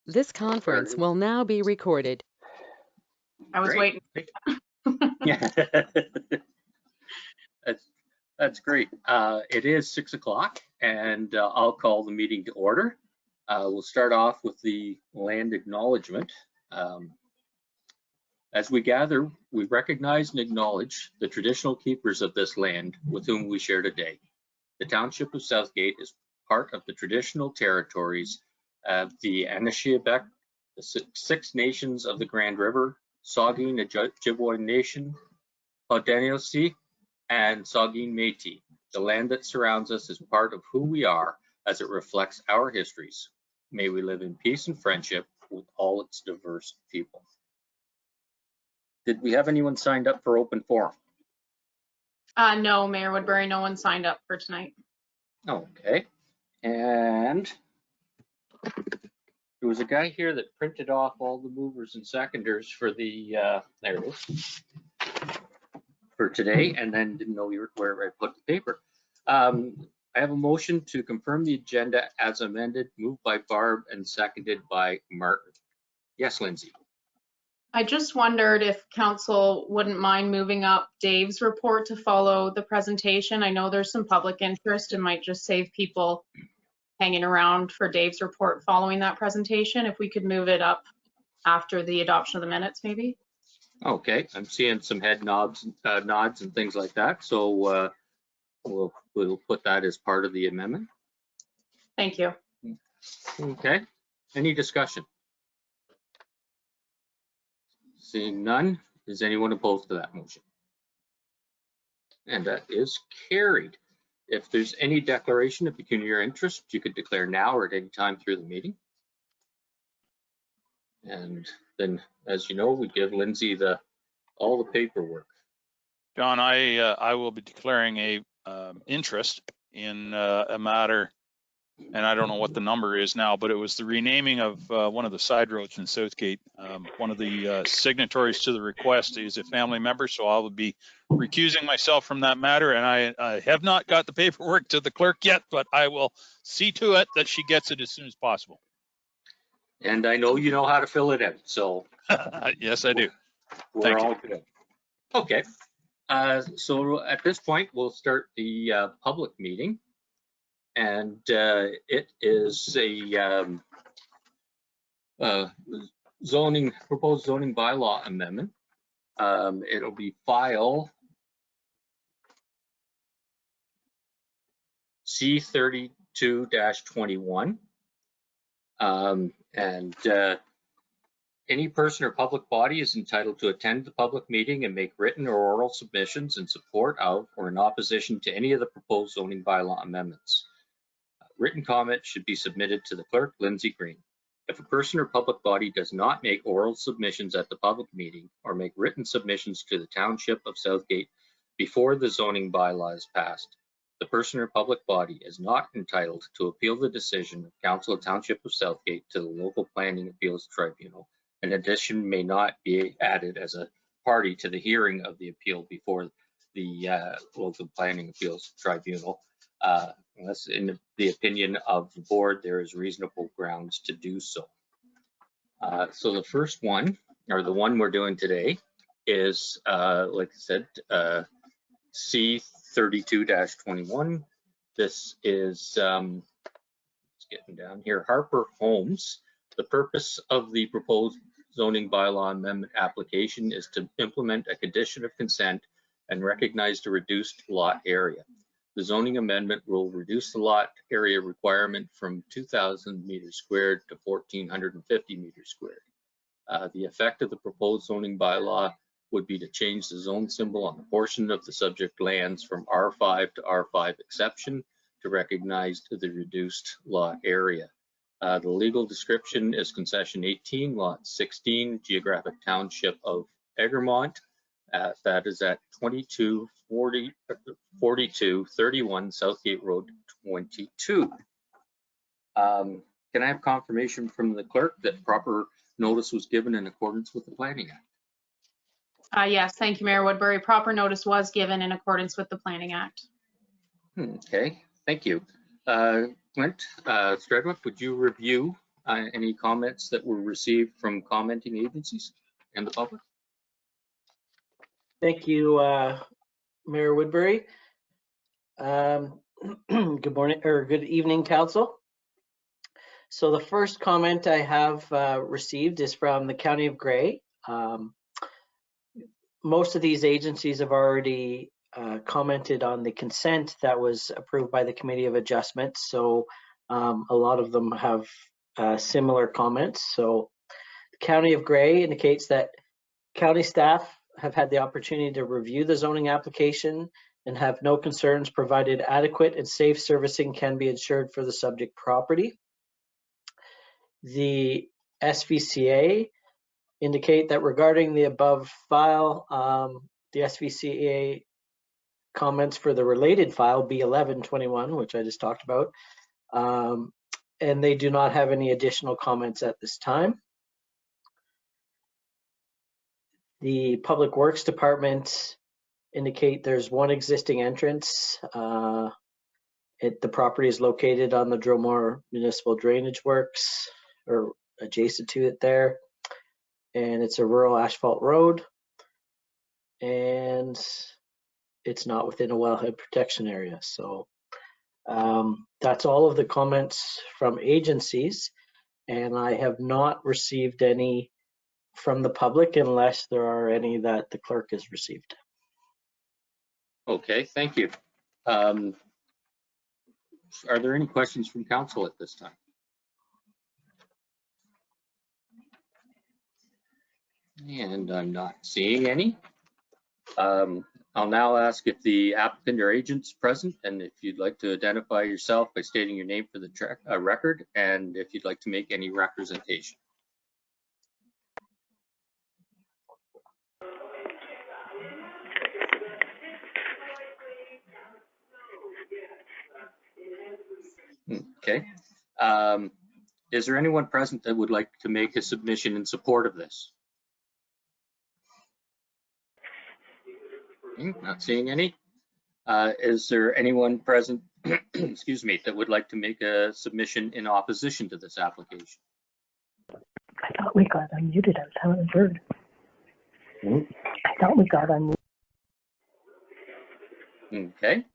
This conference will now be recorded. I was waiting. Yeah, that's great. It is 6 o'clock, and I'll call the meeting to order. We'll start off with the land acknowledgement. As we gather, we recognize and acknowledge the traditional keepers of this land with whom we share today. The Township of Southgate is part of the traditional territories of the Anishinaabe, the Six Nations of the Grand River, Saugeen Ojibwe Nation, Haudenosaunee, and Saugeen Métis. The land that surrounds us is part of who we are as it reflects our histories. May we live in peace and friendship with all its diverse people. Did we have anyone signed up for open forum? No, Mayor Woodbury, no one signed up for tonight. Okay. And there was a guy here that printed off all the movers and seconders for the, there it is, for today, and then didn't know where I put the paper. I have a motion to confirm the agenda as amended, moved by Barb and seconded by Martin. Yes, Lindsay. I just wondered if council wouldn't mind moving up Dave's report to follow the presentation. I know there's some public interest and might just save people hanging around for Dave's report following that presentation. If we could move it up after the adoption of the minutes, maybe. Okay, I'm seeing some head nods and things like that. So we'll put that as part of the amendment. Thank you. Okay, any discussion? Seeing none, is anyone opposed to that motion? And that is carried. If there's any declaration of pecuniary interest, you could declare now or at any time through the meeting. And then, as you know, we give Lindsay all the paperwork. John, I will be declaring a interest in a matter, and I don't know what the number is now, but it was the renaming of one of the side roads in Southgate. One of the signatories to the request is a family member, so I will be recusing myself from that matter, and I have not got the paperwork to the clerk yet, but I will see to it that she gets it as soon as possible. And I know you know how to fill it in, so. Yes, I do. We're all good. Okay, so at this point, we'll start the public meeting. And it is a proposed zoning bylaw amendment. It'll be file C32-21. Any person or public body is entitled to attend the public meeting and make written or oral submissions in support of or in opposition to any of the proposed zoning bylaw amendments. Written comment should be submitted to the clerk, Lindsay Green. If a person or public body does not make oral submissions at the public meeting or make written submissions to the Township of Southgate before the zoning bylaw is passed, the person or public body is not entitled to appeal the decision of Council of Township of Southgate to the local planning appeals tribunal. An addition may not be added as a party to the hearing of the appeal before the local planning appeals tribunal. Unless in the opinion of the board, there is reasonable grounds to do so. So the first one, or the one we're doing today, is, like I said, C32-21. This is, it's getting down here, Harper Homes. The purpose of the proposed zoning bylaw amendment application is to implement a condition of consent and recognize the reduced lot area. The zoning amendment will reduce the lot area requirement from 2,000 meters squared to 1,450 meters squared. The effect of the proposed zoning bylaw would be to change the zone symbol on a portion of the subject lands from R5 to R5 exception to recognize the reduced lot area. The legal description is concession 18, lot 16, geographic township of Egremont. That is at 2242-31 Southgate Road 22. Can I have confirmation from the clerk that proper notice was given in accordance with the Planning Act? Yes, thank you, Mayor Woodbury. Proper notice was given in accordance with the Planning Act. Okay, thank you. Clint Stradwick, would you review Any comments that were received from commenting agencies and the public? Thank you, Mayor Woodbury. Good morning or good evening, Council. So the first comment I have received is from the County of Grey. Most of these agencies have already commented on the consent that was approved by the Committee of Adjustments. So a lot of them have similar comments. So the County of Grey indicates that county staff have had the opportunity to review the zoning application and have no concerns, provided adequate and safe servicing can be ensured for the subject property. The SVCA indicate that regarding the above file, the SVCA comments for the related file B1121, which I just talked about, and they do not have any additional comments at this time. The Public Works Department indicate there's one existing entrance. The property is located on the Dromore Municipal Drainage Works, or adjacent to it there. And it's a rural asphalt road. And it's not within a wellhead protection area. So that's all of the comments from agencies. And I have not received any from the public unless there are any that the clerk has received. Okay, thank you. Are there any questions from council at this time? And I'm not seeing any. I'll now ask if the applicant or agent's present, and if you'd like to identify yourself by stating your name for the record, and if you'd like to make any representation. Okay. Is there anyone present that would like to make a submission in support of this? Not seeing any. Is there anyone present, excuse me, that would like to make a submission in opposition to this application? I thought we got unmuted. I was having a bird. I thought we got unmuted. Okay.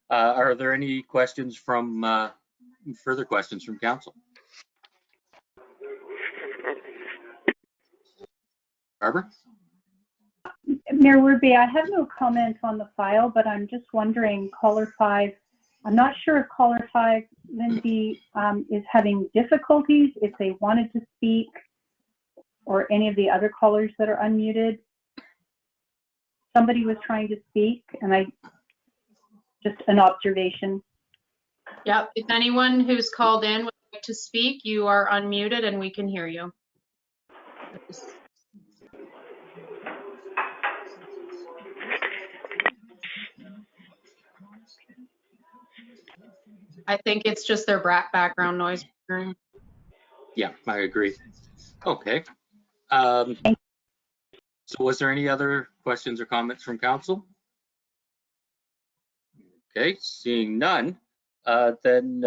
Are there any questions from, further questions from council? Barbara? Mayor Woodbury, I have no comment on the file, but I'm just wondering, caller 5, I'm not sure if caller 5, Lindsay, is having difficulties, if they wanted to speak, or any of the other callers that are unmuted. Somebody was trying to speak, and just an observation. Yep, if anyone who's called in would like to speak, you are unmuted and we can hear you. I think it's just their background noise. Yeah, I agree. Okay. So was there any other questions or comments from council? Okay, seeing none, then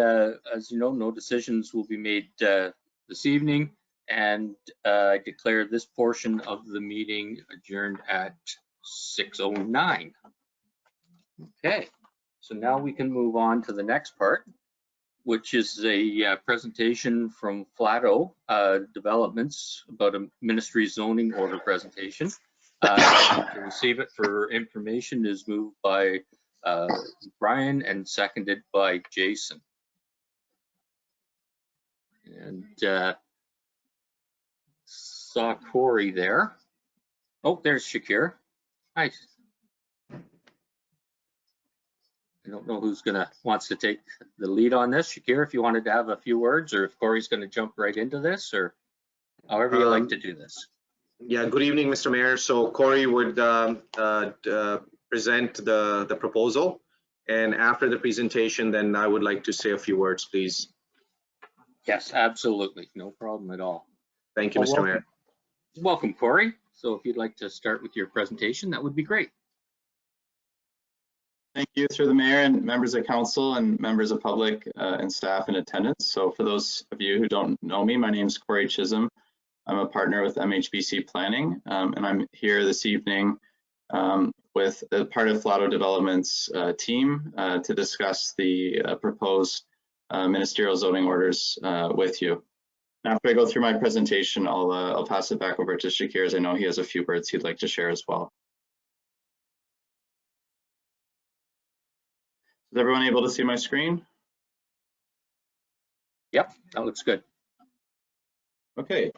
as you know, no decisions will be made this evening, and I declare this portion of the meeting adjourned at 6:09. Okay, so now we can move on to the next part, which is a presentation from Flato Developments about a ministry zoning order presentation. To receive it for information is moved by Brian and seconded by Jason. And saw Corey there. Oh, there's Shakir. Hi. I don't know who's wants to take the lead on this. Shakir, if you wanted to have a few words, or if Corey's gonna jump right into this, or however you like to do this. Yeah, good evening, Mr. Mayor. So Corey would present the proposal, and after the presentation, then I would like to say a few words, please. Yes, absolutely. No problem at all. Thank you, Mr. Mayor. Welcome, Corey. So if you'd like to start with your presentation, that would be great. Thank you through the mayor and members of council and members of public and staff in attendance. So for those of you who don't know me, my name is Corey Chisholm. I'm a partner with MHBC Planning, and I'm here this evening with a part of Flato Development's team to discuss the proposed ministerial zoning orders with you. After I go through my presentation, I'll pass it back over to Shakir, as I know he has a few words he'd like to share as well. Is everyone able to see my screen? Yep, that looks good. Okay.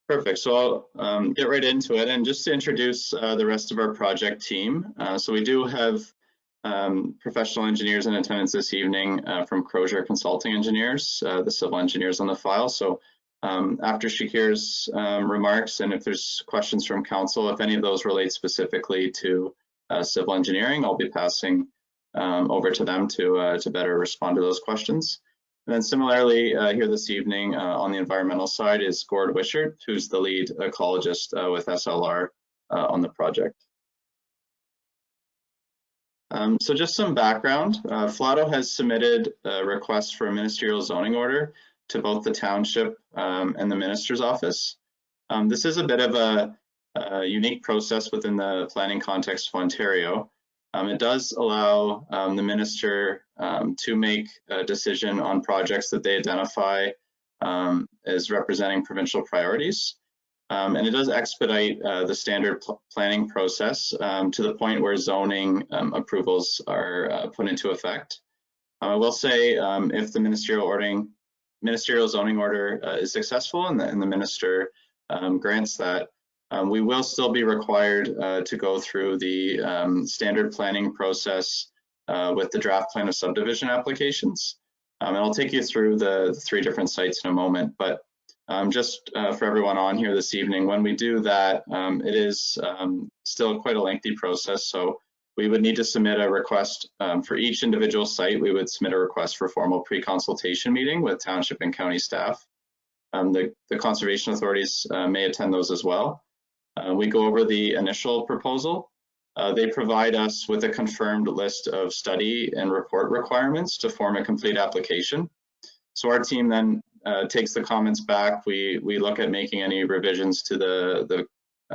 Perfect. So I'll get right into it. And just to introduce the rest of our project team. So we do have professional engineers in attendance this evening from Crozier Consulting Engineers, the civil engineers on the file. So after Shakir's remarks, and if there's questions from council, if any of those relate specifically to civil engineering, I'll be passing over to them to better respond to those questions. And then similarly, here this evening on the environmental side is Gord Wishart, who's the lead ecologist with SLR on the project. So just some background, Flato has submitted a request for a ministerial zoning order to both the township and the minister's office. This is a bit of a unique process within the planning context of Ontario. It does allow the minister to make a decision on projects that they identify as representing provincial priorities. And it does expedite the standard planning process to the point where zoning approvals are put into effect. I will say if the ministerial zoning order is successful and the minister grants that, we will still be required to go through the standard planning process with the draft plan of subdivision applications. And I'll take you through the 3 different sites in a moment, but just for everyone on here this evening, when we do that, it is still quite a lengthy process. So we would need to submit a request for each individual site. We would submit a request for formal pre-consultation meeting with township and county staff. The conservation authorities may attend those as well. We go over the initial proposal. They provide us with a confirmed list of study and report requirements to form a complete application. So our team then takes the comments back. We look at making any revisions to the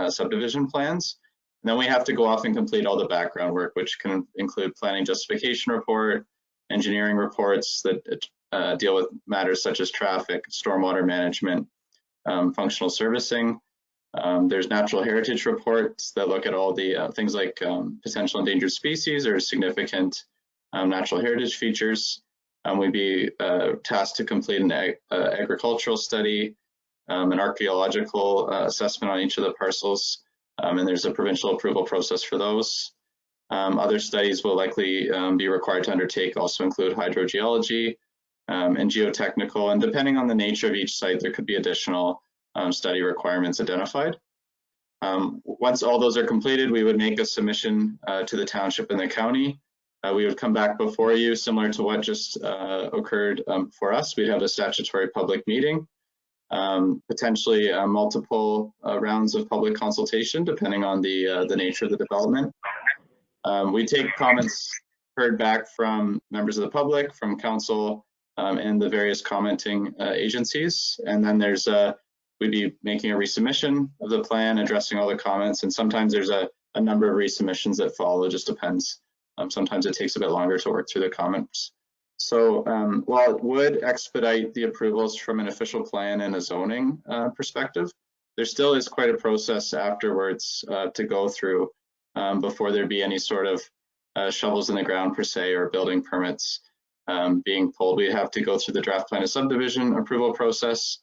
subdivision plans. And then we have to go off and complete all the background work, which can include planning justification report, engineering reports that deal with matters such as traffic, stormwater management, functional servicing. There's natural heritage reports that look at all the things like potential endangered species or significant natural heritage features. We'd be tasked to complete an agricultural study, an archaeological assessment on each of the parcels, and there's a provincial approval process for those. Other studies will likely be required to undertake also include hydrogeology and geotechnical, and depending on the nature of each site, there could be additional study requirements identified. Once all those are completed, we would make a submission to the township and the county. We would come back before you, similar to what just occurred for us. We'd have a statutory public meeting, potentially multiple rounds of public consultation, depending on the nature of the development. We take comments heard back from members of the public, from council, and the various commenting agencies. And then there's we'd be making a resubmission of the plan, addressing all the comments, and sometimes there's a number of resubmissions that follow. It just depends. Sometimes it takes a bit longer to work through the comments. So while it would expedite the approvals from an official plan and a zoning perspective, there still is quite a process afterwards to go through before there be any sort of shovels in the ground per se, or building permits being pulled. We have to go through the draft plan of subdivision approval process.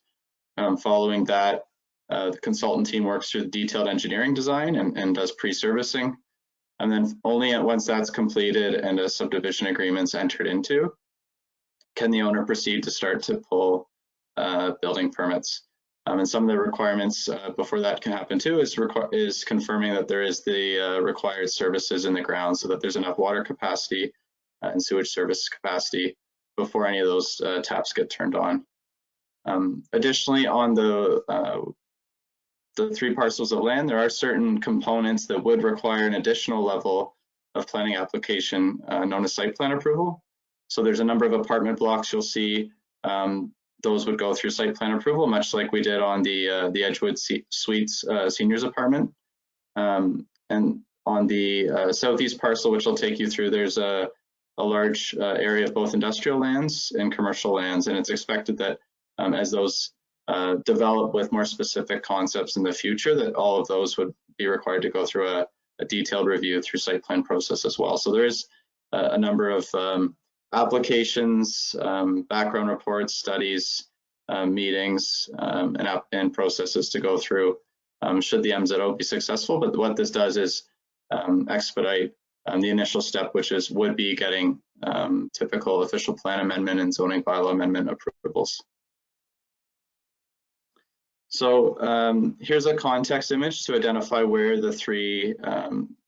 Following that, the consultant team works through the detailed engineering design and does pre-servicing. And then only once that's completed and a subdivision agreement's entered into, can the owner proceed to start to pull building permits. And some of the requirements before that can happen too is confirming that there is the required services in the ground, so that there's enough water capacity and sewage service capacity before any of those taps get turned on. Additionally, on the 3 parcels of land, there are certain components that would require an additional level of planning application known as site plan approval. So there's a number of apartment blocks you'll see. Those would go through site plan approval, much like we did on the Edgewood Suites seniors apartment. And on the southeast parcel, which I'll take you through, there's a large area of both industrial lands and commercial lands, and it's expected that as those develop with more specific concepts in the future, that all of those would be required to go through a detailed review through site plan process as well. So there is a number of applications, background reports, studies, meetings, and processes to go through should the MZO be successful. But what this does is expedite the initial step, which would be getting typical official plan amendment and zoning bylaw amendment approvals. So here's a context image to identify where the three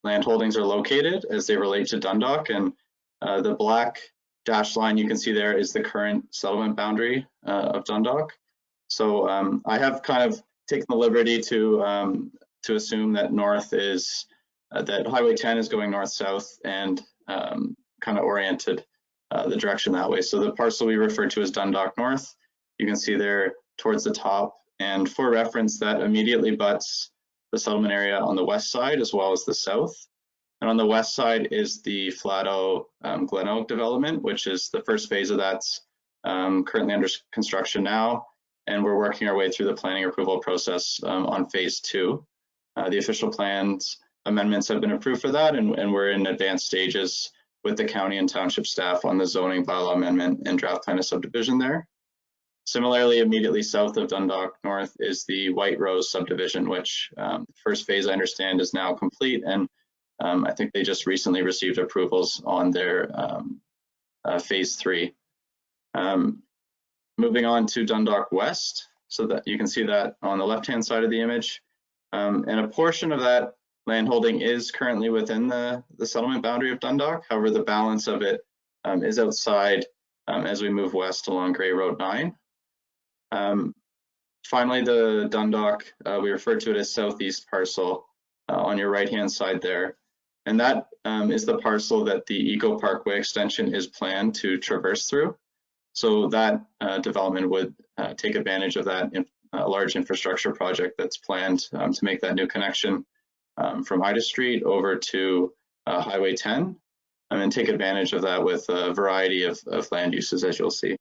land holdings are located as they relate to Dundalk. And the black dashed line you can see there is the current settlement boundary of Dundalk. So I have kind of taken the liberty to assume that north is that Highway 10 is going north-south and kind of oriented the direction that way. So the parcel we refer to as Dundalk North, you can see there towards the top. And for reference, that immediately butts the settlement area on the west side as well as the south. And on the west side is the Flato Glen Oak development, which is the first phase of that's currently under construction now. And we're working our way through the planning approval process on phase 2. The official plans amendments have been approved for that, and we're in advanced stages with the county and township staff on the zoning bylaw amendment and draft plan of subdivision there. Similarly, immediately south of Dundalk North is the White Rose subdivision, which first phase I understand is now complete, and I think they just recently received approvals on their phase 3. Moving on to Dundalk West, so that you can see that on the left-hand side of the image, and a portion of that landholding is currently within the settlement boundary of Dundalk. However, the balance of it is outside as we move west along Grey Road 9. Finally, the Dundalk, we refer to it as southeast parcel on your right-hand side there. And that is the parcel that the Eco Parkway extension is planned to traverse through. So that development would take advantage of that large infrastructure project that's planned to make that new connection from Ida Street over to Highway 10, and take advantage of that with a variety of land uses, as you'll see.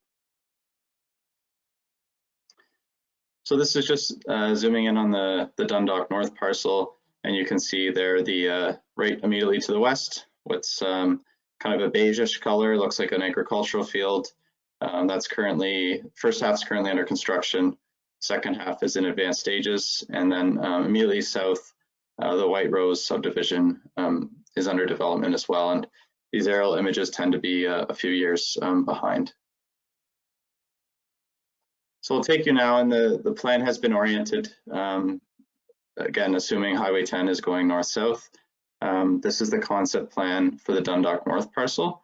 So this is just zooming in on the Dundalk North parcel, and you can see there the right immediately to the west, what's kind of a beigeish color, looks like an agricultural field. That's currently, first half is currently under construction, second half is in advanced stages, and then immediately south, the White Rose subdivision is under development as well, and these aerial images tend to be a few years behind. So I'll take you now, and the plan has been oriented, again, assuming Highway 10 is going north-south. This is the concept plan for the Dundalk North parcel.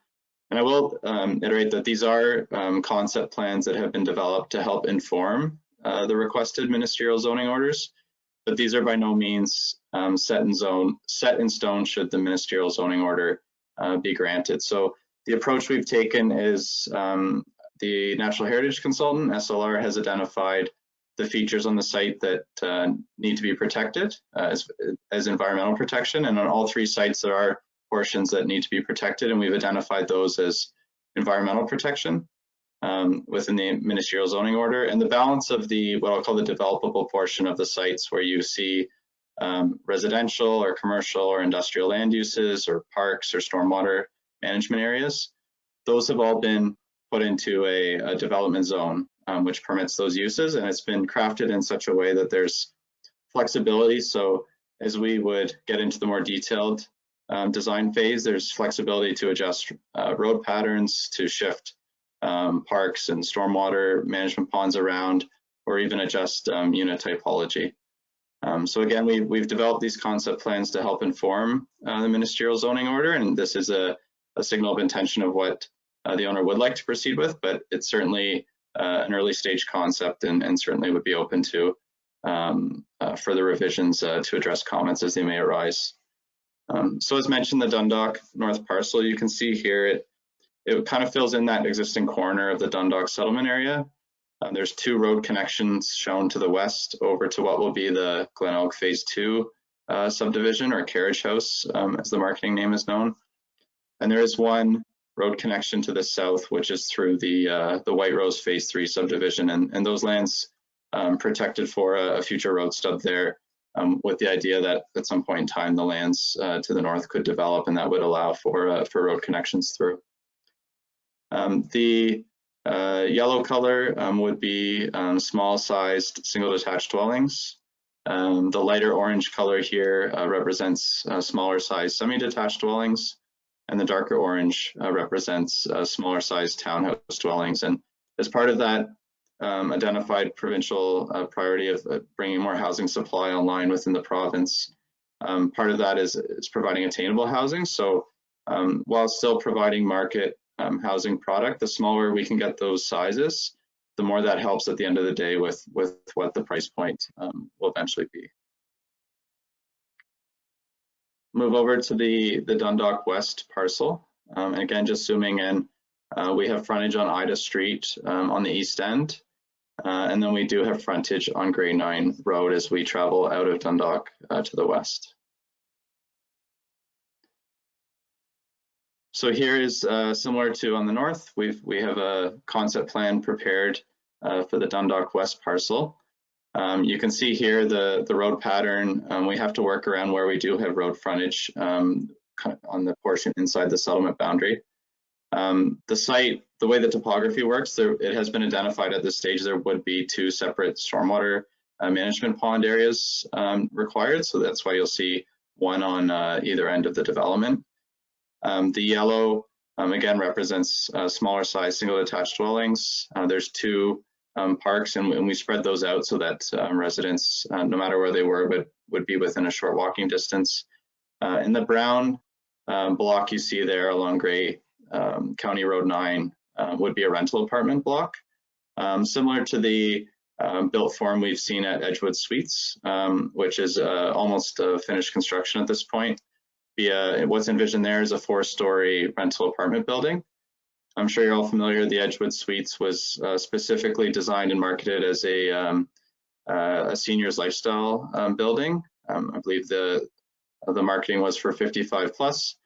And I will iterate that these are concept plans that have been developed to help inform the requested ministerial zoning orders, but these are by no means set in stone should the ministerial zoning order be granted. So the approach we've taken is the Natural Heritage Consultant, SLR, has identified the features on the site that need to be protected as environmental protection, and on all 3 sites there are portions that need to be protected, and we've identified those as environmental protection within the ministerial zoning order. And the balance of the what I'll call the developable portion of the sites, where you see residential or commercial or industrial land uses or parks or stormwater management areas, those have all been put into a development zone which permits those uses, and it's been crafted in such a way that there's flexibility. So as we would get into the more detailed design phase, there's flexibility to adjust road patterns, to shift parks and stormwater management ponds around, or even adjust unit typology. So again, we've developed these concept plans to help inform the ministerial zoning order, and this is a signal of intention of what the owner would like to proceed with, but it's certainly an early stage concept, and certainly would be open to further revisions to address comments as they may arise. So as mentioned, the Dundalk North Parcel, you can see here, it kind of fills in that existing corner of the Dundalk settlement area. There's 2 road connections shown to the west over to what will be the Glen Oak Phase 2 subdivision, or Carriage House, as the marketing name is known. And there is 1 road connection to the south, which is through the White Rose Phase 3 subdivision, and those lands protected for a future road stub there, with the idea that at some point in time the lands to the north could develop, and that would allow for road connections through. The yellow color would be small-sized single detached dwellings. The lighter orange color here represents smaller-sized semi-detached dwellings, and the darker orange represents smaller-sized townhouse dwellings. And as part of that identified provincial priority of bringing more housing supply online within the province, part of that is providing attainable housing. So while still providing market housing product, the smaller we can get those sizes, the more that helps at the end of the day with what the price point will eventually be. Move over to the Dundalk West parcel. And again, just zooming in, we have frontage on Ida Street on the east end. And then we do have frontage on Grey 9 Road as we travel out of Dundalk to the west. So here is similar to on the north, we have a concept plan prepared for the Dundalk West parcel. You can see here the road pattern. We have to work around where we do have road frontage on the portion inside the settlement boundary. The site, the way the topography works, it has been identified at this stage there would be 2 separate stormwater management pond areas required. So that's why you'll see 1 on either end of the development. The yellow, again, represents smaller size single detached dwellings. There's 2 parks, and we spread those out so that residents, no matter where they were, would be within a short walking distance. In the brown block you see there along Grey County Road 9 would be a rental apartment block, similar to the built form we've seen at Edgewood Suites, which is almost finished construction at this point. What's envisioned there is a 4-story rental apartment building. I'm sure you're all familiar, the Edgewood Suites was specifically designed and marketed as a seniors lifestyle building. I believe the marketing was for 55 plus.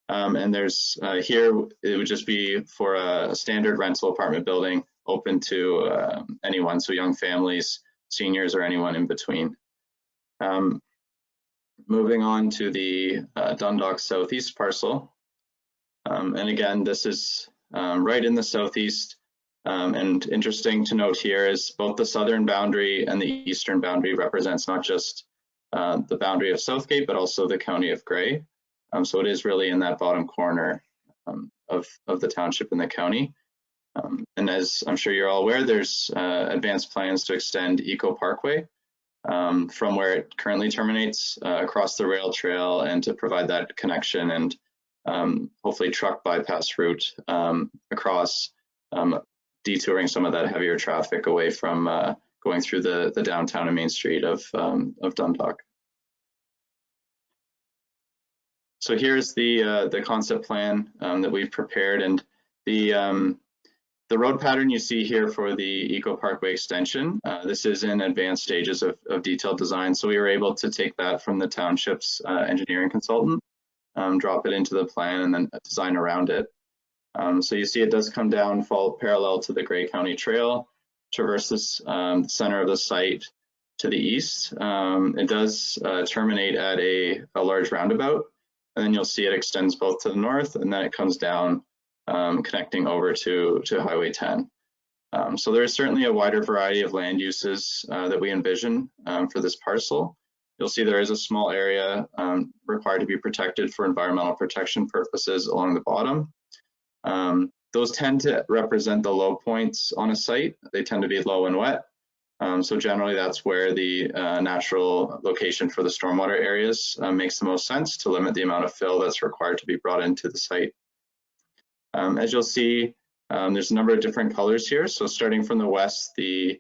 And there's here, it would just be for a standard rental apartment building open to anyone, so young families, seniors, or anyone in between. Moving on to the Dundalk Southeast parcel. And again, this is right in the southeast. And interesting to note here is both the southern boundary and the eastern boundary represents not just the boundary of Southgate, but also the county of Grey. So it is really in that bottom corner of the township and the county. And as I'm sure you're all aware, there's advanced plans to extend Eco Parkway from where it currently terminates across the rail trail, and to provide that connection and hopefully truck bypass route across, detouring some of that heavier traffic away from going through the downtown and main street of Dundalk. So here's the concept plan that we've prepared, and the road pattern you see here for the Eco Parkway extension, this is in advanced stages of detailed design. So we were able to take that from the township's engineering consultant, drop it into the plan, and then design around it. So you see it does come down, fall parallel to the Grey County Trail, traverses the center of the site to the east. It does terminate at a large roundabout, and then you'll see it extends both to the north, and then it comes down, connecting over to Highway 10. So there's certainly a wider variety of land uses that we envision for this parcel. You'll see there is a small area required to be protected for environmental protection purposes along the bottom. Those tend to represent the low points on a site. They tend to be low and wet. So generally that's where the natural location for the stormwater areas makes the most sense to limit the amount of fill that's required to be brought into the site. As you'll see, there's a number of different colors here. So starting from the west, the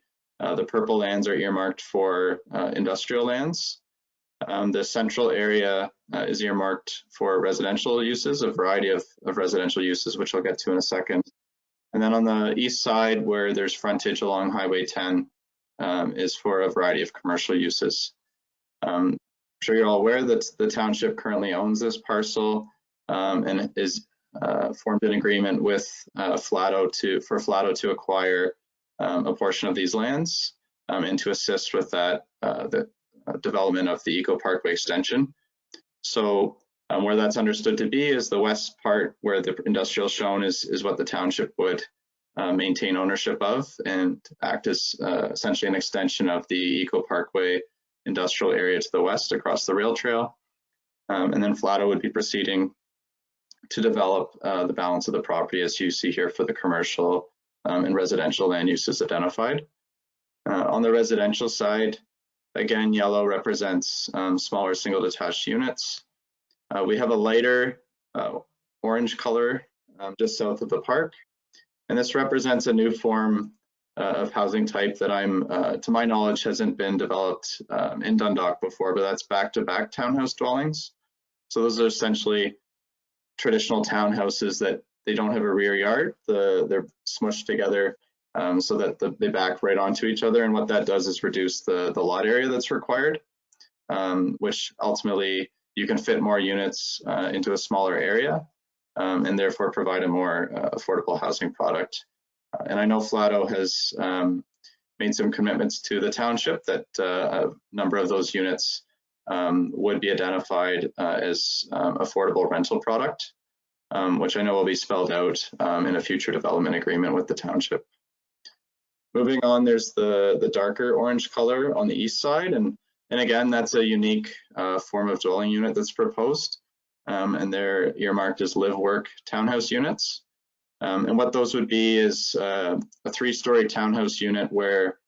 purple lands are earmarked for industrial lands. The central area is earmarked for residential uses, a variety of residential uses, which I'll get to in a second. And then on the east side, where there's frontage along Highway 10, is for a variety of commercial uses. I'm sure you're all aware that the township currently owns this parcel and is formed an agreement with Flato to acquire a portion of these lands and to assist with that the development of the Eco Parkway extension. So where that's understood to be is the west part, where the industrial shown is what the township would maintain ownership of and act as essentially an extension of the Eco Parkway industrial area to the west across the rail trail. And then Flato would be proceeding to develop the balance of the property, as you see here, for the commercial and residential land uses identified. On the residential side, again, yellow represents smaller single detached units. We have a lighter orange color just south of the park, and this represents a new form of housing type that to my knowledge, hasn't been developed in Dundalk before, but that's back-to-back townhouse dwellings. So those are essentially traditional townhouses that they don't have a rear yard. They're smushed together so that they back right onto each other, and what that does is reduce the lot area that's required, which ultimately you can fit more units into a smaller area and therefore provide a more affordable housing product. And I know Flato has made some commitments to the township that a number of those units would be identified as affordable rental product, which I know will be spelled out in a future development agreement with the township. Moving on, there's the darker orange color on the east side, and again, that's a unique form of dwelling unit that's proposed, and they're earmarked as live-work townhouse units. And what those would be is a 3-story townhouse unit where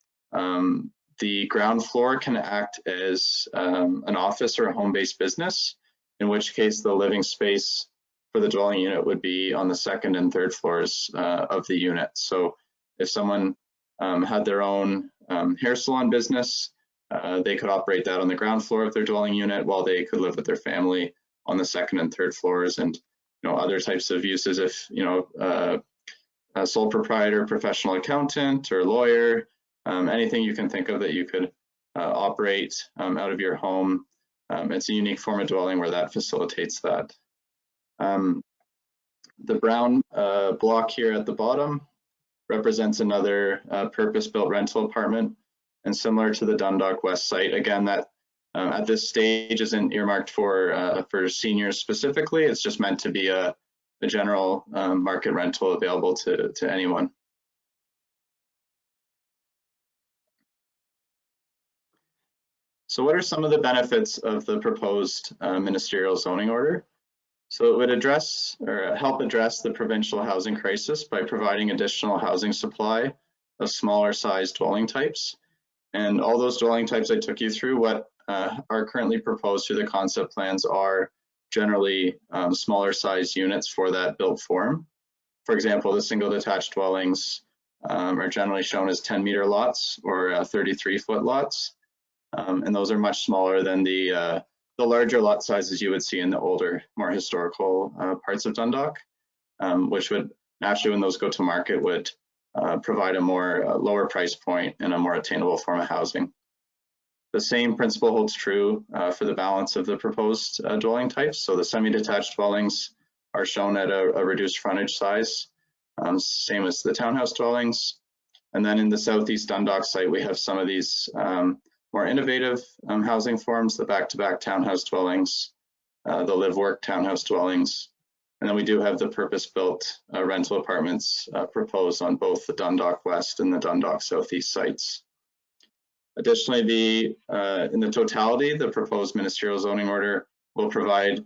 the ground floor can act as an office or a home-based business, in which case the living space for the dwelling unit would be on the 2nd and 3rd floors of the unit. So if someone had their own hair salon business, they could operate that on the ground floor of their dwelling unit, while they could live with their family on the 2nd and 3rd floors. And other types of uses, if a sole proprietor, professional accountant, or lawyer, anything you can think of that you could operate out of your home. It's a unique form of dwelling where that facilitates that. The brown block here at the bottom represents another purpose-built rental apartment, and similar to the Dundalk West site, again, that at this stage isn't earmarked for seniors specifically. It's just meant to be a general market rental available to anyone. So what are some of the benefits of the proposed ministerial zoning order? So it would address or help address the provincial housing crisis by providing additional housing supply of smaller sized dwelling types. And all those dwelling types I took you through, what are currently proposed through the concept plans are generally smaller size units for that built form. For example, the single detached dwellings are generally shown as 10-meter lots or 33-foot lots. And those are much smaller than the larger lot sizes you would see in the older, more historical parts of Dundalk, which would naturally, when those go to market, would provide a more lower price point and a more attainable form of housing. The same principle holds true for the balance of the proposed dwelling types. So the semi-detached dwellings are shown at a reduced frontage size, same as the townhouse dwellings. And then in the southeast Dundalk site, we have some of these more innovative housing forms, the back-to-back townhouse dwellings, the live-work townhouse dwellings. And then we do have the purpose-built rental apartments proposed on both the Dundalk West and the Dundalk Southeast sites. Additionally, in the totality, the proposed ministerial zoning order will provide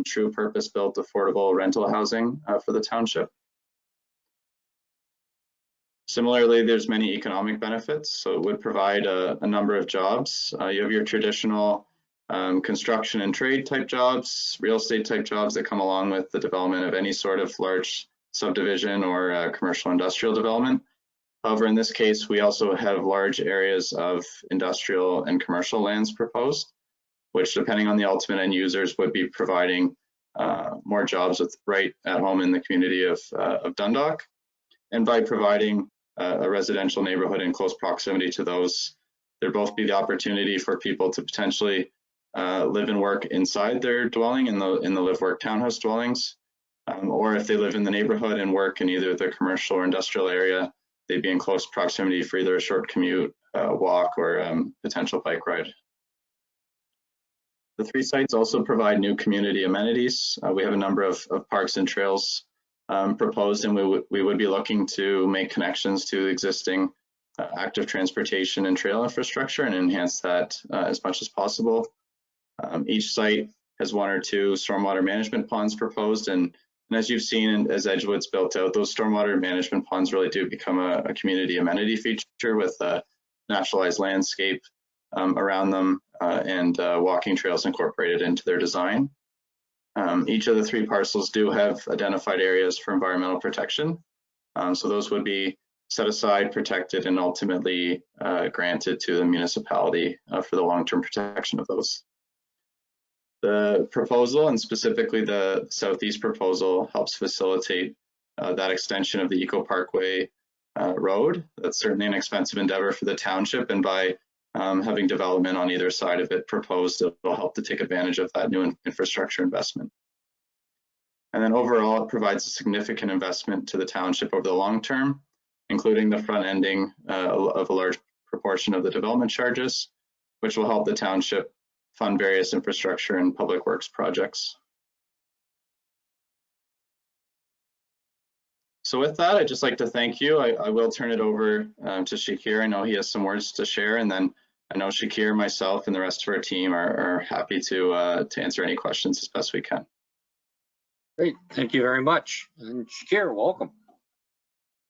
true purpose-built affordable rental housing for the township. Similarly, there's many economic benefits. So it would provide a number of jobs. You have your traditional construction and trade type jobs, real estate type jobs that come along with the development of any sort of large subdivision or commercial industrial development. However, in this case, we also have large areas of industrial and commercial lands proposed. which depending on the ultimate end users would be providing more jobs right at home in the community of Dundalk. And by providing a residential neighborhood in close proximity to those, there'd both be the opportunity for people to potentially live and work inside their dwelling in the live-work townhouse dwellings, or if they live in the neighborhood and work in either the commercial or industrial area, they'd be in close proximity for either a short commute, walk, or potential bike ride. The 3 sites also provide new community amenities. We have a number of parks and trails proposed, and we would be looking to make connections to existing active transportation and trail infrastructure and enhance that as much as possible. Each site has 1 or 2 stormwater management ponds proposed, and as you've seen as Edgewood's built out, those stormwater management ponds really do become a community amenity feature with a naturalized landscape around them and walking trails incorporated into their design. Each of the 3 parcels do have identified areas for environmental protection. So those would be set aside, protected, and ultimately granted to the municipality for the long-term protection of those. The proposal, and specifically the southeast proposal, helps facilitate that extension of the Eco Parkway road. That's certainly an expensive endeavor for the township, and by having development on either side of it proposed, it will help to take advantage of that new infrastructure investment. And then overall, it provides a significant investment to the township over the long term, including the front ending of a large proportion of the development charges, which will help the township fund various infrastructure and public works projects. So with that, I'd just like to thank you. I will turn it over to Shakir. I know he has some words to share, and then I know Shakir, myself, and the rest of our team are happy to answer any questions as best we can. Great, thank you very much. And Shakir, welcome.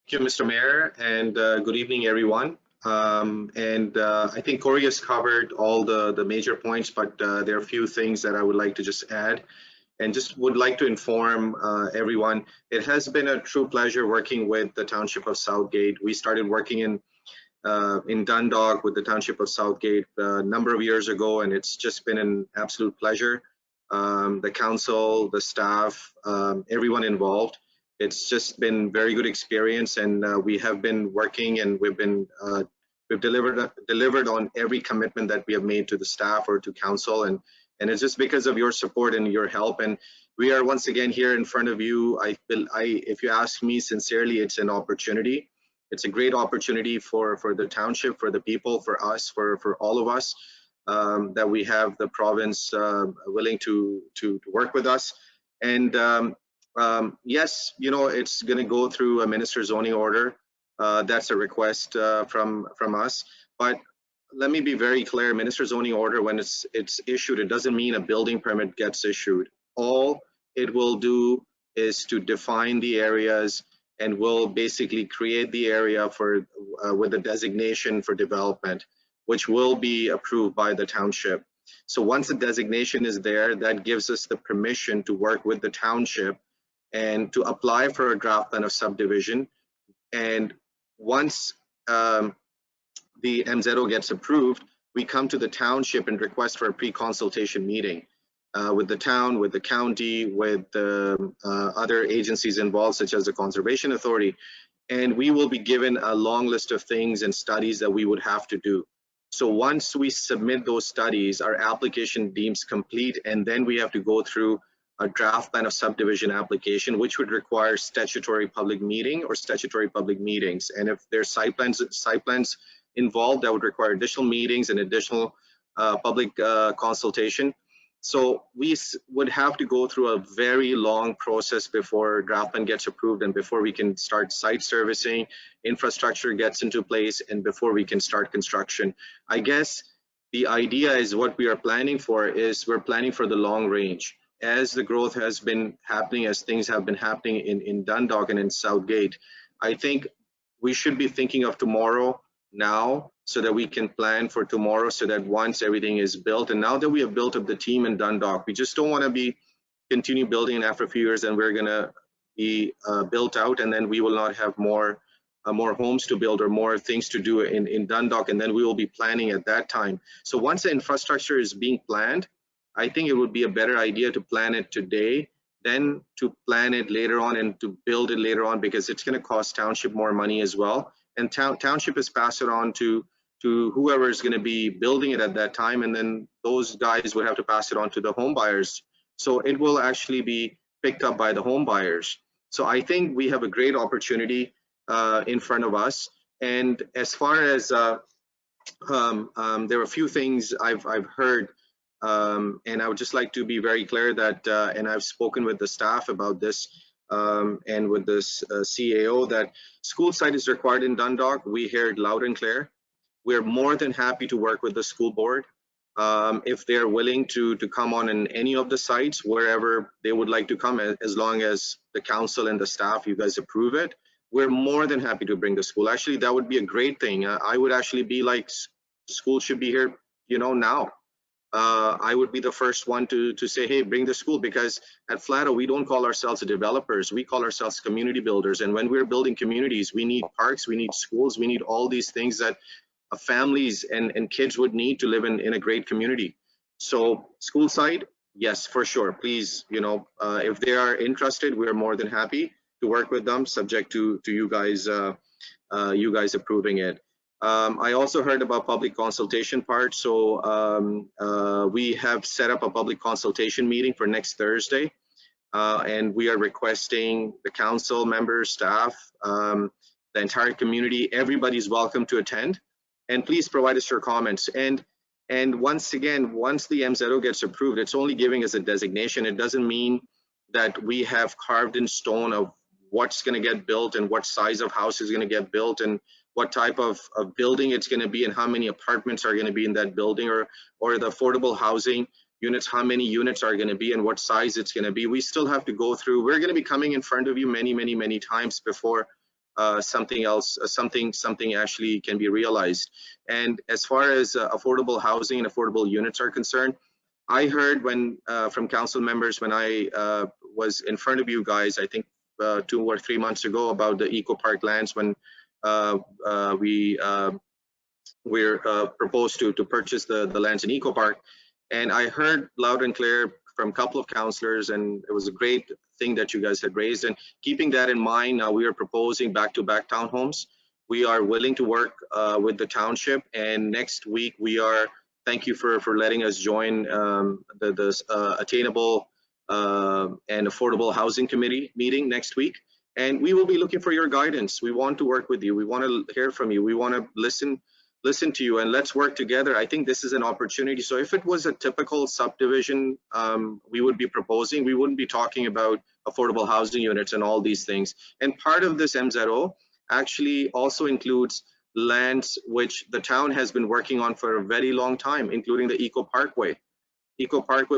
Thank you, Mr. Mayor, and good evening, everyone. I think Corey has covered all the major points, but there are a few things that I would like to just add, and just would like to inform everyone. It has been a true pleasure working with the Township of Southgate. We started working in Dundalk with the Township of Southgate a number of years ago, and it's just been an absolute pleasure. The council, the staff, everyone involved. It's just been very good experience, and we have been working, and we've delivered on every commitment that we have made to the staff or to council, and it's just because of your support and your help. And we are once again here in front of you. If you ask me sincerely, it's an opportunity. It's a great opportunity for the township, for the people, for us, for all of us, that we have the province willing to work with us. And yes, you know, it's going to go through a minister's zoning order. That's a request from us. But let me be very clear: minister's zoning order, when it's issued, it doesn't mean a building permit gets issued. All it will do is to define the areas, and will basically create the area for with a designation for development, which will be approved by the township. So once the designation is there, that gives us the permission to work with the township and to apply for a draft plan of subdivision. And once the MZO gets approved, we come to the township and request for a pre-consultation meeting with the town, with the county, with the other agencies involved, such as the Conservation Authority. And we will be given a long list of things and studies that we would have to do. So once we submit those studies, our application deems complete, and then we have to go through a draft plan of subdivision application, which would require statutory public meeting or statutory public meetings. And if there's site plans involved, that would require additional meetings and additional public consultation. So we would have to go through a very long process before draft plan gets approved, and before we can start site servicing, infrastructure gets into place, and before we can start construction. I guess the idea is what we are planning for is we're planning for the long range. As the growth has been happening, as things have been happening in Dundalk and in Southgate, I think we should be thinking of tomorrow now, so that we can plan for tomorrow, so that once everything is built, and now that we have built up the team in Dundalk, we just don't want to continue building, and after a few years and we're going to be built out, and then we will not have more homes to build or more things to do in Dundalk, and then we will be planning at that time. So once the infrastructure is being planned, I think it would be a better idea to plan it today than to plan it later on and to build it later on, because it's going to cost township more money as well. And township is pass it on to whoever is going to be building it at that time, and then those guys would have to pass it on to the home buyers. So it will actually be picked up by the home buyers. So I think we have a great opportunity in front of us. And as far as there are a few things I've heard, and I would just like to be very clear that, and I've spoken with the staff about this, and with this CAO, that school site is required in Dundalk. We hear it loud and clear. We're more than happy to work with the school board if they're willing to come on in any of the sites, wherever they would like to come, as long as the council and the staff, you guys approve it. We're more than happy to bring the school. Actually, that would be a great thing. I would actually be like, school should be here, you know, now. I would be the first one to say, hey, bring the school, because at Flato, we don't call ourselves developers. We call ourselves community builders. And when we're building communities, we need parks, we need schools, we need all these things that families and kids would need to live in a great community. So school site, yes, for sure. Please, you know, if they are interested, we're more than happy to work with them, subject to you guys approving it. I also heard about public consultation part. So we have set up a public consultation meeting for next Thursday. And we are requesting the council members, staff, the entire community, everybody's welcome to attend. And please provide us your comments. And once again, once the MZO gets approved, it's only giving us a designation. It doesn't mean that we have carved in stone of what's going to get built and what size of house is going to get built and what type of building it's going to be and how many apartments are going to be in that building, or the affordable housing units, how many units are going to be and what size it's going to be. We still have to go through. We're going to be coming in front of you many times before something actually can be realized. And as far as affordable housing and affordable units are concerned, I heard from council members when I was in front of you guys, I think 2 or 3 months ago, about the eco park lands, when we're proposed to purchase the lands in eco park. And I heard loud and clear from a couple of councillors, and it was a great thing that you guys had raised. And keeping that in mind, now we are proposing back-to-back townhomes. We are willing to work with the township, and next week we are, thank you for letting us join the Attainable and Affordable Housing Committee meeting next week. And we will be looking for your guidance. We want to work with you. We want to hear from you. We want to listen to you, and let's work together. I think this is an opportunity. So if it was a typical subdivision we would be proposing, we wouldn't be talking about affordable housing units and all these things. And part of this MZO actually also includes lands which the town has been working on for a very long time, including the Eco Parkway,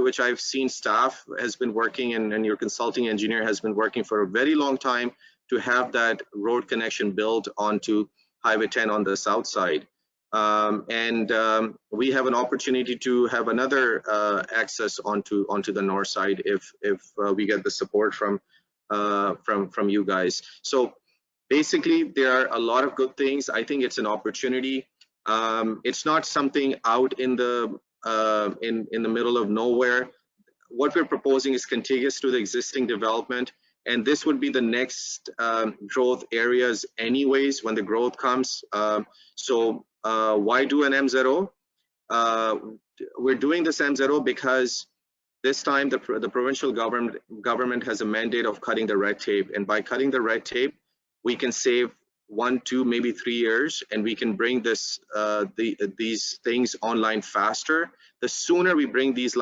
which I've seen staff has been working, and your consulting engineer has been working for a very long time to have that road connection built onto Highway 10 on the south side. We have an opportunity to have another access onto the north side if we get the support from you guys. So basically, there are a lot of good things. I think it's an opportunity. It's not something out in the middle of nowhere. What we're proposing is contiguous to the existing development, and this would be the next growth areas anyways when the growth comes. Why do an MZO? We're doing this MZO because this time the provincial government has a mandate of cutting the red tape, and by cutting the red tape, we can save 1, 2, maybe 3 years, and we can bring these things online faster. The sooner we bring these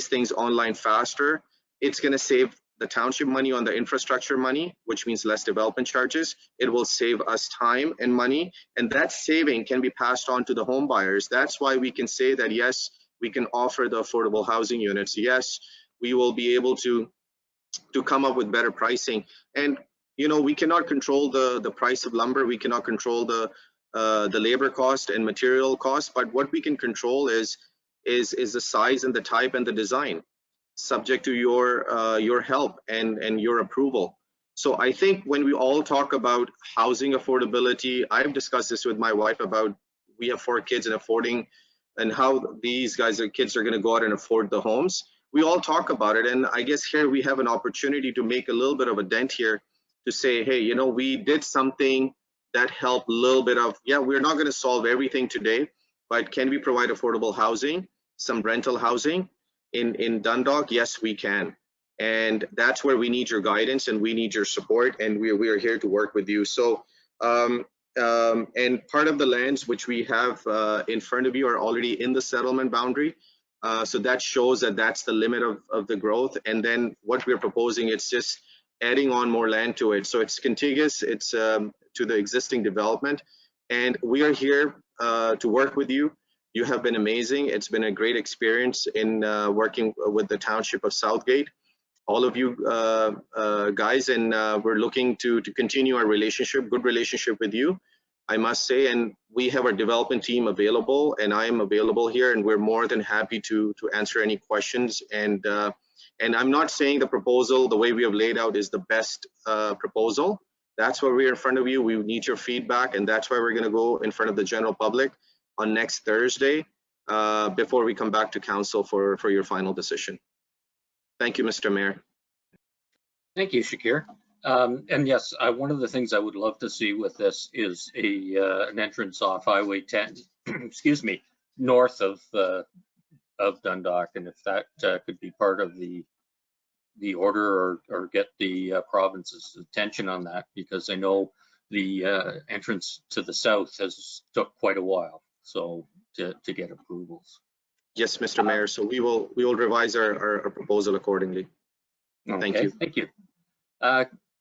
things online faster, it's going to save the township money on the infrastructure money, which means less development charges. It will save us time and money, and that saving can be passed on to the home buyers. That's why we can say that, yes, we can offer the affordable housing units. Yes, we will be able to come up with better pricing. And you know, we cannot control the price of lumber. We cannot control the labor cost and material cost, but what we can control is the size and the type and the design, subject to your help and your approval. So I think when we all talk about housing affordability, I've discussed this with my wife about, we have 4 kids, and affording and how these kids are going to go out and afford the homes. We all talk about it, and I guess here we have an opportunity to make a little bit of a dent here to say, hey, you know, we did something that helped a little bit of, yeah, we're not going to solve everything today, but can we provide affordable housing, some rental housing in Dundalk? Yes, we can. And that's where we need your guidance and we need your support, and we are here to work with you. So, and part of the lands which we have in front of you are already in the settlement boundary. So that shows that that's the limit of the growth. And then what we're proposing, it's just adding on more land to it. So it's contiguous, it's to the existing development. And we are here to work with you. You have been amazing. It's been a great experience in working with the Township of Southgate, all of you guys, and we're looking to continue our relationship, good relationship with you, I must say. And we have our development team available, and I am available here, and we're more than happy to answer any questions. And I'm not saying the proposal, the way we have laid out, is the best proposal. That's why we're in front of you. We need your feedback, and that's why we're going to go in front of the general public on next Thursday before we come back to council for your final decision. Thank you, Mr. Mayor. Thank you, Shakir. And yes, one of the things I would love to see with this is an entrance off Highway 10, excuse me, north of Dundalk, and if that could be part of the order or get the province's attention on that, because I know the entrance to the south has took quite a while, so to get approvals. Yes, Mr. Mayor. So we will revise our proposal accordingly. Okay, thank you. Thank you.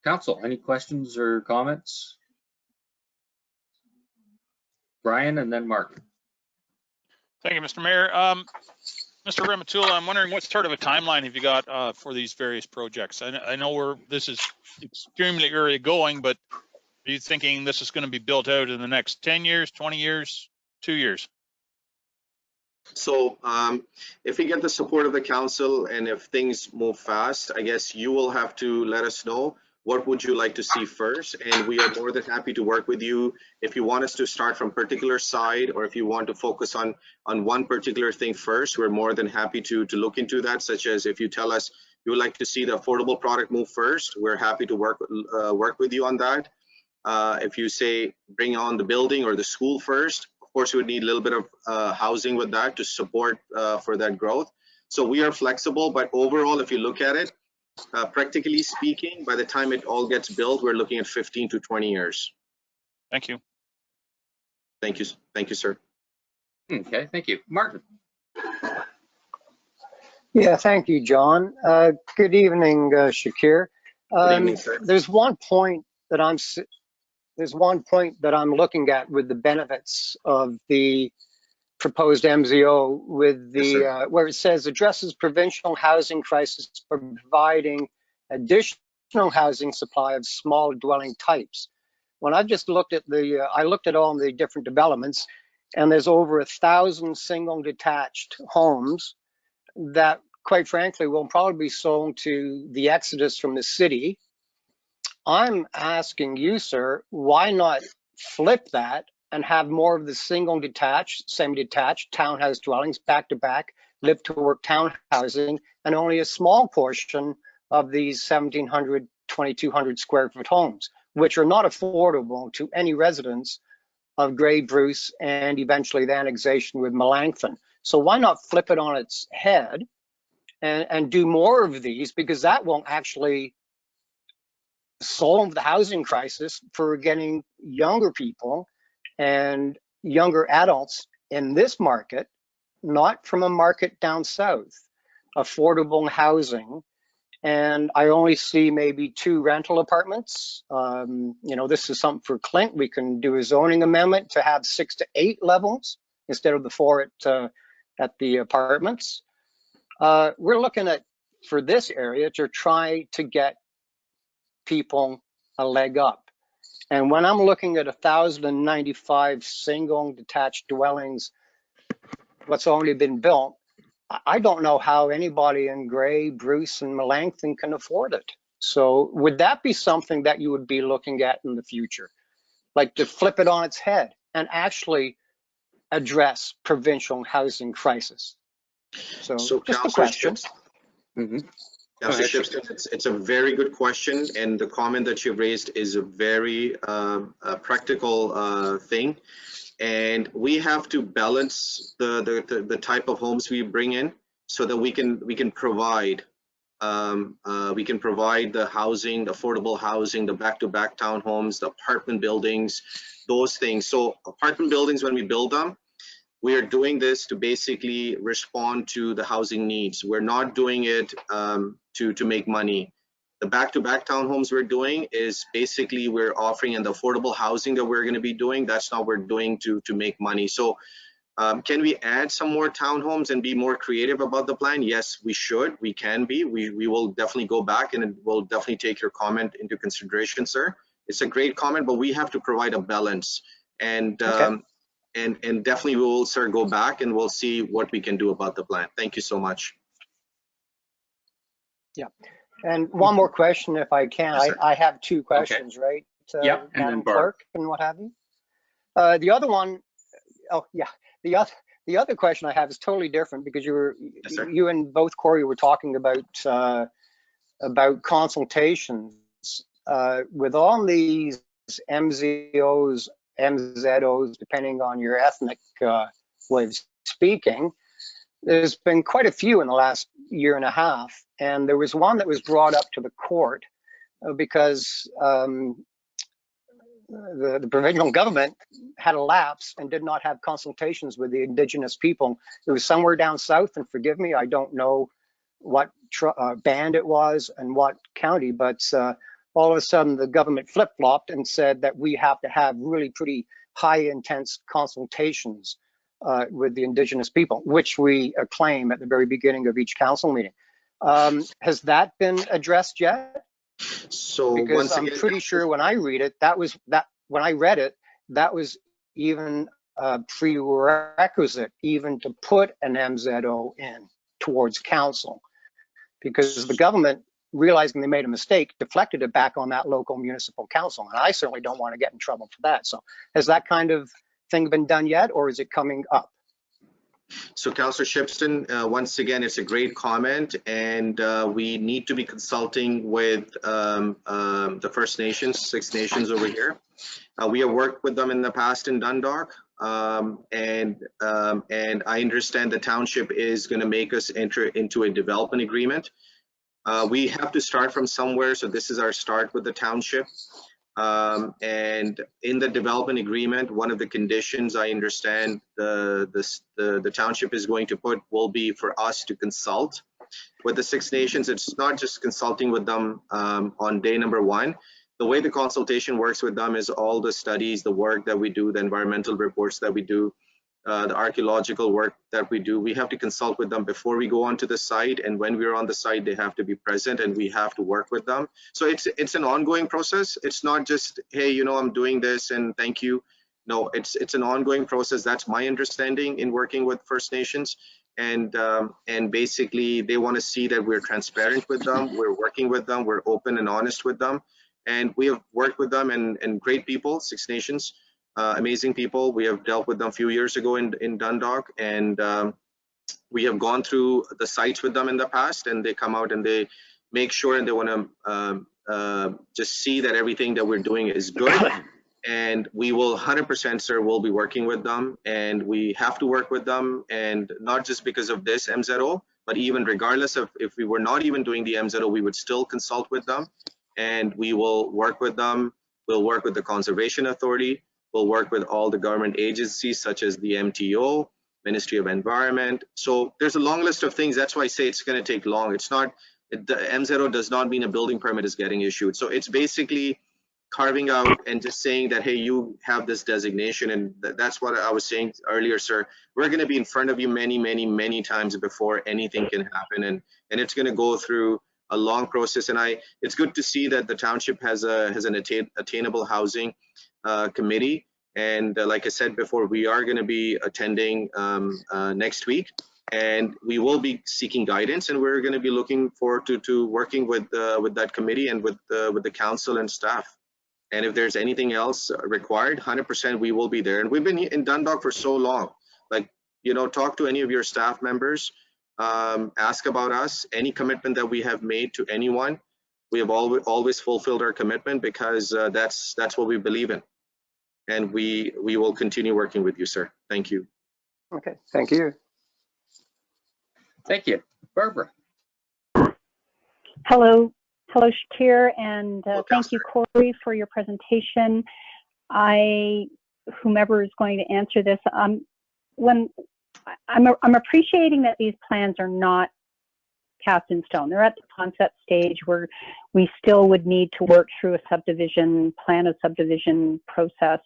Council, any questions or comments? Brian and then Mark. Thank you, Mr. Mayor. Mr. Rematula, I'm wondering what sort of a timeline have you got for these various projects? I know this is extremely early going, but are you thinking this is going to be built out in the next 10 years, 20 years, 2 years? So if we get the support of the council and if things move fast, I guess you will have to let us know what would you like to see first, and we are more than happy to work with you. If you want us to start from a particular side, or if you want to focus on one particular thing first, we're more than happy to look into that, such as if you tell us you would like to see the affordable product move first, we're happy to work with you on that. If you say bring on the building or the school first, of course, we would need a little bit of housing with that to support for that growth. So we are flexible, but overall, if you look at it, practically speaking, by the time it all gets built, we're looking at 15 to 20 years. Thank you. Thank you. Thank you, sir. Okay, thank you. Martin. Yeah, thank you, John. Good evening, Shakir. Good evening, sir. There's one point that I'm looking at with the benefits of the proposed MZO with the Yes, where it says addresses provincial housing crisis by providing additional housing supply of small dwelling types. When I've just looked at I looked at all the different developments, and there's over 1,000 single detached homes that, quite frankly, will probably be sold to the exodus from the city. I'm asking you, sir, why not flip that and have more of the single detached, semi-detached townhouse dwellings back to back, live to work townhousing, and only a small portion of these 1,700, 2,200 square foot homes, which are not affordable to any residents of Grey Bruce and eventually the annexation with Melanchthon. So why not flip it on its head and do more of these, because that won't actually solve the housing crisis for getting younger people and younger adults in this market, not from a market down south, affordable housing. And I only see maybe 2 rental apartments. You know, this is something for Clint. We can do a zoning amendment to have 6 to 8 levels instead of the 4 at the apartments. We're looking at, for this area, to try to get people a leg up. And when I'm looking at 1,095 single detached dwellings, what's only been built, I don't know how anybody in Grey, Bruce, and Melanchthon can afford it. So would that be something that you would be looking at in the future? Like to flip it on its head and actually address provincial housing crisis? So just a Councillor question. Councillor Shipston, it's a very good question, and the comment that you've raised is a very practical thing. And we have to balance the type of homes we bring in so that we can provide the housing, the affordable housing, the back-to-back townhomes, the apartment buildings, those things. So apartment buildings, when we build them, we are doing this to basically respond to the housing needs. We're not doing it to make money. The back-to-back townhomes we're doing is basically we're offering, and the affordable housing that we're going to be doing, that's not what we're doing to make money. So can we add some more townhomes and be more creative about the plan? Yes, we should. We can be. We will definitely go back, and we'll definitely take your comment into consideration, sir. It's a great comment, but we have to provide a balance. And and definitely we will, sir, go back and we'll see what we can do about the plan. Thank you so much. Yeah. And one more question, if I can. Yes, I have two questions, right? Yeah, and Madam then Barb. Clerk and what have you. The other one, oh yeah, the other question I have is totally different, because you and both Corey were talking about consultations. With all these MZOs, MZOs, depending on your ethnic way of speaking, there's been quite a few in the last year and a half. And there was one that was brought up to the court because the provincial government had a lapse and did not have consultations with the Indigenous people. It was somewhere down south, and forgive me, I don't know what band it was and what county, but all of a sudden the government flip-flopped and said that we have to have really pretty high intense consultations with the Indigenous people, which we acclaim at the very beginning of each council meeting. Has that been addressed yet? So because I'm pretty sure when I read it, that was even a prerequisite even to put an MZO in towards council, because the government, realizing they made a mistake, deflected it back on that local municipal council. And I certainly don't want to get in trouble for that. So has that kind of thing been done yet, or is it coming up? So Councillor Shipston, once again, it's a great comment, and we need to be consulting with the First Nations, Six Nations over here. We have worked with them in the past in Dundalk, and I understand the township is going to make us enter into a development agreement. We have to start from somewhere, so this is our start with the township. And in the development agreement, one of the conditions I understand the township is going to put will be for us to consult with the Six Nations. It's not just consulting with them on day number one. The way the consultation works with them is all the studies, the work that we do, the environmental reports that we do, the archaeological work that we do. We have to consult with them before we go onto the site, and when we're on the site, they have to be present and we have to work with them. So it's an ongoing process. It's not just, hey, you know, I'm doing this and thank you. No, it's an ongoing process. That's my understanding in working with First Nations, and basically they want to see that we're transparent with them, we're working with them, we're open and honest with them, and we have worked with them, and great people, Six Nations. Amazing people. We have dealt with them a few years ago in Dundalk, and we have gone through the sites with them in the past, and they come out and they make sure, and they want to just see that everything that we're doing is good. And we will 100%, sir, will be working with them, and we have to work with them, and not just because of this MZO, but even regardless of if we were not even doing the MZO, we would still consult with them, and we will work with them. We'll work with the Conservation Authority. We'll work with all the government agencies such as the MTO, Ministry of Environment. So there's a long list of things. That's why I say it's going to take long. It's not, the MZO does not mean a building permit is getting issued. So it's basically carving out and just saying that, hey, you have this designation. And that's what I was saying earlier, sir. We're going to be in front of you many, many, many times before anything can happen. And it's going to go through a long process. And it's good to see that the township has an attainable housing committee, and like I said before, we are going to be attending next week, and we will be seeking guidance, and we're going to be looking forward to working with that committee and with the council and staff. And if there's anything else required, 100% we will be there. And we've been in Dundalk for so long. talk to any of your staff members, ask about us, any commitment that we have made to anyone. We have always fulfilled our commitment because that's what we believe in. And we will continue working with you, sir. Thank you. Okay, thank you. Thank you. Barbara. Hello, Shakir, and thank you, Corey, for your presentation. Whomever is going to answer this, when I'm appreciating that these plans are not cast in stone. They're at the concept stage where we still would need to work through a subdivision process.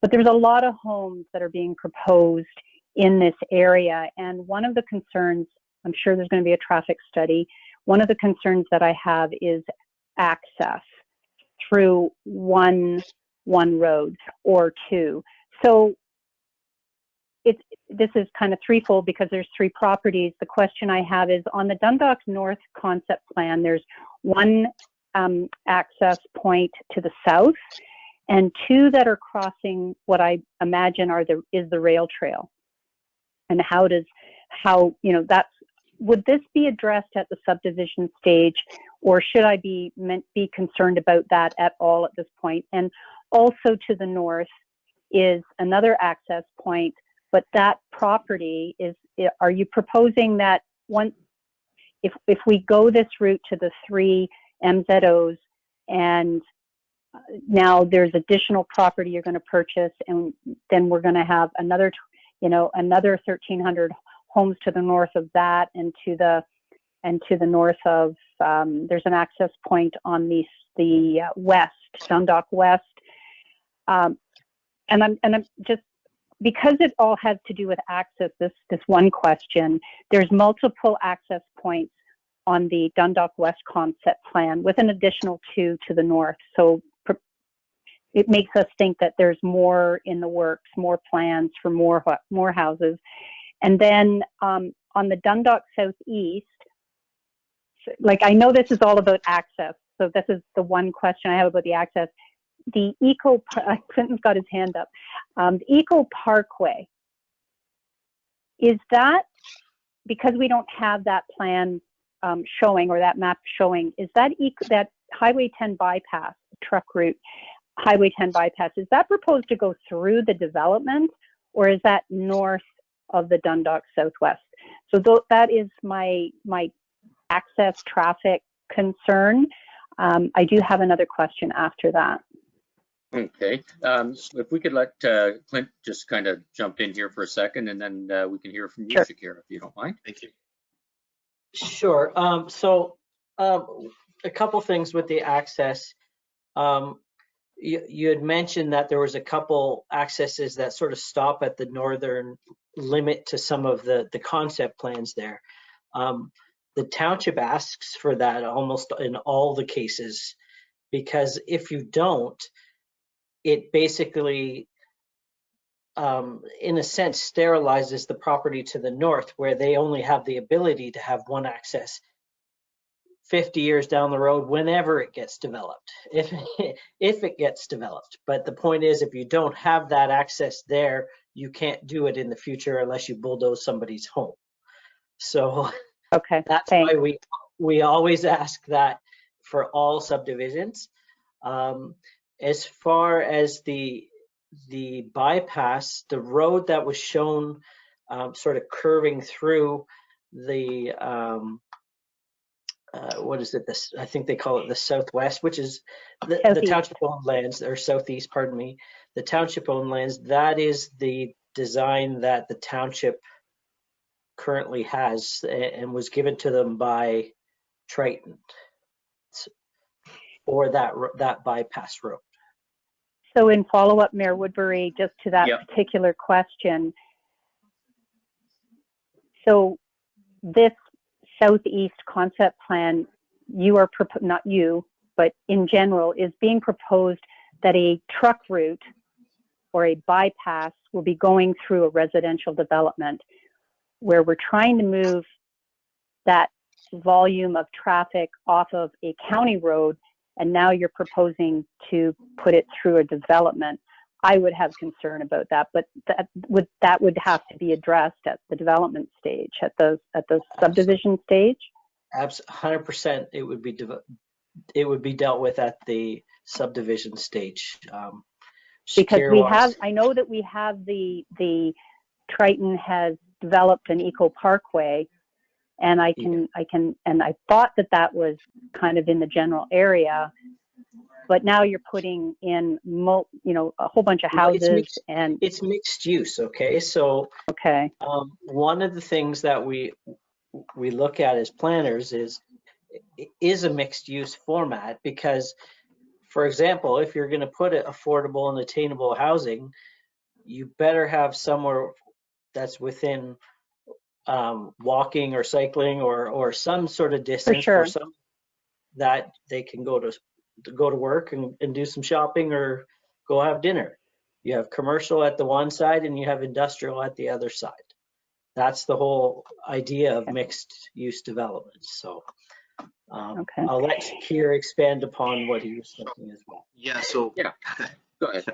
But there's a lot of homes that are being proposed in this area, and one of the concerns, I'm sure there's going to be a traffic study. One of the concerns that I have is access through one road or two. So this is kind of threefold because there's three properties. The question I have is on the Dundalk North concept plan, there's one access point to the south and two that are crossing what I imagine is the rail trail. And would this be addressed at the subdivision stage, or should I be concerned about that at all at this point? And also to the north is another access point, but that property are you proposing that if we go this route to the 3 MZOs and now there's additional property you're going to purchase, and then we're going to have another 1,300 homes to the north of that, and to the north of there's an access point on the west, Dundalk West, and I'm just, because it all has to do with access, this one question, there's multiple access points on the Dundalk West concept plan with an additional 2 to the north. So it makes us think that there's more in the works, more plans for more houses. And then on the Dundalk Southeast, like, I know this is all about access, so this is the one question I have about the access. The Clinton's got his hand up. The Eco Parkway, is that, because we don't have that plan showing, or that map showing, is that Highway 10 bypass, truck route, Highway 10 bypass, is that proposed to go through the development, or is that north of the Dundalk Southwest? So that is my access traffic concern. I do have another question after that. Okay, if we could let Clint just kind of jump in here for a second, and then we can hear from you, Sure. Shakira, if you don't mind. Thank you. Sure. A couple things with the access. You had mentioned that there was a couple accesses that sort of stop at the northern limit to some of the concept plans there. The township asks for that almost in all the cases, because if you don't, it basically, in a sense, sterilizes the property to the north, where they only have the ability to have one access 50 years down the road, whenever it gets developed, if it gets developed. But the point is, if you don't have that access there, you can't do it in the future unless you bulldoze somebody's home. So Okay, that's thanks. why we always ask that for all subdivisions. As far as the bypass, the road that was shown sort of curving through the what is it? I think they call it the Southwest, which is the township-owned lands, or Southeast, pardon me. The township-owned lands, that is the design that the township currently has and was given to them by Triton for that bypass road. So in follow-up, Mayor Woodbury, just to that Yep. particular question, so this Southeast concept plan, you are, not you, but in general, is being proposed that a truck route or a bypass will be going through a residential development, where we're trying to move that volume of traffic off of a county road, and now you're proposing to put it through a development. I would have concern about that, but that would have to be addressed at the development stage, at the subdivision stage. 100%. It would be dealt with at the subdivision stage. Because I know that we have the Triton has developed an eco parkway, and I thought that was kind of in the general area, but now you're putting in, a whole bunch of houses, and it's mixed use. Okay, so one of the things that we look at as planners is a mixed use format, because, for example, if you're going to put affordable and attainable housing, you better have somewhere that's within walking or cycling or some sort of distance for some that they can go to work and do some shopping or go have dinner. You have commercial at the one side and you have industrial at the other side. That's the whole idea of mixed use development. So I'll let Keir expand upon what he was thinking as well. Yeah, so go ahead.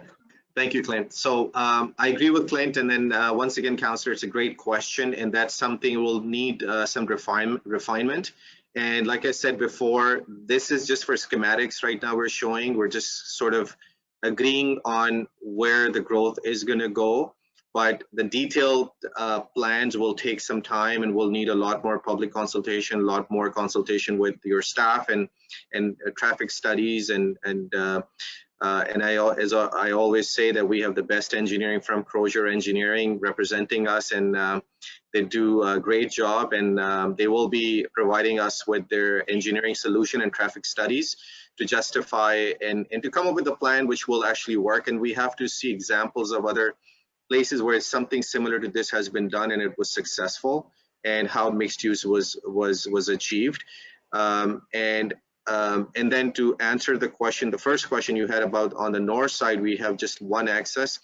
Thank you, Clint. So I agree with Clint, and then once again, Councillor, it's a great question, and that's something we'll need some refinement. And like I said before, this is just for schematics right now we're showing. We're just sort of agreeing on where the growth is going to go, but the detailed plans will take some time, and we'll need a lot more public consultation, a lot more consultation with your staff and traffic studies and as I always say, that we have the best engineering from Crozier Engineering representing us, and they do a great job, and they will be providing us with their engineering solution and traffic studies to justify and to come up with a plan which will actually work. And we have to see examples of other places where something similar to this has been done and it was successful, and how mixed use was achieved. And then to answer the question, the first question you had about on the north side, we have just one access,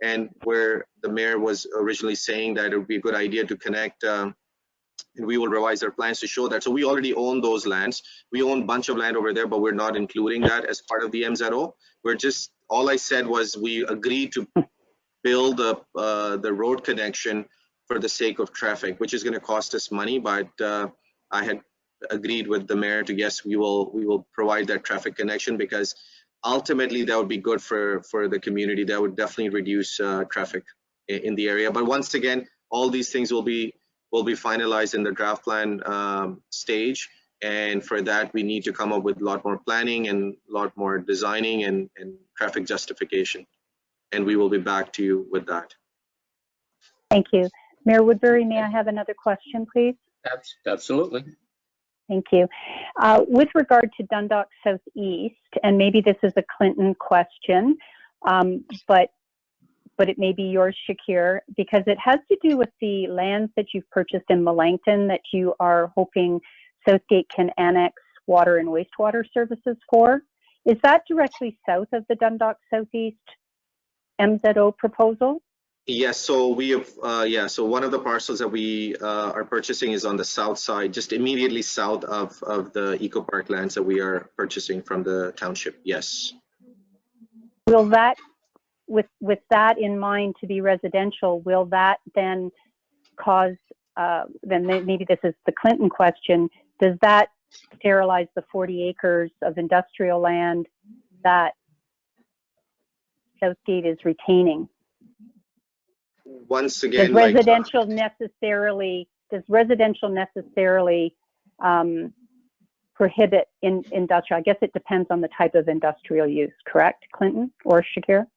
and where the mayor was originally saying that it would be a good idea to connect, and we will revise our plans to show that. So we already own those lands. We own a bunch of land over there, but we're not including that as part of the MZO. We're just, all I said was we agreed to build the road connection for the sake of traffic, which is going to cost us money, but I had agreed with the mayor to, yes, we will provide that traffic connection, because ultimately that would be good for the community. That would definitely reduce traffic in the area. But once again, all these things will be finalized in the draft plan stage, and for that we need to come up with a lot more planning and a lot more designing and traffic justification, and we will be back to you with that. Thank you. Mayor Woodbury, may I have another question, please? Absolutely. Thank you. With regard to Dundalk Southeast, and maybe this is a Clinton question, but it may be yours, Shakir, because it has to do with the lands that you've purchased in Melancton that you are hoping Southgate can annex water and wastewater services for. Is that directly south of the Dundalk Southeast MZO proposal? Yes, so we have, so one of the parcels that we are purchasing is on the south side, just immediately south of the Eco Park lands that we are purchasing from the township, yes. Will that, with that in mind to be residential, will that then cause, then maybe this is the Clinton question, does that sterilize the 40 acres of industrial land that Southgate is retaining? Once again, does residential necessarily prohibit industrial? I guess it depends on the type of industrial use, correct, Clinton or Shakir?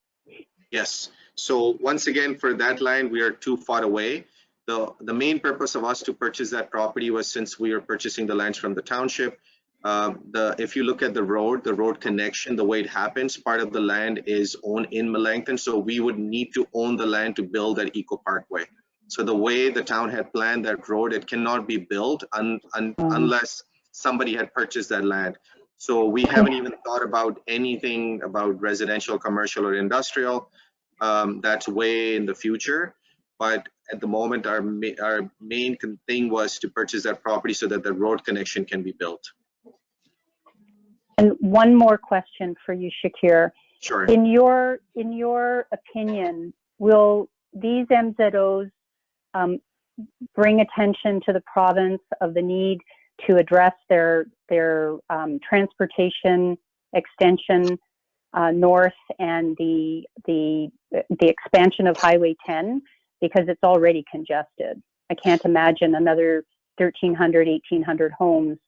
Yes. So once again, for that land, we are too far away. The main purpose of us to purchase that property was, since we are purchasing the lands from the township, if you look at the road connection, the way it happens, part of the land is owned in Melancton, so we would need to own the land to build that Eco Parkway. So the way the town had planned that road, it cannot be built unless somebody had purchased that land. So we haven't even thought about anything about residential, commercial, or industrial. That's way in the future. But at the moment, our main thing was to purchase that property so that the road connection can be built. And one more question for you, Shakir. Sure. In your opinion, will these MZOs bring attention to the province of the need to address their transportation extension north and the expansion of Highway 10, because it's already congested? I can't imagine another 1,300, 1,800 homes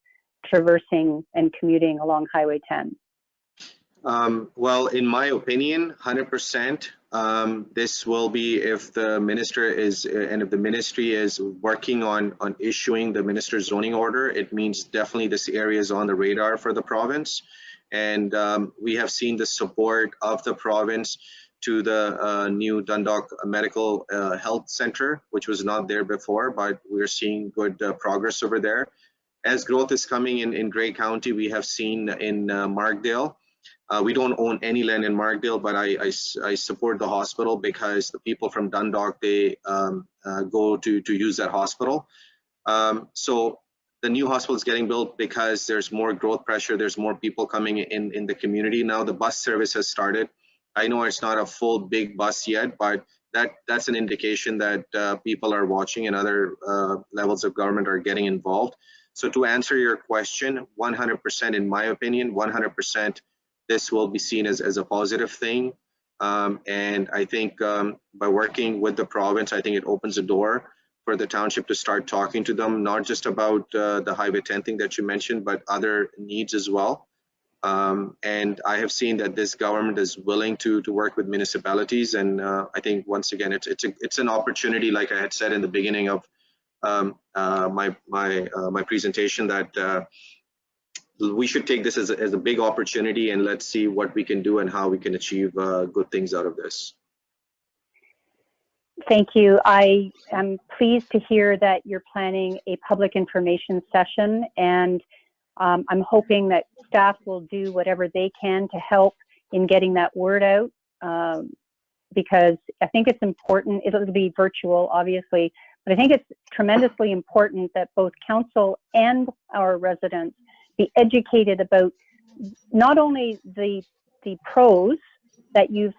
traversing and commuting along Highway 10. Well, in my opinion, 100%. This will be if the minister is, and if the ministry is working on issuing the minister's zoning order, it means definitely this area is on the radar for the province. And we have seen the support of the province to the new Dundalk Medical Health Center, which was not there before, but we're seeing good progress over there. As growth is coming in Grey County, we have seen in Markdale. We don't own any land in Markdale, but I support the hospital because the people from Dundalk, they go to use that hospital. So the new hospital is getting built because there's more growth pressure. There's more people coming in the community. Now the bus service has started. I know it's not a full big bus yet, but that's an indication that people are watching and other levels of government are getting involved. So to answer your question, 100% in my opinion, 100% this will be seen as a positive thing. And I think by working with the province, I think it opens a door for the township to start talking to them, not just about the Highway 10 thing that you mentioned, but other needs as well. And I have seen that this government is willing to work with municipalities. And I think once again, it's an opportunity, like I had said in the beginning of my presentation, that we should take this as a big opportunity, and let's see what we can do and how we can achieve good things out of this. Thank you. I am pleased to hear that you're planning a public information session, and I'm hoping that staff will do whatever they can to help in getting that word out, because I think it's important. It'll be virtual, obviously, but I think it's tremendously important that both council and our residents be educated about not only the pros that you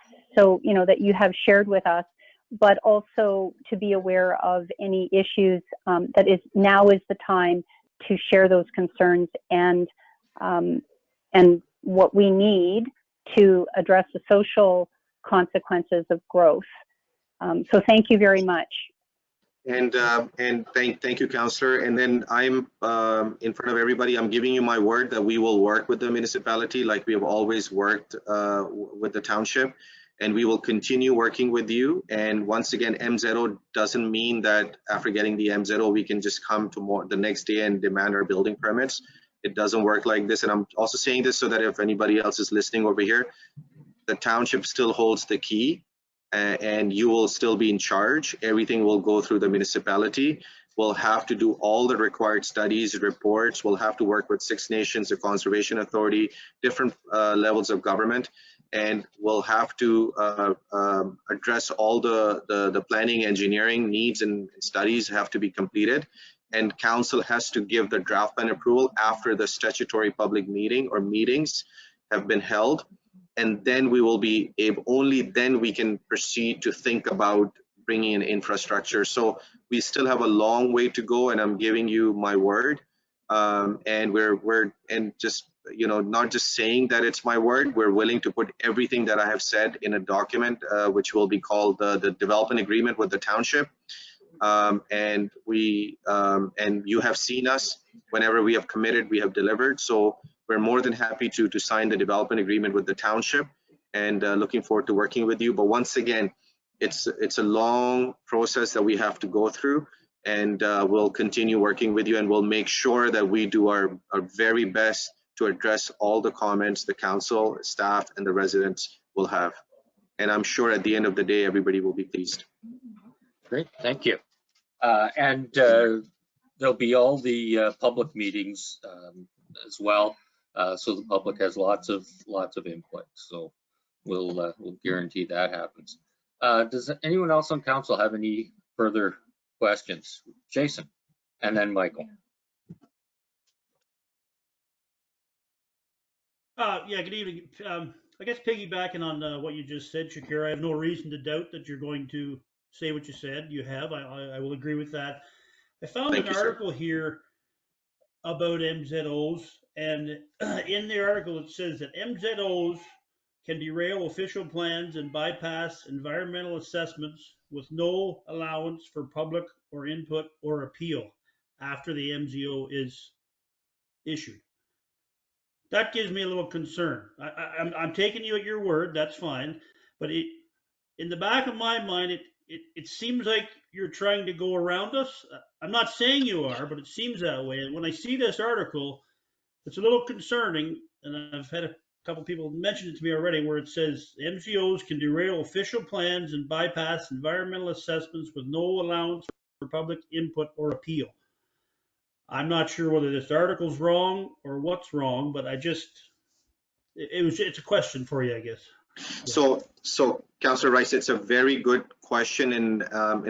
have shared with us, but also to be aware of any issues now is the time to share those concerns and what we need to address the social consequences of growth. So thank you very much. And thank you, Councillor. And then I'm in front of everybody, I'm giving you my word that we will work with the municipality like we have always worked with the township, and we will continue working with you. And once again, MZO doesn't mean that after getting the MZO, we can just come to the next day and demand our building permits. It doesn't work like this. And I'm also saying this so that if anybody else is listening over here, the township still holds the key. And you will still be in charge. Everything will go through the municipality. We'll have to do all the required studies, reports. We'll have to work with Six Nations, the Conservation Authority, different levels of government, and we'll have to address all the planning, engineering needs and studies have to be completed. And council has to give the draft plan approval after the statutory public meeting or meetings have been held. And then we will be able, only then we can proceed to think about bringing in infrastructure. So we still have a long way to go, and I'm giving you my word. And we're just, not just saying that it's my word, we're willing to put everything that I have said in a document, which will be called the development agreement with the township. And you have seen us, whenever we have committed, we have delivered. So we're more than happy to sign the development agreement with the township, and looking forward to working with you. But once again, it's a long process that we have to go through, and we'll continue working with you, and we'll make sure that we do our very best to address all the comments the council, staff, and the residents will have. And I'm sure at the end of the day, everybody will be pleased. Great, thank you. And there'll be all the public meetings as well. So the public has lots of input. So we'll guarantee that happens. Does anyone else on council have any further questions? Jason, and then Michael. Yeah, good evening. I guess piggybacking on what you just said, Shakira, I have no reason to doubt that you're going to say what you said. You have. I will agree with that. I found Thank an you, sir. article here about MZOs, and in the article it says that MZOs can derail official plans and bypass environmental assessments with no allowance for public or input or appeal after the MZO is issued. That gives me a little concern. I'm taking you at your word. That's fine, but in the back of my mind, it seems like you're trying to go around us. I'm not saying you are, but it seems that way. And when I see this article, it's a little concerning. And I've had a couple people mention it to me already, where it says MGOs can derail official plans and bypass environmental assessments with no allowance for public input or appeal. I'm not sure whether this article's wrong or what's wrong, but it's a question for you, I guess. So Councillor Rice, it's a very good question, and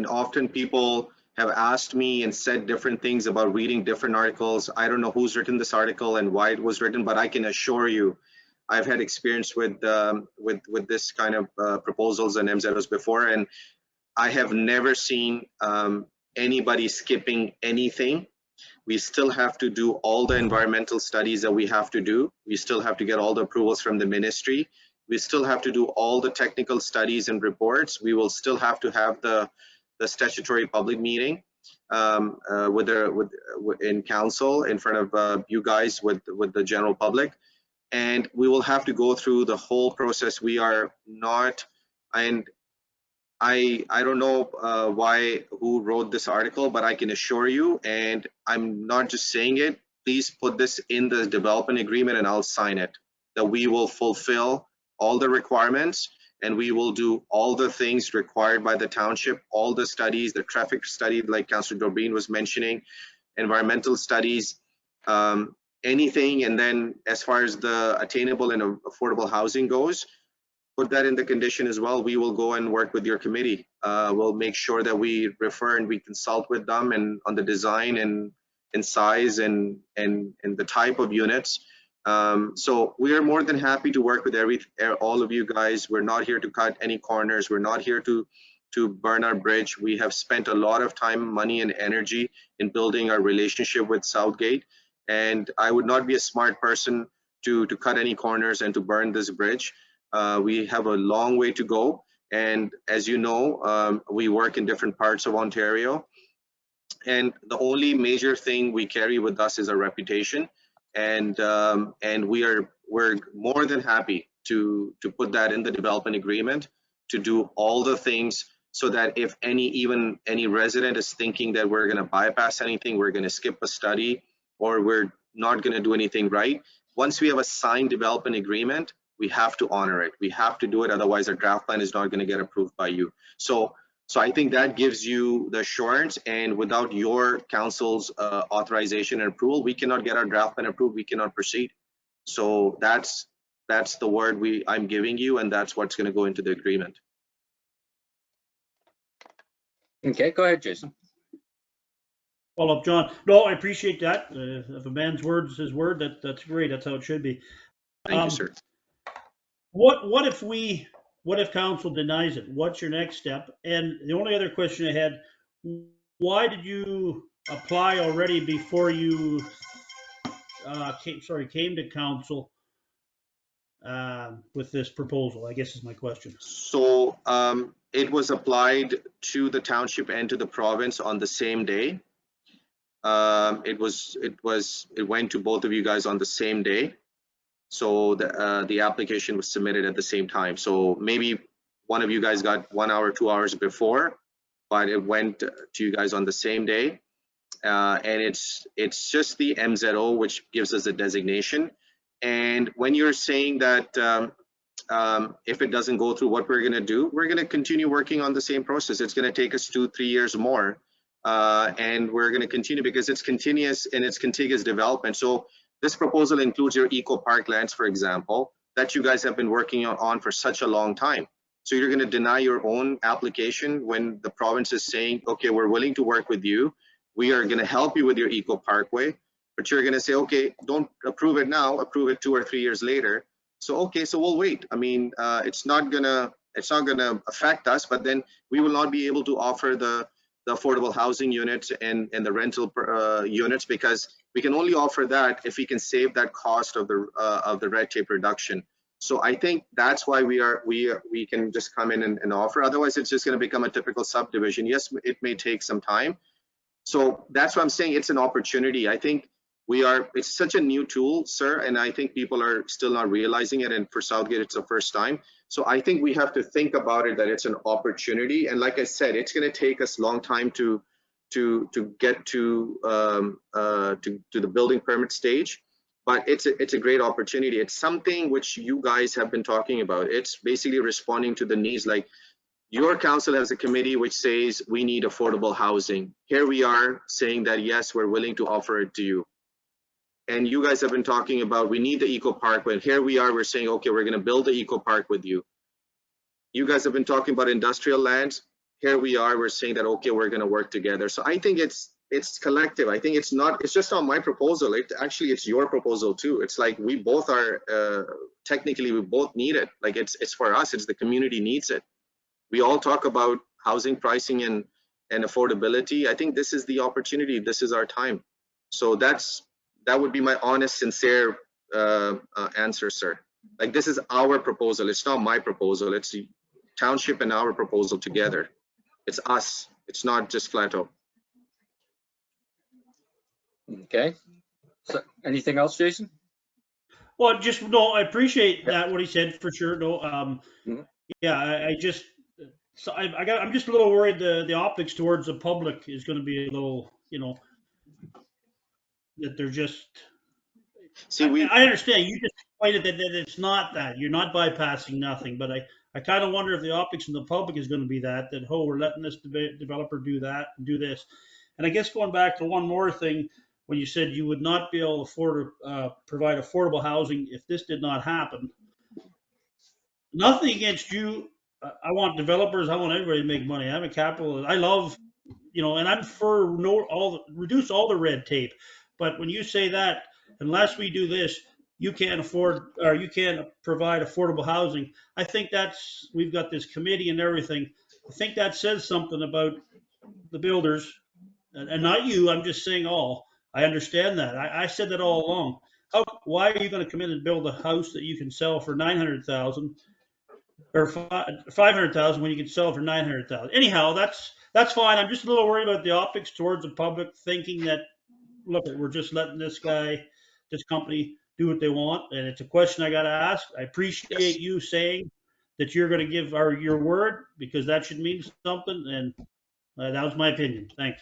often people have asked me and said different things about reading different articles. I don't know who's written this article and why it was written, but I can assure you, I've had experience with this kind of proposals and MZOs before, and I have never seen anybody skipping anything. We still have to do all the environmental studies that we have to do. We still have to get all the approvals from the ministry. We still have to do all the technical studies and reports. We will still have to have the statutory public meeting in council in front of you guys with the general public, and we will have to go through the whole process. We are not, and I don't know who wrote this article, but I can assure you, and I'm not just saying it, please put this in the development agreement and I'll sign it, that we will fulfill all the requirements and we will do all the things required by the township, all the studies, the traffic study like Councillor Dorbeen was mentioning, environmental studies, anything. And then as far as the attainable and affordable housing goes, put that in the condition as well. We will go and work with your committee. We'll make sure that we refer and we consult with them and on the design and size and the type of units. So we are more than happy to work with all of you guys. We're not here to cut any corners. We're not here to burn our bridge. We have spent a lot of time, money, and energy in building our relationship with Southgate. And I would not be a smart person to cut any corners and to burn this bridge. We have a long way to go. And as you know, we work in different parts of Ontario. And the only major thing we carry with us is our reputation. And we're more than happy to put that in the development agreement, to do all the things so that if any resident is thinking that we're going to bypass anything, we're going to skip a study, or we're not going to do anything right, once we have a signed development agreement, we have to honor it. We have to do it. Otherwise, our draft plan is not going to get approved by you. So I think that gives you the assurance, and without your council's authorization and approval, we cannot get our draft plan approved. We cannot proceed. So that's the word I'm giving you, and that's what's going to go into the agreement. Okay, go ahead, Jason. Follow up, John. No, I appreciate that. If a man's word is his word, that's great. That's how it should be. Thank you, sir. What if council denies it? What's your next step? And the only other question I had, why did you apply already before you came to council with this proposal, I guess is my question. So it was applied to the township and to the province on the same day. It went to both of you guys on the same day. So the application was submitted at the same time. So maybe one of you guys got 1 hour, 2 hours before, but it went to you guys on the same day. And it's just the MZO which gives us a designation. And when you're saying that if it doesn't go through, what we're going to do, we're going to continue working on the same process. It's going to take us 2-3 years more. And we're going to continue because it's continuous and it's contiguous development. So this proposal includes your eco park lands, for example, that you guys have been working on for such a long time. So you're going to deny your own application when the province is saying, okay, we're willing to work with you. We are going to help you with your eco parkway, but you're going to say, okay, don't approve it now, approve it 2 or 3 years later. So, okay, so we'll wait. I mean, it's not gonna affect us, but then we will not be able to offer the affordable housing units and the rental units, because we can only offer that if we can save that cost of the red tape reduction. So I think that's why we can just come in and offer. Otherwise, it's just going to become a typical subdivision. Yes, it may take some time. So that's why I'm saying it's an opportunity. I think it's such a new tool, sir, and I think people are still not realizing it. And for Southgate, it's the first time. So I think we have to think about it, that it's an opportunity. And like I said, it's going to take us a long time to get to the building permit stage. But it's a great opportunity. It's something which you guys have been talking about. It's basically responding to the needs. Like, your council has a committee which says we need affordable housing. Here we are saying that, yes, we're willing to offer it to you. And you guys have been talking about we need the eco park, but here we are, we're saying, okay, we're going to build the eco park with you. You guys have been talking about industrial lands. Here we are, we're saying that, okay, we're going to work together. So I think it's collective. I think it's just not my proposal. It's your proposal too. It's like we both are, technically we both need it. Like it's for us, it's the community needs it. We all talk about housing pricing and affordability. I think this is the opportunity. This is our time. So that would be my honest, sincere answer, sir. Like, this is our proposal. It's not my proposal. It's the township and our proposal together. It's us. It's not just Flato. Okay. So anything else, Jason? Well, just no, I appreciate that, what he said, for sure. No, yeah, I'm just a little worried the optics towards the public is going to be a little, that they're just. See, I understand you just explained it that it's not that you're not bypassing nothing, but I kind of wonder if the optics in the public is going to be that we're letting this developer do that and do this. And I guess going back to one more thing, when you said you would not be able to provide affordable housing if this did not happen. Nothing against you. I want developers. I want everybody to make money. I'm a capitalist. I love, and I'm for reduce all the red tape. But when you say that, unless we do this, you can't afford or you can't provide affordable housing. I think we've got this committee and everything. I think that says something about the builders, and not you. I'm just saying all. I understand that. I said that all along. Why are you going to come in and build a house that you can sell for $900,000 or $500,000 when you can sell it for $900,000? Anyhow, that's fine. I'm just a little worried about the optics towards the public, thinking that, look, we're just letting this company do what they want. And it's a question I got to ask. I appreciate you saying that you're going to give your word, because that should mean something. And that was my opinion. Thanks.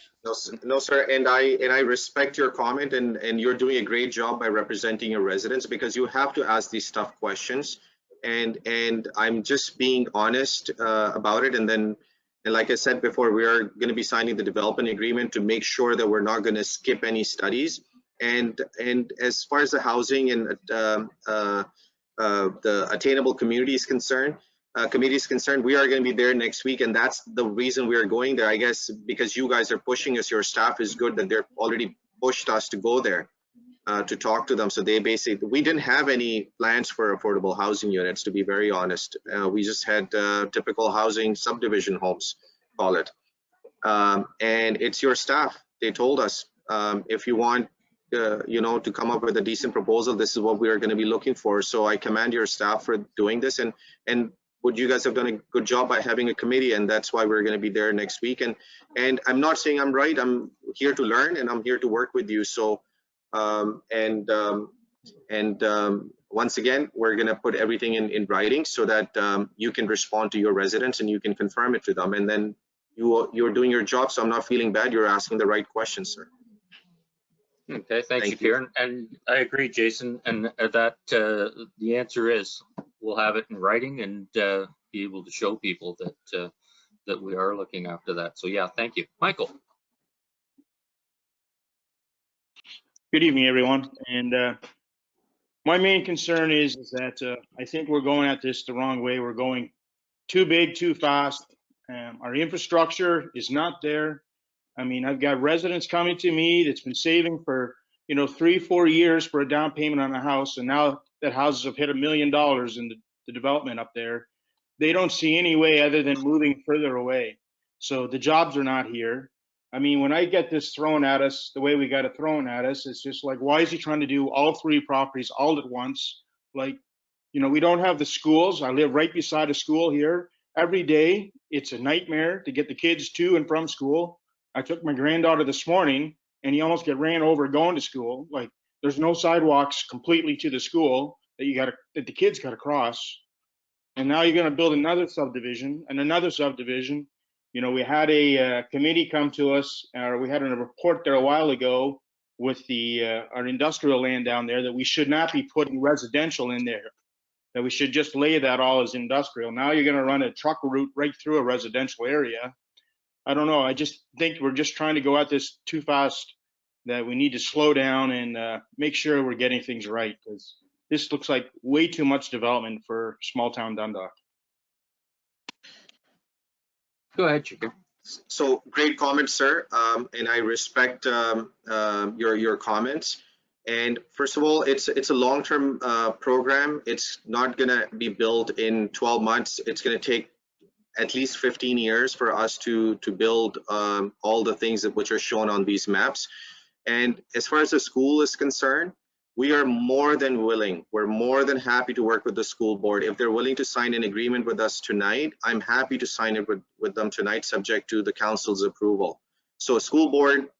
No, sir. And I respect your comment, and you're doing a great job by representing your residents, because you have to ask these tough questions. And I'm just being honest about it. And like I said before, we are going to be signing the development agreement to make sure that we're not going to skip any studies. And as far as the housing and the attainable community is concerned, we are going to be there next week, and that's the reason we are going there. I guess because you guys are pushing us, your staff is good that they're already pushed us to go there to talk to them. So we didn't have any plans for affordable housing units, to be very honest. We just had typical housing subdivision homes, call it. And it's your staff. They told us, if you want to come up with a decent proposal, this is what we are going to be looking for. So I commend your staff for doing this, and what you guys have done a good job by having a committee, and that's why we're going to be there next week. And I'm not saying I'm right. I'm here to learn, and I'm here to work with you. So once again, we're going to put everything in writing so that you can respond to your residents and you can confirm it to them. And then you're doing your job, so I'm not feeling bad. You're asking the right questions, sir. Okay, thank you, Kieran. And I agree, Jason, and that the answer is we'll have it in writing and be able to show people that we are looking after that. So yeah, thank you. Michael. Good evening, everyone. And my main concern is that I think we're going at this the wrong way. We're going too big, too fast. Our infrastructure is not there. I mean, I've got residents coming to me that's been saving for, 3-4 years for a down payment on a house, and now that houses have hit $1 million in the development up there. They don't see any way other than moving further away. So the jobs are not here. I mean, when I get this thrown at us, the way we got it thrown at us, it's just like, why is he trying to do all 3 properties all at once? Like, you know, we don't have the schools. I live right beside a school here. Every day, it's a nightmare to get the kids to and from school. I took my granddaughter this morning, and you almost get ran over going to school. Like, there's no sidewalks completely to the school that the kids got to cross. And now you're going to build another subdivision and another subdivision. You know, we had a committee come to us, or we had a report there a while ago with our industrial land down there that we should not be putting residential in there, that we should just lay that all as industrial. Now you're going to run a truck route right through a residential area. I don't know. I just think we're just trying to go at this too fast, that we need to slow down and make sure we're getting things right, because this looks like way too much development for small town Dundalk. Go ahead, Chicken. So great comments, sir, and I respect your comments. And first of all, it's a long-term program. It's not going to be built in 12 months. It's going to take at least 15 years for us to build all the things which are shown on these maps. And as far as the school is concerned, we are more than willing. We're more than happy to work with the school board. If they're willing to sign an agreement with us tonight, I'm happy to sign it with them tonight, subject to the council's approval. So school board,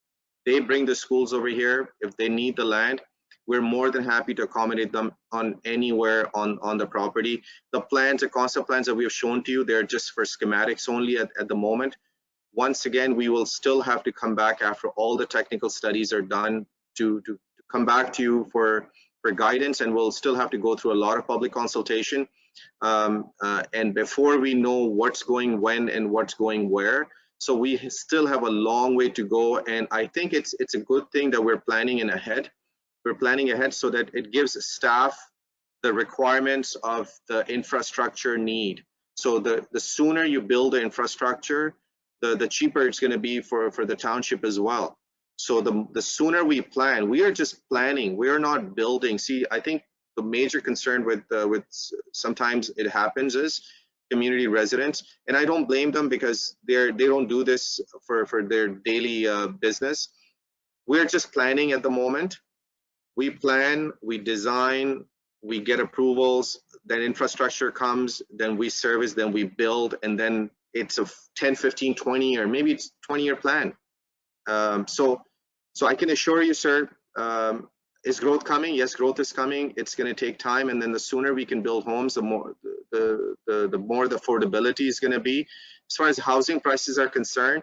they bring the schools over here. If they need the land, we're more than happy to accommodate them on anywhere on the property. The plans, the concept plans that we have shown to you, they're just for schematics only at the moment. Once again, we will still have to come back after all the technical studies are done to come back to you for guidance, and we'll still have to go through a lot of public consultation. And before we know what's going when and what's going where, so we still have a long way to go. And I think it's a good thing that we're planning ahead. We're planning ahead so that it gives staff the requirements of the infrastructure need. So the sooner you build the infrastructure, the cheaper it's going to be for the township as well. So the sooner we plan, we are just planning, we are not building. See, I think the major concern with sometimes it happens is community residents, and I don't blame them because they don't do this for their daily business. We're just planning at the moment. We plan, we design, we get approvals, then infrastructure comes, then we service, then we build, and then it's a 10, 15, 20 year, maybe it's 20-year plan. So I can assure you, sir, is growth coming? Yes, growth is coming. It's going to take time, and then the sooner we can build homes, the more the affordability is going to be. As far as housing prices are concerned,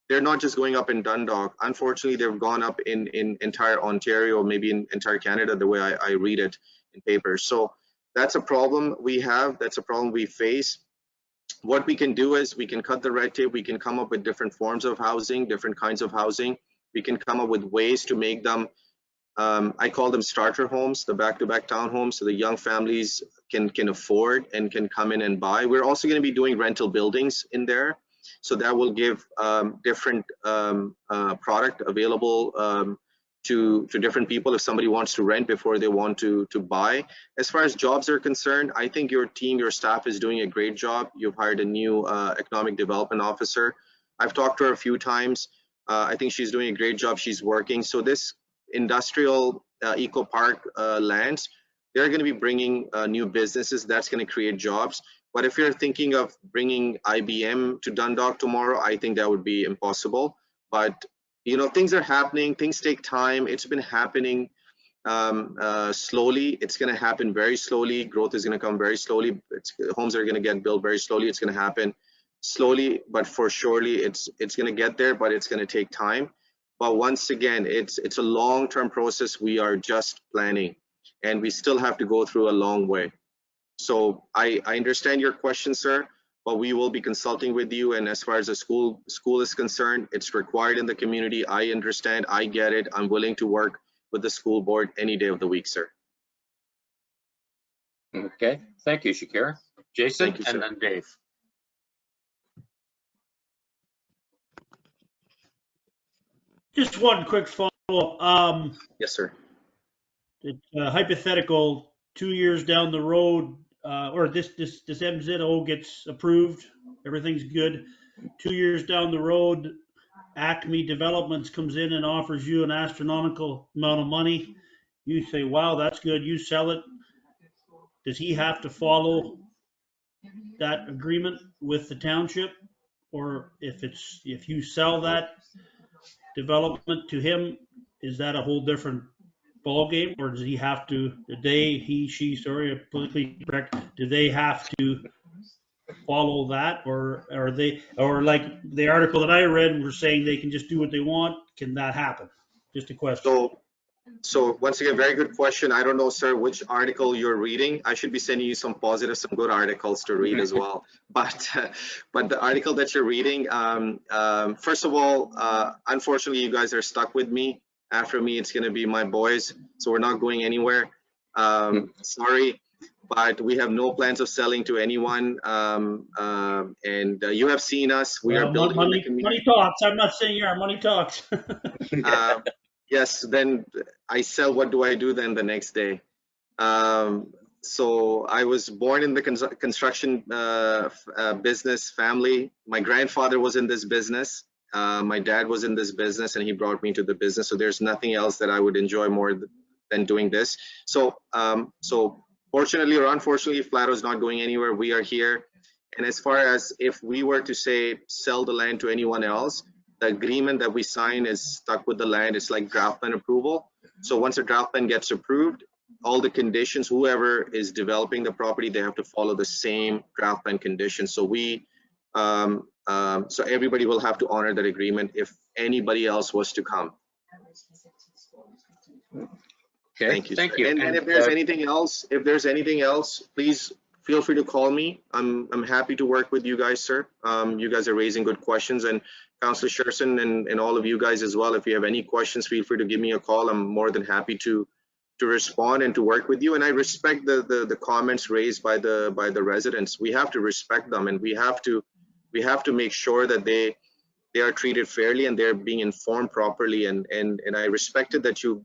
they're not just going up in Dundalk. Unfortunately, they've gone up in entire Ontario, maybe in entire Canada, the way I read it in papers. So that's a problem we have. That's a problem we face. What we can do is we can cut the red tape. We can come up with different forms of housing, different kinds of housing. We can come up with ways to make them, I call them starter homes, the back-to-back townhomes, so the young families can afford and can come in and buy. We're also going to be doing rental buildings in there. So that will give different product available to different people if somebody wants to rent before they want to buy. As far as jobs are concerned, I think your team, your staff is doing a great job. You've hired a new economic development officer. I've talked to her a few times. I think she's doing a great job. She's working. So this industrial eco park lands, they're going to be bringing new businesses. That's going to create jobs. But if you're thinking of bringing IBM to Dundalk tomorrow, I think that would be impossible. But you know, things are happening. Things take time. It's been happening slowly. It's going to happen very slowly. Growth is going to come very slowly. Homes are going to get built very slowly. It's going to happen slowly, but for surely it's going to get there, but it's going to take time. But once again, it's a long-term process. We are just planning, and we still have to go through a long way. So I understand your question, sir, but we will be consulting with you. And as far as the school is concerned, it's required in the community. I understand, I get it. I'm willing to work with the school board any day of the week, sir. Okay, thank you, Shakira. Jason, You, and then Dave. Just one quick follow-up. Yes, sir. Hypothetical 2 years down the road, or this MZO gets approved, everything's good. 2 years down the road, Acme Developments comes in and offers you an astronomical amount of money. You say, wow, that's good. You sell it. Does he have to follow that agreement with the township? Or if you sell that development to him, is that a whole different ballgame? Or does he have to, politically correct, do they have to follow that? Or like the article that I read were saying they can just do what they want? Can that happen? Just a question. So once again, very good question. I don't know, sir, which article you're reading. I should be sending you some positive, some good articles to read as well. But the article that you're reading, first of all, unfortunately, you guys are stuck with me. After me, it's going to be my boys. So we're not going anywhere. Sorry, but we have no plans of selling to anyone. And you have seen us. We are building money talks. I'm not saying you are. Money talks. Yes, then I sell. What do I do then the next day? So I was born in the construction business family. My grandfather was in this business. My dad was in this business, and he brought me to the business. So there's nothing else that I would enjoy more than doing this. So fortunately or unfortunately, Flato is not going anywhere. We are here. And as far as if we were to say sell the land to anyone else, the agreement that we sign is stuck with the land. It's like draft plan approval. So once a draft plan gets approved, all the conditions, whoever is developing the property, they have to follow the same draft plan conditions. So so everybody will have to honor that agreement if anybody else was to come. Okay, thank you. Thank you. And if there's anything else, please feel free to call me. I'm happy to work with you guys, sir. You guys are raising good questions, and Councillor Sherson and all of you guys as well. If you have any questions, feel free to give me a call. I'm more than happy to respond and to work with you. And I respect the comments raised by the residents. We have to respect them, and we have to make sure that they are treated fairly and they're being informed properly. And I respected that you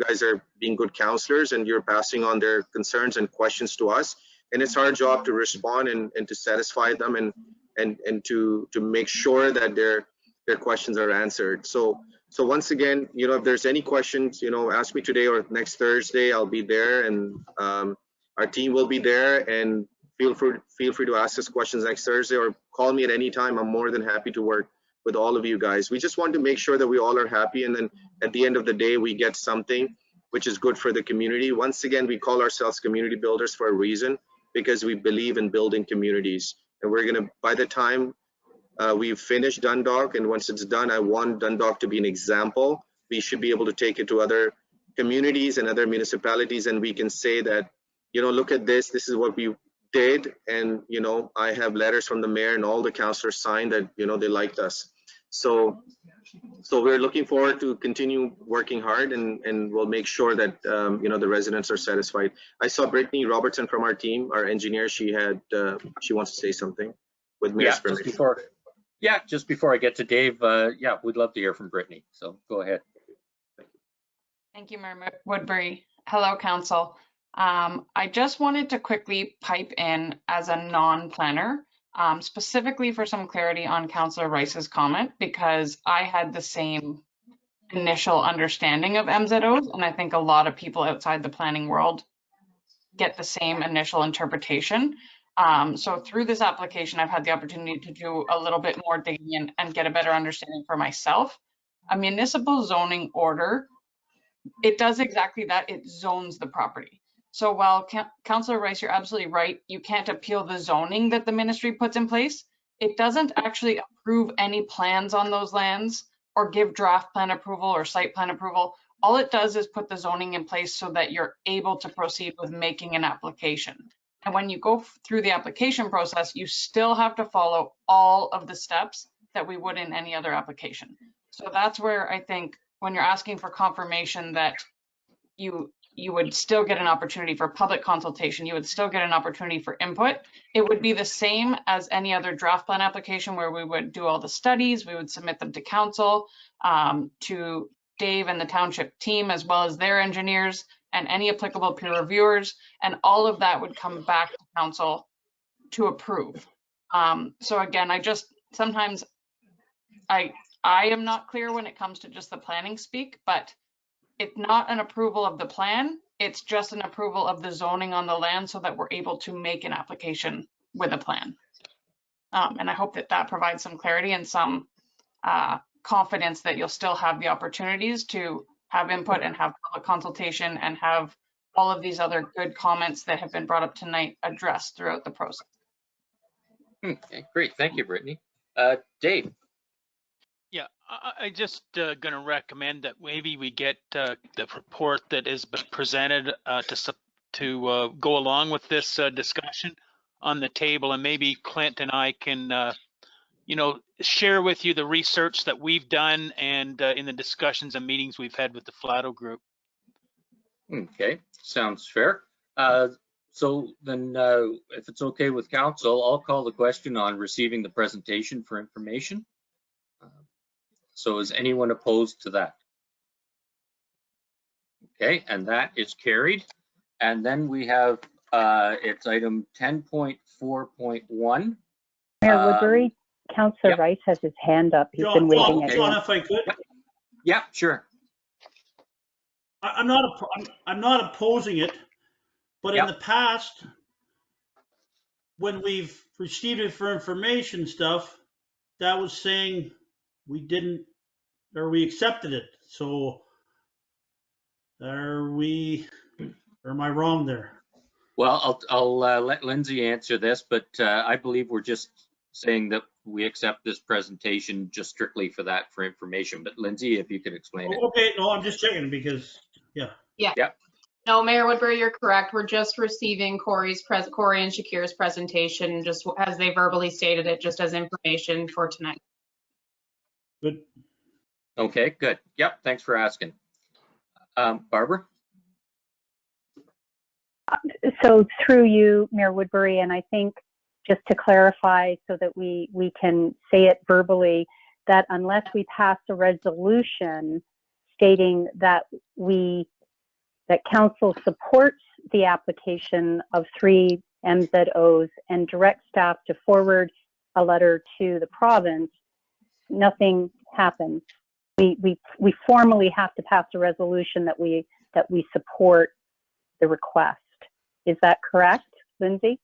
guys are being good counselors and you're passing on their concerns and questions to us. And it's our job to respond and to satisfy them and to make sure that their questions are answered. So once again, if there's any questions, ask me today or next Thursday. I'll be there, and our team will be there. And feel free to ask us questions next Thursday or call me at any time. I'm more than happy to work with all of you guys. We just want to make sure that we all are happy, and then at the end of the day, we get something which is good for the community. Once again, we call ourselves community builders for a reason, because we believe in building communities. And we're gonna, by the time we've finished Dundalk, and once it's done, I want Dundalk to be an example. We should be able to take it to other communities and other municipalities, and we can say that, look at this is what we did. And I have letters from the mayor and all the councillors signed that they liked us. So we're looking forward to continue working hard, and we'll make sure that the residents are satisfied. I saw Brittany Robertson from our team, our engineer. She wants to say something with mayor's permission. Just before I get to Dave, we'd love to hear from Brittany. So go ahead. Thank you, Mayor Woodbury. Hello, Council. I just wanted to quickly pipe in as a non-planner, specifically for some clarity on Councillor Rice's comment, because I had the same initial understanding of MZOs, and I think a lot of people outside the planning world get the same initial interpretation. So through this application, I've had the opportunity to do a little bit more digging and get a better understanding for myself. A municipal zoning order, it does exactly that. It zones the property. So while Councillor Rice, you're absolutely right, you can't appeal the zoning that the ministry puts in place. It doesn't actually approve any plans on those lands or give draft plan approval or site plan approval. All it does is put the zoning in place so that you're able to proceed with making an application. And when you go through the application process, you still have to follow all of the steps that we would in any other application. So that's where I think when you're asking for confirmation that you would still get an opportunity for public consultation, you would still get an opportunity for input. It would be the same as any other draft plan application where we would do all the studies, we would submit them to council, to Dave and the township team, as well as their engineers, and any applicable peer reviewers, and all of that would come back to council to approve. So again, sometimes I am not clear when it comes to just the planning speak, but it's not an approval of the plan. It's just an approval of the zoning on the land so that we're able to make an application with a plan. And I hope that that provides some clarity and some confidence that you'll still have the opportunities to have input and have public consultation and have all of these other good comments that have been brought up tonight addressed throughout the process. Okay, great. Thank you, Brittany. Dave. Yeah, I just going to recommend that maybe we get the report that is presented to go along with this discussion on the table, and maybe Clint and I can, share with you the research that we've done and in the discussions and meetings we've had with the Flato group. Okay, sounds fair. So then, if it's okay with council, I'll call the question on receiving the presentation for information. So is anyone opposed to that? Okay, and that is carried. And then we have, it's item 10.4.1. Mayor Woodbury, Councillor yeah. Rice has his hand up. He's been waving at John, you. if I could. Yeah, sure. I'm not opposing it, but in the past, when we've received it for information stuff, that was saying we didn't, or we accepted it. So am I wrong there? Well, I'll let Lindsay answer this, but I believe we're just saying that we accept this presentation just strictly for that, for information. But Lindsay, if you could explain it. Okay, no, I'm just checking because, yeah. No, Mayor Woodbury, you're correct. We're just receiving Corey and Shakir's presentation, just as they verbally stated it, just as information for tonight. Good. Okay, good. Yep, thanks for asking. Barbara? So through you, Mayor Woodbury, and I think just to clarify so that we can say it verbally, that unless we pass a resolution stating that council supports the application of 3 MZOs and direct staff to forward a letter to the province, nothing happens. We formally have to pass a resolution that we support the request. Is that correct, Lindsay?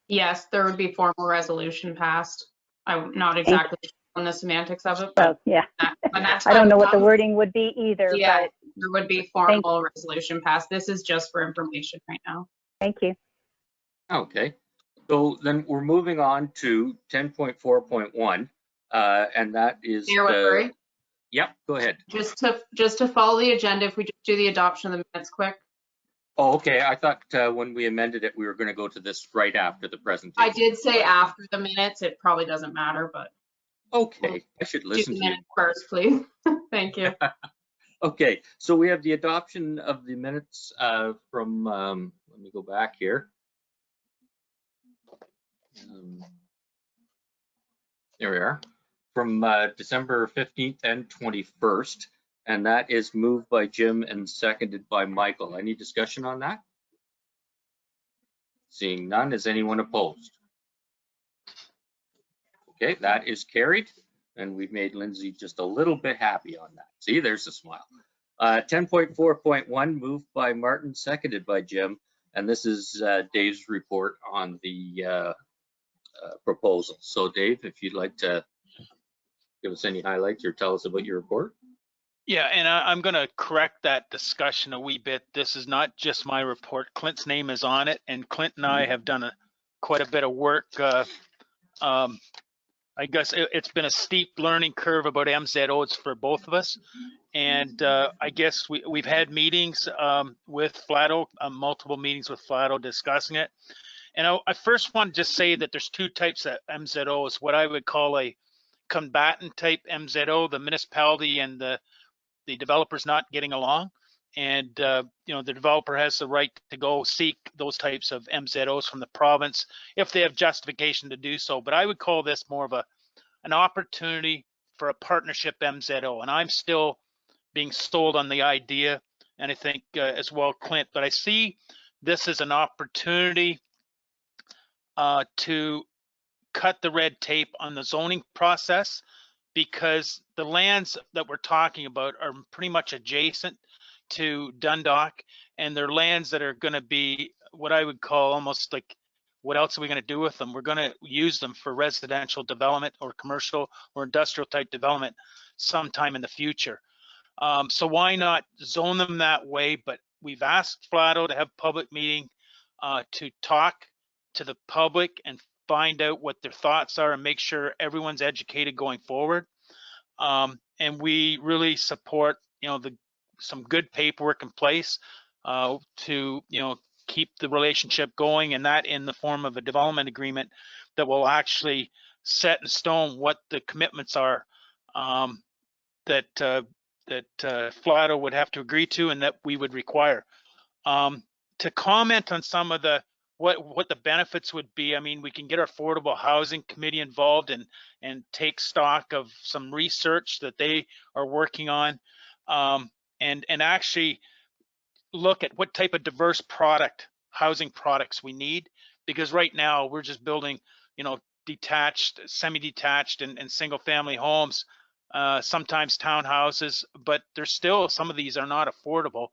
Yes, there would be formal resolution passed. I'm not exactly sure on the semantics of it, but yeah. That's I don't know what the wording would be either. Yeah, but there would be formal resolution passed. This is just for information right now. Thank you. Okay, so then we're moving on to 10.4.1, and that is Mayor Woodbury? Yep, go ahead. Just to follow the agenda, if we just do the adoption of the minutes quick. Oh, okay. I thought when we amended it, we were going to go to this right after the presentation. I did say after the minutes. It probably doesn't matter, but. Okay, I should listen to you. Minutes first, please. Thank you. Okay, so we have the adoption of the minutes from, let me go back here. There we are. From December 15th and 21st, and that is moved by Jim and seconded by Michael. Any discussion on that? Seeing none, is anyone opposed? Okay, that is carried, and we've made Lindsay just a little bit happy on that. See, there's a smile. 10.4.1 moved by Martin, seconded by Jim, and this is Dave's report on the proposal. So Dave, if you'd like to give us any highlights or tell us about your report. Yeah, and I'm going to correct that discussion a wee bit. This is not just my report. Clint's name is on it, and Clint and I have done quite a bit of work. I guess it's been a steep learning curve about MZOs for both of us. And I guess we've had meetings with Flato, multiple meetings with Flato discussing it. And I first want to just say that there's 2 types of MZOs, what I would call a combatant type MZO, the municipality and the developer's not getting along. And, the developer has the right to go seek those types of MZOs from the province if they have justification to do so. But I would call this more of an opportunity for a partnership MZO. And I'm still being sold on the idea, and I think as well Clint, but I see this as an opportunity to cut the red tape on the zoning process, because the lands that we're talking about are pretty much adjacent to Dundalk, and they're lands that are going to be what I would call almost like, what else are we going to do with them? We're going to use them for residential development or commercial or industrial type development sometime in the future. So why not zone them that way? But we've asked Flato to have public meeting to talk to the public and find out what their thoughts are and make sure everyone's educated going forward. And we really support, some good paperwork in place to, keep the relationship going, and that in the form of a development agreement that will actually set in stone what the commitments are that Flato would have to agree to and that we would require. To comment on some of the what the benefits would be, I mean, we can get our Affordable Housing Committee involved and take stock of some research that they are working on, and actually look at what type of diverse housing products we need, because right now we're just building, detached, semi-detached, and single-family homes, sometimes townhouses, but there's still, some of these are not affordable.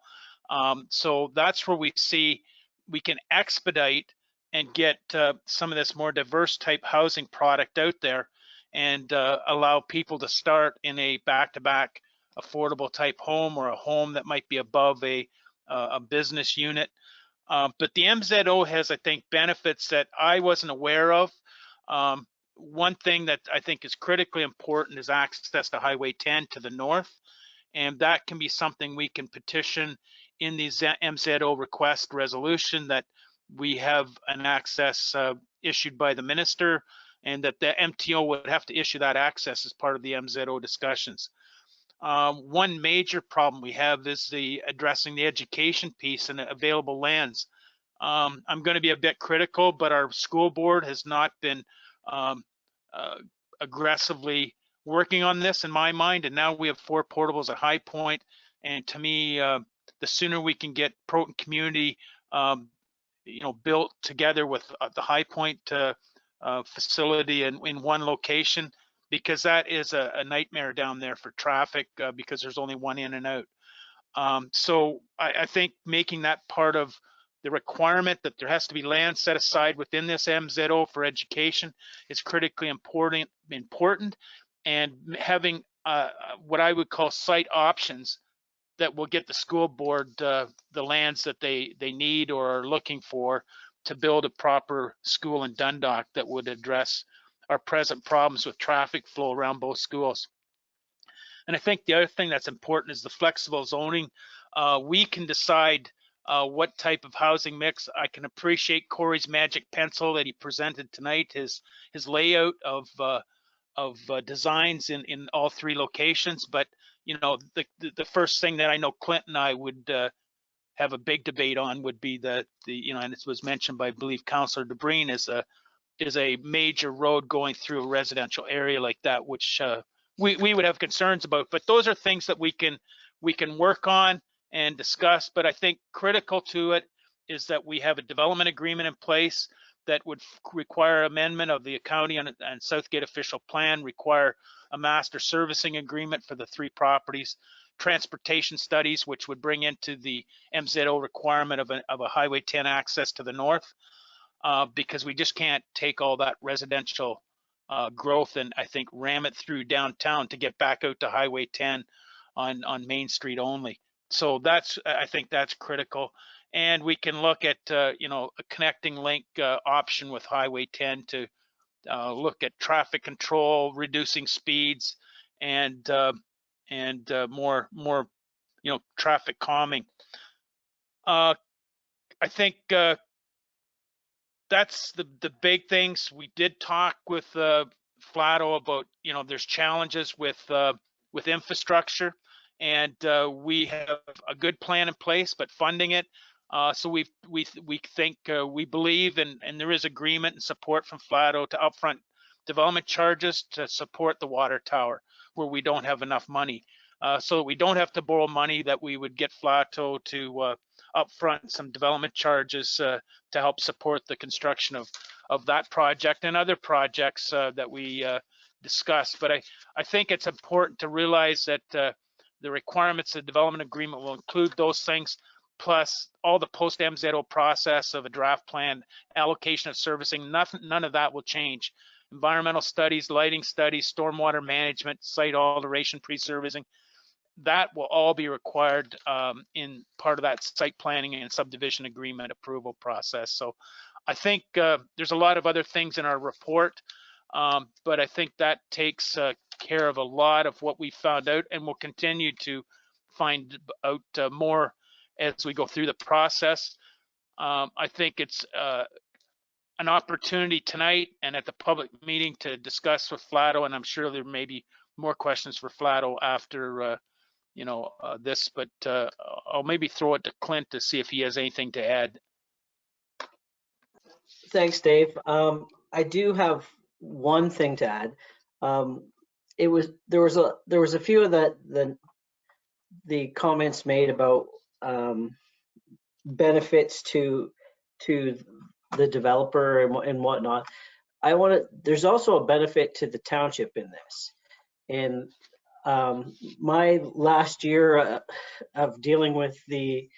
So that's where we see we can expedite and get some of this more diverse type housing product out there, and allow people to start in a back-to-back affordable type home, or a home that might be above a business unit. But the MZO has, I think, benefits that I wasn't aware of. One thing that I think is critically important is access to Highway 10 to the north, and that can be something we can petition in the MZO request resolution, that we have an access issued by the minister, and that the MTO would have to issue that access as part of the MZO discussions. One major problem we have is addressing the education piece and available lands. I'm going to be a bit critical, but our school board has not been aggressively working on this in my mind, and now we have 4 portables at High Point, and to me, the sooner we can get Proton Community built together with the High Point facility in one location, because that is a nightmare down there for traffic, because there's only one in and out. So I think making that part of the requirement that there has to be land set aside within this MZO for education is critically important, and having what I would call site options that will get the school board the lands that they need or are looking for to build a proper school in Dundalk that would address our present problems with traffic flow around both schools. And I think the other thing that's important is the flexible zoning. We can decide what type of housing mix. I can appreciate Corey's magic pencil that he presented tonight, his layout of designs in all 3 locations. But the first thing that I know Clint and I would have a big debate on would be and it was mentioned by, I believe, Councillor DeBreen, is a major road going through a residential area like that, which we would have concerns about. But those are things that we can work on and discuss. But I think critical to it is that we have a development agreement in place that would require amendment of the county and Southgate official plan, require a master servicing agreement for the 3 properties, transportation studies, which would bring into the MZO requirement of a Highway 10 access to the north, because we just can't take all that residential growth and I think ram it through downtown to get back out to Highway 10 on Main Street only. So I think that's critical. And we can look at a connecting link option with Highway 10 to look at traffic control, reducing speeds, and more traffic calming. I think that's the big things. We did talk with Flato about there's challenges with infrastructure, and we have a good plan in place, but funding it. So we think we believe and there is agreement and support from Flato to upfront development charges to support the water tower where we don't have enough money. so that we don't have to borrow money, that we would get Flato to upfront some development charges to help support the construction of that project and other projects that we discussed. But I think it's important to realize that the requirements of the development agreement will include those things, plus all the post-MZO process of a draft plan, allocation of servicing. None of that will change. Environmental studies, lighting studies, stormwater management, site alteration, pre-servicing, that will all be required in part of that site planning and subdivision agreement approval process. So I think there's a lot of other things in our report, but I think that takes care of a lot of what we found out, and we'll continue to find out more as we go through the process. I think it's an opportunity tonight and at the public meeting to discuss with Flato, and I'm sure there may be more questions for Flato after this, but I'll maybe throw it to Clint to see if he has anything to add. Thanks, Dave. I do have one thing to add. There was a few of the comments made about benefits to the developer and whatnot. There's also a benefit to the township in this. And my last year of dealing with the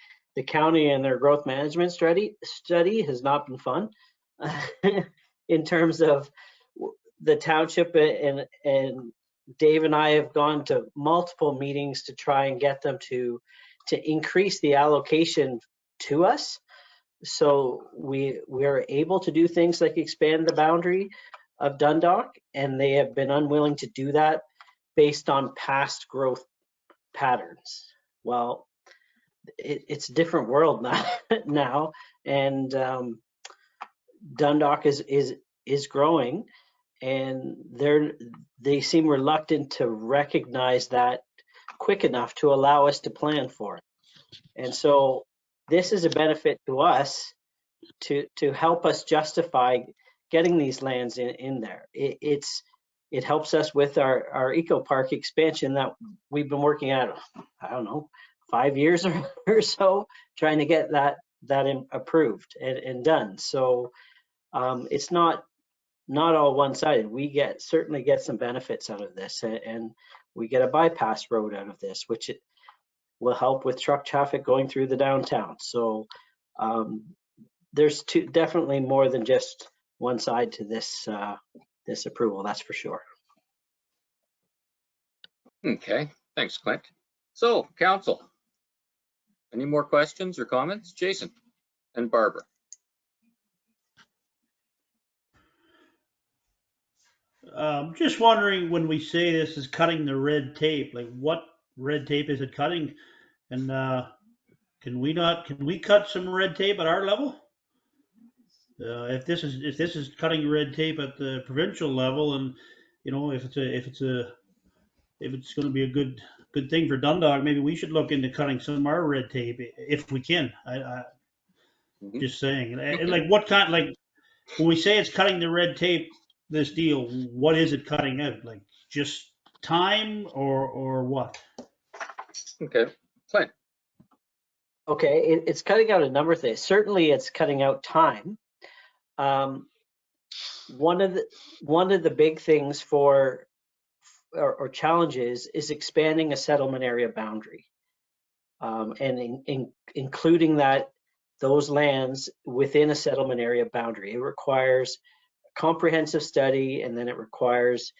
county and their growth management study has not been fun in terms of the township, and Dave and I have gone to multiple meetings to try and get them to increase the allocation to us. So we are able to do things like expand the boundary of Dundalk, and they have been unwilling to do that based on past growth patterns. Well, it's a different world now, and Dundalk is growing, and they seem reluctant to recognize that quick enough to allow us to plan for it. And so this is a benefit to us to help us justify getting these lands in there. It helps us with our eco park expansion that we've been working at, I don't know, 5 years or so, trying to get that approved and done. So it's not all one-sided. We certainly get some benefits out of this, and we get a bypass road out of this, which it will help with truck traffic going through the downtown. So there's definitely more than just one side to this approval, that's for sure. Okay, thanks, Clint. So, council, any more questions or comments? Jason and Barbara. Just wondering, when we say this is cutting the red tape, like what red tape is it cutting? And can we cut some red tape at our level? If this is cutting red tape at the provincial level, and if it's going to be a good thing for Dundalk, maybe we should look into cutting some of our red tape if we can. Just saying. And like what kind, like when we say it's cutting the red tape, this deal, what is it cutting out? Like just time or what? Okay, Clint. Okay, it's cutting out a number of things. Certainly it's cutting out time. One of the big things or challenges is expanding a settlement area boundary, and including those lands within a settlement area boundary. It requires a comprehensive study, and then it requires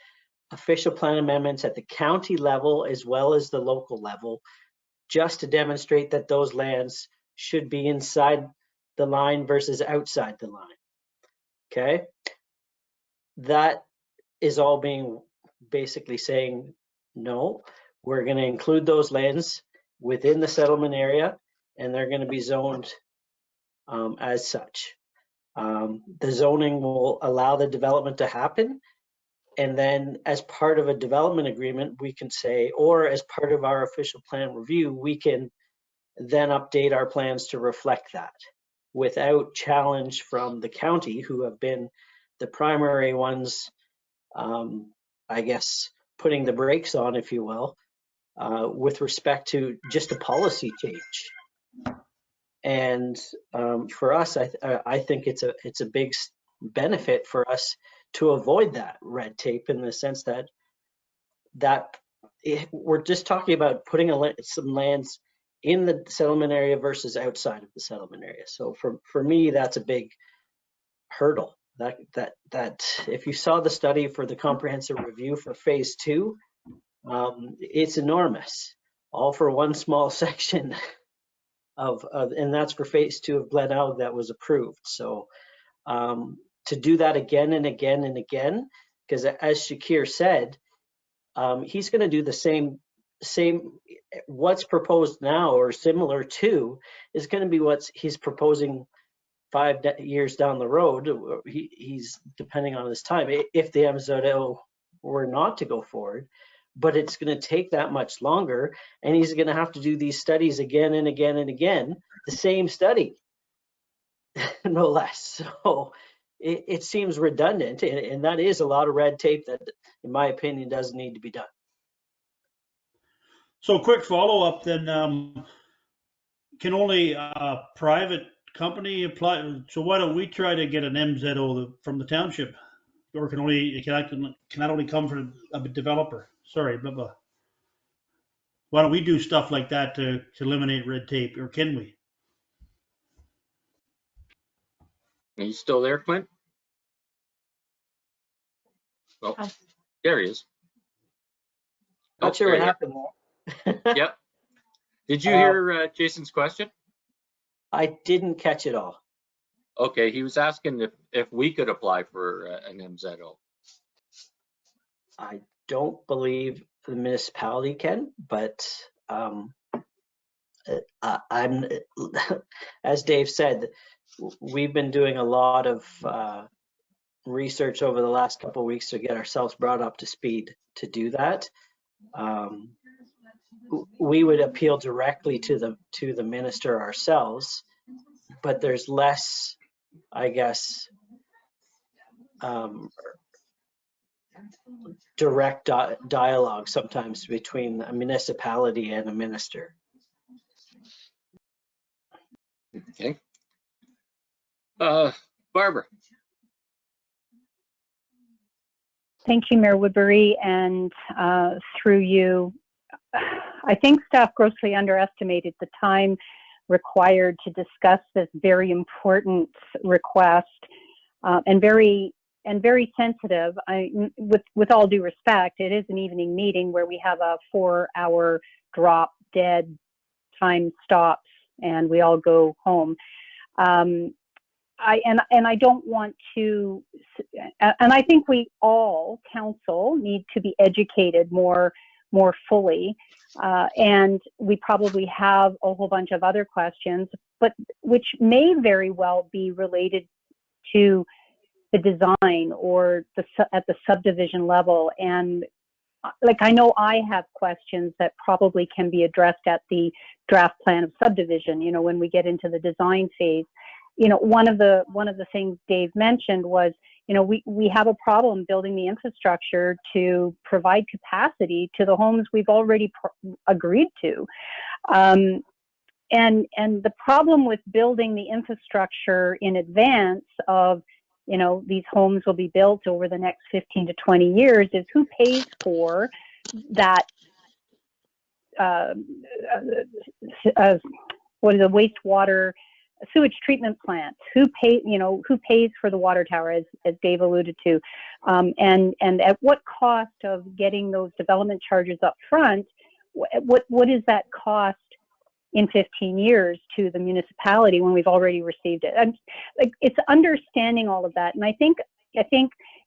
official plan amendments at the county level as well as the local level, just to demonstrate that those lands should be inside the line versus outside the line. Okay, that is all being basically saying, no, we're going to include those lands within the settlement area, and they're going to be zoned as such. The zoning will allow the development to happen, and then as part of a development agreement, we can say, or as part of our official plan review, we can then update our plans to reflect that without challenge from the county, who have been the primary ones, I guess, putting the brakes on, if you will, with respect to just a policy change. And for us, I think it's a big benefit for us to avoid that red tape, in the sense that we're just talking about putting some lands in the settlement area versus outside of the settlement area. So for me, that's a big hurdle. That if you saw the study for the comprehensive review for phase 2, it's enormous, all for one small section of and that's for phase 2 of Glen Elg that was approved. So to do that again and again and again, because as Shakir said, he's going to do the same what's proposed now or similar to is going to be what he's proposing 5 years down the road. He's depending on his time if the MZO were not to go forward, but it's going to take that much longer, and he's going to have to do these studies again and again and again, the same study, no less. So it seems redundant, and that is a lot of red tape that, in my opinion, doesn't need to be done. So quick follow-up then, can only a private company apply? So why don't we try to get an MZO from the township? Or can that only come from a developer? Sorry, blah, blah. Why don't we do stuff like that to eliminate red tape, or can we? Are you still there, Clint? Oh, there he is. Not sure what happened there. Yep. Did you hear Jason's question? I didn't catch it all. Okay, he was asking if we could apply for an MZO. I don't believe the municipality can, but I'm, as Dave said, we've been doing a lot of research over the last couple of weeks to get ourselves brought up to speed to do that. We would appeal directly to the minister ourselves, but there's less, I guess, direct dialogue sometimes between a municipality and a minister. Okay. Barbara. Thank you, Mayor Woodbury, and through you, I think staff grossly underestimated the time required to discuss this very important request, and very sensitive. With all due respect, it is an evening meeting where we have a 4-hour drop dead, time stops, and we all go home. I don't want to, and I think we all, council, need to be educated more fully, and we probably have a whole bunch of other questions, but which may very well be related to the design or at the subdivision level. And like, I know I have questions that probably can be addressed at the draft plan of subdivision, you know, when we get into the design phase. You know, one of the things Dave mentioned was, you know, we have a problem building the infrastructure to provide capacity to the homes we've already agreed to. And the problem with building the infrastructure in advance of, you know, these homes will be built over the next 15 to 20 years is who pays for that, what is a wastewater sewage treatment plant? Who pays for the water tower, as Dave alluded to, and at what cost of getting those development charges up front? What is that cost in 15 years to the municipality when we've already received it? And like, it's understanding all of that, and I think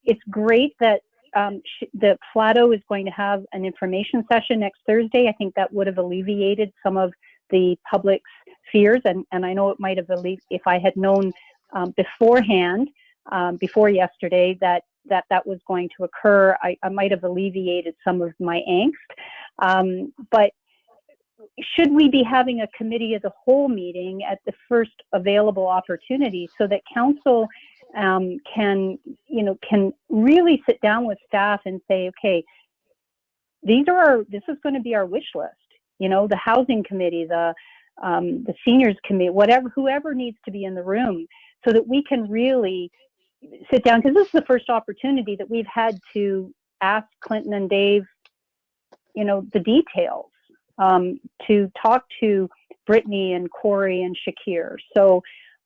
it's great that the Flato is going to have an information session next Thursday. I think that would have alleviated some of the public's fears, and I know it might have if I had known beforehand, before yesterday, that was going to occur, I might have alleviated some of my angst. But should we be having a committee of the whole meeting at the first available opportunity so that council can really sit down with staff and say, okay, this is going to be our wish list. You know, the housing committee, the seniors committee, whoever needs to be in the room, so that we can really sit down, because this is the first opportunity that we've had to ask Clinton and Dave, you know, the details, to talk to Brittany and Corey and Shakir. So,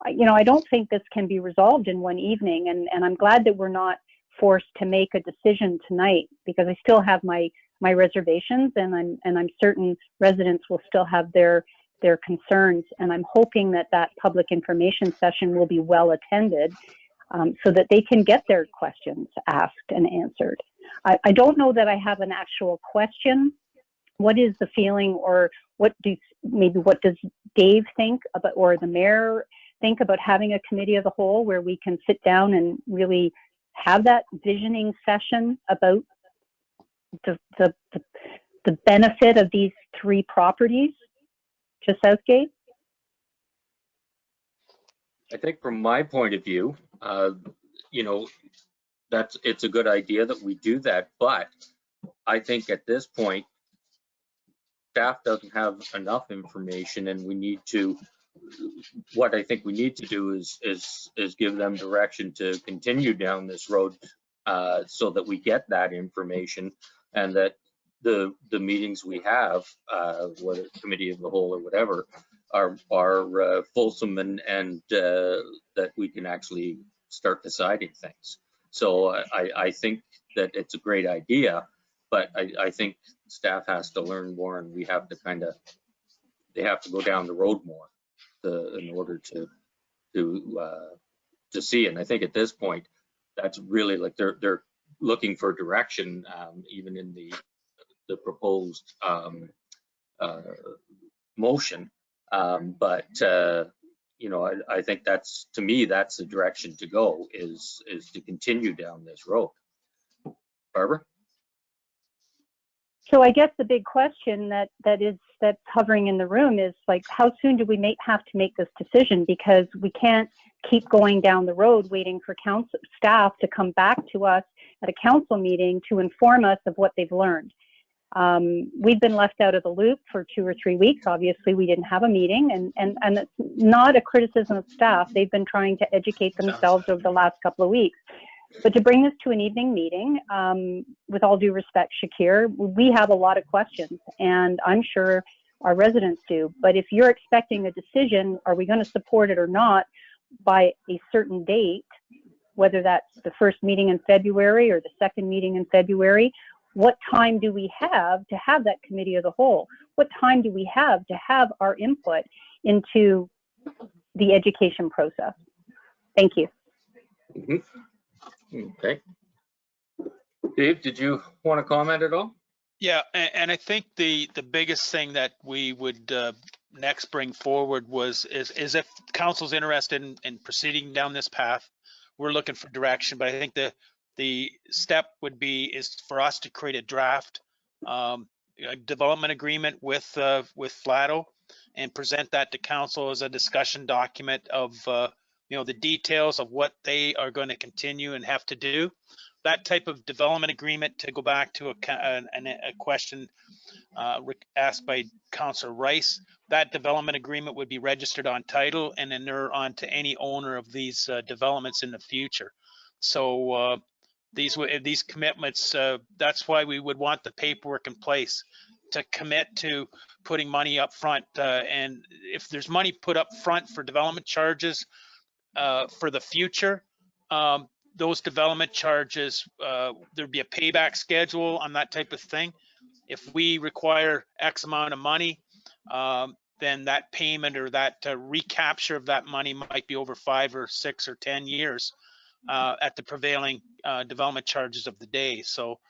you know, I don't think this can be resolved in one evening, and I'm glad that we're not forced to make a decision tonight, because I still have my reservations, and I'm certain residents will still have their concerns, and I'm hoping that public information session will be well attended, so that they can get their questions asked and answered. I don't know that I have an actual question. What is the feeling, or what does Dave think about, or the mayor think about having a committee of the whole where we can sit down and really have that visioning session about the benefit of these 3 properties to Southgate? I think from my point of view, you know, it's a good idea that we do that, but I think at this point, staff doesn't have enough information, and what I think we need to do is give them direction to continue down this road, so that we get that information, and that the meetings we have, whether committee of the whole or whatever, are fulsome, and that we can actually start deciding things. So I think that it's a great idea, but I think staff has to learn more, and we have to they have to go down the road more in order to see. And I think at this point, that's really like they're looking for direction, even in the proposed motion. But you know, I think to me, that's the direction to go, is to continue down this road. Barbara? So I guess the big question that's hovering in the room is, like, how soon do we have to make this decision? Because we can't keep going down the road waiting for council staff to come back to us at a council meeting to inform us of what they've learned. We've been left out of the loop for 2 or 3 weeks. Obviously, we didn't have a meeting, and it's not a criticism of staff. They've been trying to educate themselves over the last couple of weeks. But to bring this to an evening meeting, with all due respect, Shakir, we have a lot of questions, and I'm sure our residents do. But if you're expecting a decision, are we going to support it or not, by a certain date, whether that's the first meeting in February or the second meeting in February, what time do we have to have that committee of the whole? What time do we have to have our input into the education process? Thank you. Mm-hmm. Okay. Dave, did you want to comment at all? Yeah, and I think the biggest thing that we would next bring forward is if council's interested in proceeding down this path, we're looking for direction. But I think the step would be is for us to create a draft a development agreement with Flato, and present that to council as a discussion document of you know, the details of what they are going to continue and have to do. That type of development agreement, to go back to a question asked by Councillor Rice, that development agreement would be registered on title and inure on to any owner of these developments in the future. So these commitments, that's why we would want the paperwork in place to commit to putting money up front. And if there's money put up front for development charges for the future, those development charges, there'd be a payback schedule on that type of thing. If we require X amount of money, then that payment or that recapture of that money might be over 5 or 6 or 10 years at the prevailing development charges of the day. So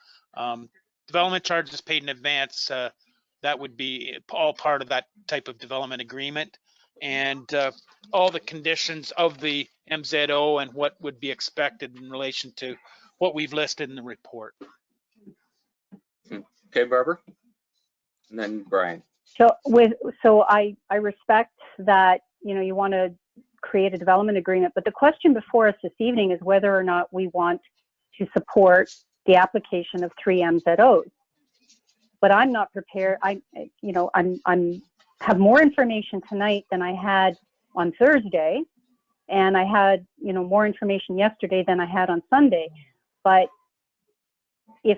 development charges paid in advance, that would be all part of that type of development agreement. And all the conditions of the MZO and what would be expected in relation to what we've listed in the report. Okay, Barbara, and then Brian. So I respect that, you know, you want to create a development agreement, but the question before us this evening is whether or not we want to support the application of 3 MZOs. but I'm not prepared. I'm have more information tonight than I had on Thursday, and I had, more information yesterday than I had on Sunday. But if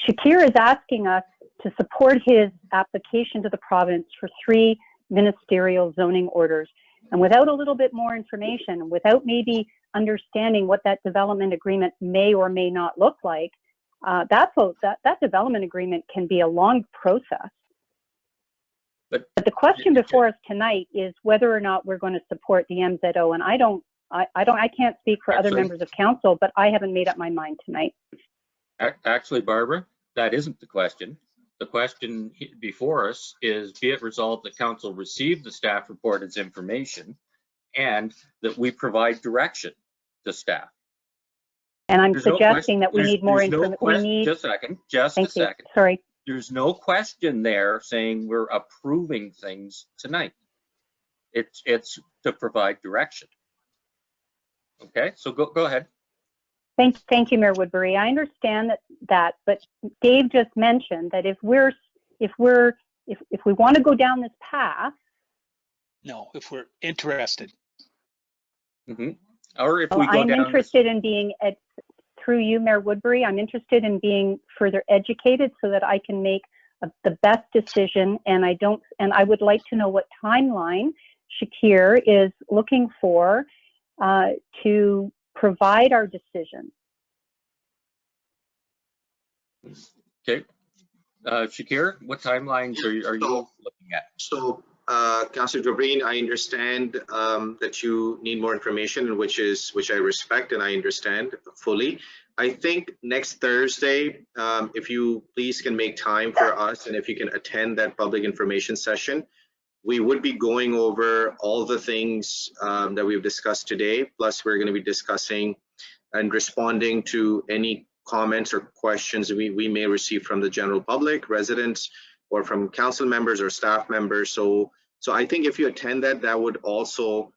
Shakir is asking us to support his application to the province for 3 ministerial zoning orders, and without a little bit more information, without maybe understanding what that development agreement may or may not look like, that development agreement can be a long process. But the question before us tonight is whether or not we're going to support the MZO, and I can't speak for other members of council, but I haven't made up my mind tonight. Actually, Barbara, that isn't the question. The question before us is, be it resolved that council receive the staff report as information and that we provide direction to staff. And I'm suggesting that we need more information. Just a second. Sorry. There's no question there saying we're approving things tonight. It's to provide direction. Okay, so go ahead. Thank you, Mayor Woodbury. I understand that, but Dave just mentioned that if we want to go down this path. No, if we're interested. Mm-hmm. Or if we go I'm down interested in being through you, Mayor Woodbury, I'm interested in being further educated so that I can make the best decision. And I would like to know what timeline Shakir is looking for to provide our decision. Okay. Shakir, what timelines are you looking at? So, Councillor Jobreen, I understand that you need more information, which I respect and I understand fully. I think next Thursday, if you please can make time for us and if you can attend that public information session, we would be going over all the things that we've discussed today. Plus, we're going to be discussing and responding to any comments or questions we may receive from the general public, residents, or from council members or staff members. So I think if you attend that would also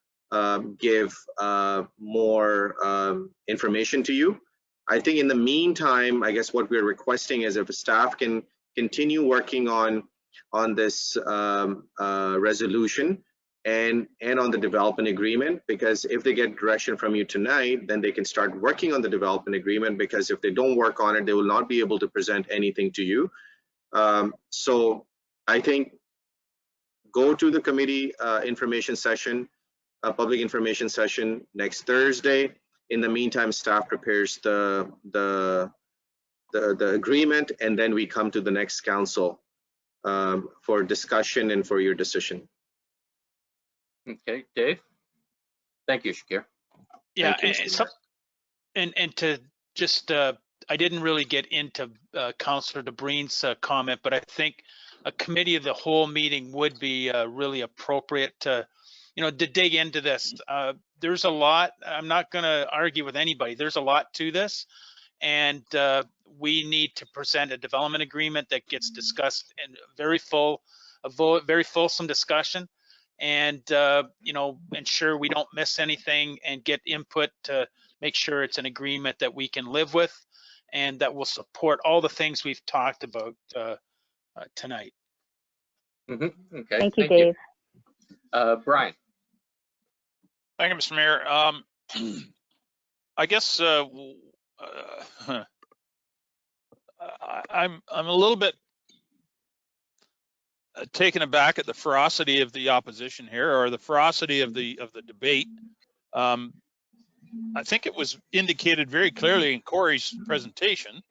give more information to you. I think in the meantime, I guess what we're requesting is if staff can continue working on this resolution and on the development agreement, because if they get direction from you tonight, then they can start working on the development agreement, because if they don't work on it, they will not be able to present anything to you. So I think go to the committee information session, public information session next Thursday. In the meantime, staff prepares the agreement, and then we come to the next council for discussion and for your decision. Okay, Dave. Thank you, Shakir. Yeah, and to just I didn't really get into Councillor DeBreen's comment, but I think a committee of the whole meeting would be really appropriate to, to dig into this. There's a lot. I'm not going to argue with anybody. There's a lot to this, and we need to present a development agreement that gets discussed in very fulsome discussion, and ensure we don't miss anything and get input to make sure it's an agreement that we can live with and that will support all the things we've talked about tonight. Mm-hmm. Okay. Thank you, Dave. Brian. Thank you, Mr. Mayor. I guess I'm a little bit taken aback at the ferocity of the opposition here, or the ferocity of the debate. I think it was indicated very clearly in Corey's presentation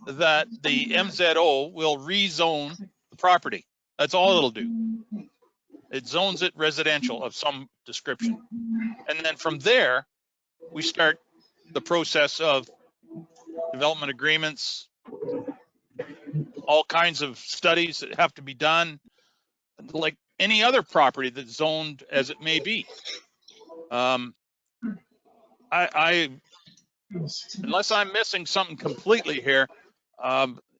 that the MZO will rezone the property. That's all it'll do. It zones it residential of some description. And then from there, we start the process of development agreements, all kinds of studies that have to be done, like any other property that's zoned as it may be. Unless I'm missing something completely here,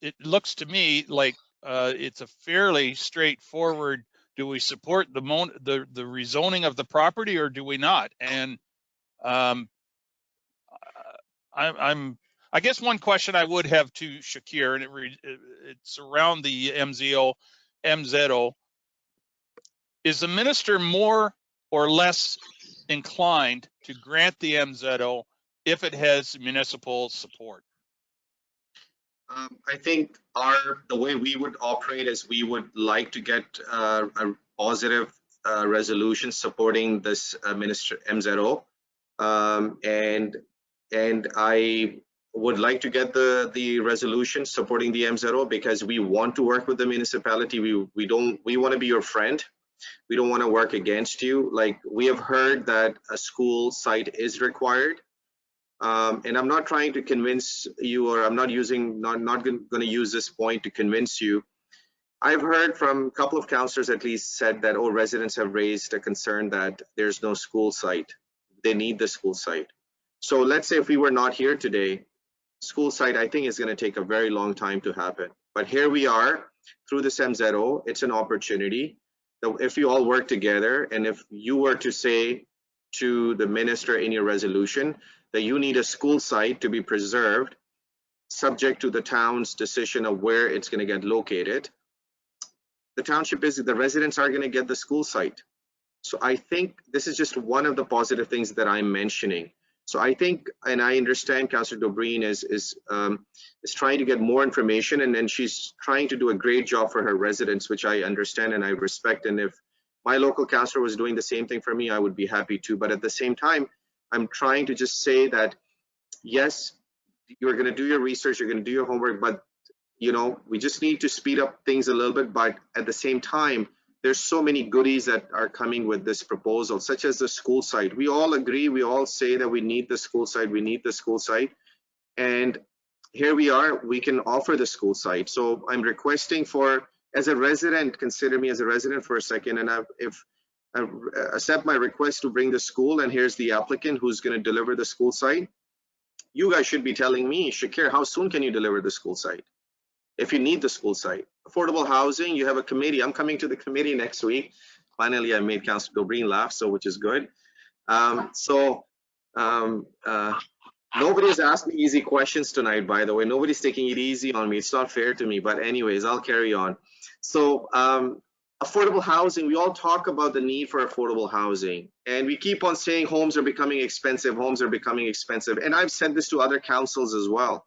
it looks to me like it's a fairly straightforward. Do we support the rezoning of the property or do we not? And I I guess one question I would have to Shakir, and it's around the MZO. Is the minister more or less inclined to grant the MZO if it has municipal support? I think the way we would operate is we would like to get a positive resolution supporting this MZO, and I would like to get the resolution supporting the MZO because we want to work with the municipality. We want to be your friend. We don't want to work against you. Like, we have heard that a school site is required. And I'm not trying to convince you, or I'm not going to use this point to convince you. I've heard from a couple of councillors at least said that, oh, residents have raised a concern that there's no school site. They need the school site. So let's say if we were not here today, school site, I think, is going to take a very long time to happen. But here we are through this MZO. It's an opportunity that if you all work together, and if you were to say to the minister in your resolution that you need a school site to be preserved, subject to the town's decision of where it's going to get located, the residents are going to get the school site. So I think this is just one of the positive things that I'm mentioning. So I think, and I understand Councillor Dobreen is trying to get more information, and then she's trying to do a great job for her residents, which I understand and I respect. And if my local councillor was doing the same thing for me, I would be happy to. But at the same time, I'm trying to just say that, yes, you're going to do your research, you're going to do your homework, but we just need to speed up things a little bit. But at the same time, there's so many goodies that are coming with this proposal, such as the school site. We all agree, we all say that we need the school site, we need the school site. And here we are, we can offer the school site. So I'm requesting as a resident, consider me as a resident for a second, and if I accept my request to bring the school, and here's the applicant who's going to deliver the school site. You guys should be telling me, Shakir, how soon can you deliver the school site? If you need the school site. Affordable housing, you have a committee. I'm coming to the committee next week. Finally, I made Councillor Dobreen laugh, so which is good. Nobody has asked me easy questions tonight, by the way. Nobody's taking it easy on me. It's not fair to me, but anyways, I'll carry on. So affordable housing, we all talk about the need for affordable housing, and we keep on saying homes are becoming expensive, homes are becoming expensive. And I've said this to other councils as well.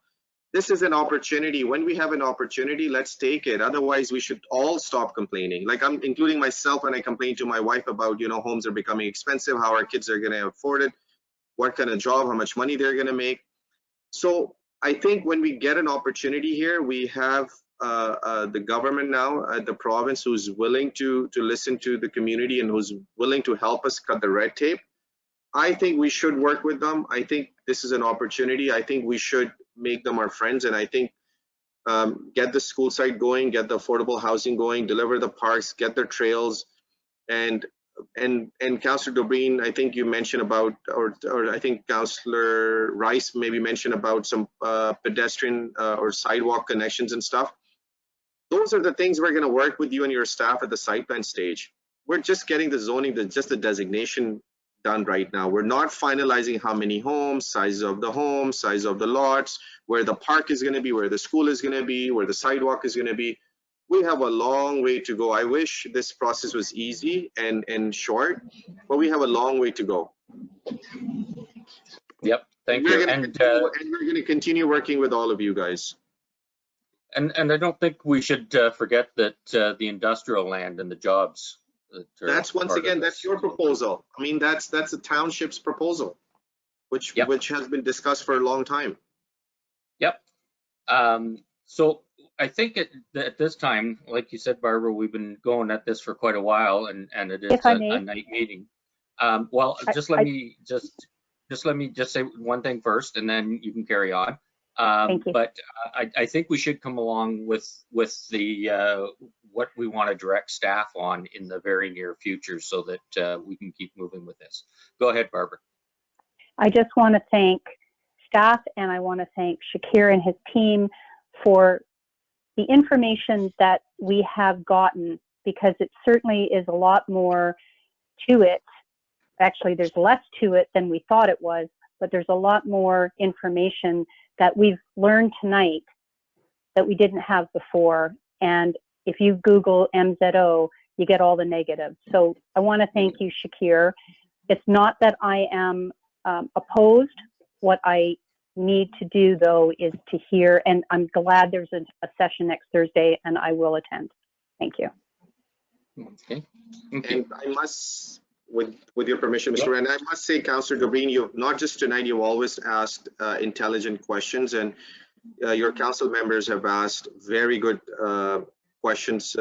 This is an opportunity. When we have an opportunity, let's take it. Otherwise, we should all stop complaining. Like, I'm including myself when I complain to my wife about, homes are becoming expensive, how our kids are going to afford it, what kind of job, how much money they're going to make. So I think when we get an opportunity here, we have the government now at the province who's willing to listen to the community and who's willing to help us cut the red tape. I think we should work with them. I think this is an opportunity. I think we should make them our friends, and I think get the school site going, get the affordable housing going, deliver the parks, get their trails, and Councillor Dobreen, I think you mentioned about, or I think Councillor Rice maybe mentioned about some pedestrian or sidewalk connections and stuff. Those are the things we're going to work with you and your staff at the site plan stage. We're just getting the zoning, just the designation done right now. We're not finalizing how many homes, size of the homes, size of the lots, where the park is going to be, where the school is going to be, where the sidewalk is going to be. We have a long way to go. I wish this process was easy and short, but we have a long way to go. Yep, thank you. And we're going to continue working with all of you guys. And I don't think we should forget that the industrial land and the jobs. That's once again, that's your proposal. I mean, that's the township's proposal, which has been discussed for a long time. Yep. So I think at this time, like you said, Barbara, we've been going at this for quite a while, and it is a night meeting. Well, let me just say one thing first, and then you can carry on. Thank you. But I think we should come along with the what we want to direct staff on in the very near future, so that we can keep moving with this. Go ahead, Barbara. I just want to thank staff, and I want to thank Shakir and his team for the information that we have gotten, because it certainly is a lot more to it. Actually, there's less to it than we thought it was, but there's a lot more information that we've learned tonight that we didn't have before. And if you Google MZO, you get all the negatives. So I want to thank you, Shakir. It's not that I am opposed. What I need to do, though, is to hear, and I'm glad there's a session next Thursday, and I will attend. Thank you. Okay. And I must, with your permission, Mr. Rand, I must say, Councillor Green, you've not just tonight, you've always asked intelligent questions, and your council members have asked very good questions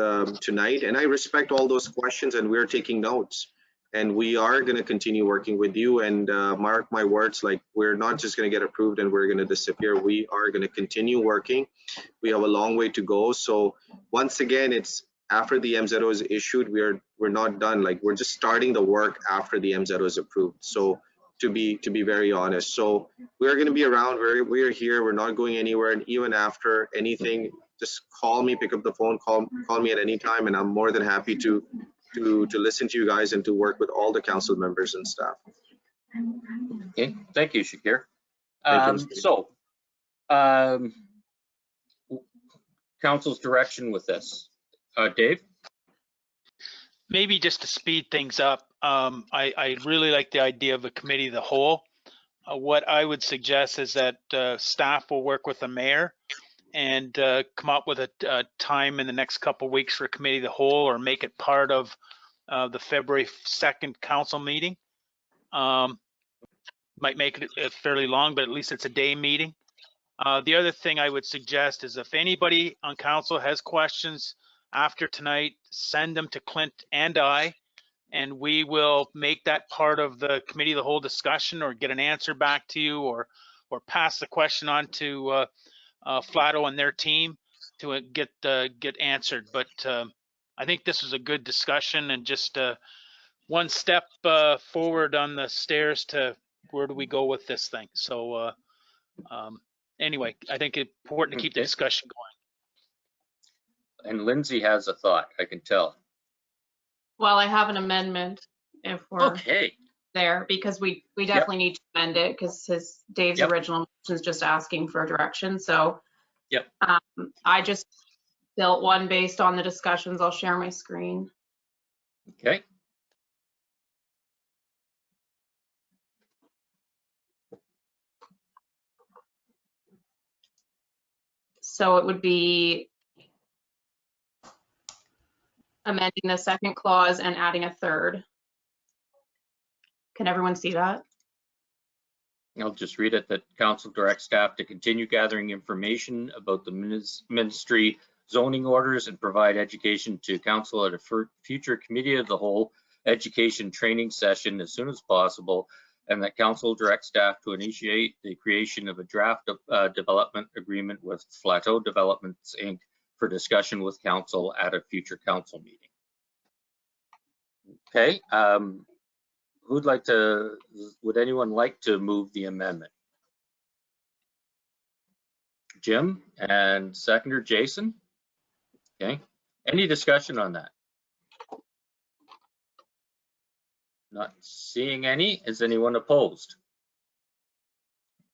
tonight, and I respect all those questions, and we're taking notes. And we are going to continue working with you, and mark my words, like, we're not just going to get approved and we're going to disappear. We are going to continue working. We have a long way to go. So once again, it's after the MZO is issued, we're not done. Like, we're just starting the work after the MZO is approved. So to be very honest, so we're going to be around. We're here. We're not going anywhere. And even after anything, just call me, pick up the phone, call me at any time, and I'm more than happy to listen to you guys and to work with all the council members and staff. Okay, thank you, Shakir. Council's direction with this. Dave? Maybe just to speed things up, I really like the idea of a committee of the whole. What I would suggest is that staff will work with the mayor and come up with a time in the next couple of weeks for a committee of the whole, or make it part of the February 2nd council meeting. Might make it fairly long, but at least it's a day meeting. The other thing I would suggest is if anybody on council has questions after tonight, send them to Clint and I, and we will make that part of the committee of the whole discussion, or get an answer back to you, or pass the question on to Flato and their team to get answered. But I think this is a good discussion, and just one step forward on the stairs to where do we go with this thing. So anyway, I think it's important to keep the discussion going. And Lindsay has a thought, I can tell. Well, I have an amendment if we're there, because we definitely need to amend it, because Dave's original motion is just asking for direction. So I just built one based on the discussions. I'll share my screen. Okay. So it would be amending the second clause and adding a third. Can everyone see that? I'll just read it, that council directs staff to continue gathering information about the ministry zoning orders and provide education to council at a future committee of the whole education training session as soon as possible, and that council directs staff to initiate the creation of a draft development agreement with Flato Developments Inc. for discussion with council at a future council meeting. Okay, would anyone like to move the amendment? Jim, and seconder Jason. Okay, any discussion on that? Not seeing any. Is anyone opposed?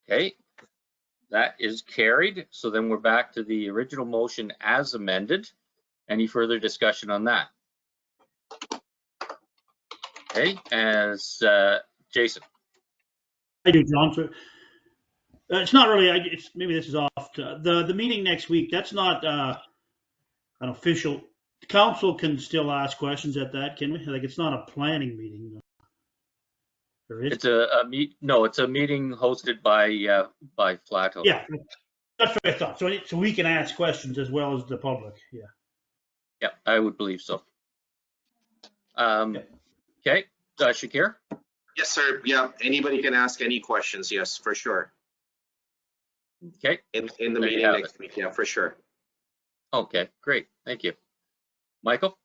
Okay, that is carried. So then we're back to the original motion as amended. Any further discussion on that? Okay, as Jason. I do, John. So it's not really. Maybe this is off. The meeting next week. That's not an official. The council can still ask questions at that, can we? Like, it's not a planning meeting. There is. It's it's a meeting hosted by Flato. Yeah, that's what I thought. So we can ask questions as well as the public. Yeah. Yeah, I would believe so. Okay, Shakir? Yes, sir. Yeah, anybody can ask any questions. Yes, for sure. Okay. In the meeting next week. Yeah, for sure. Okay, great. Thank you. Michael?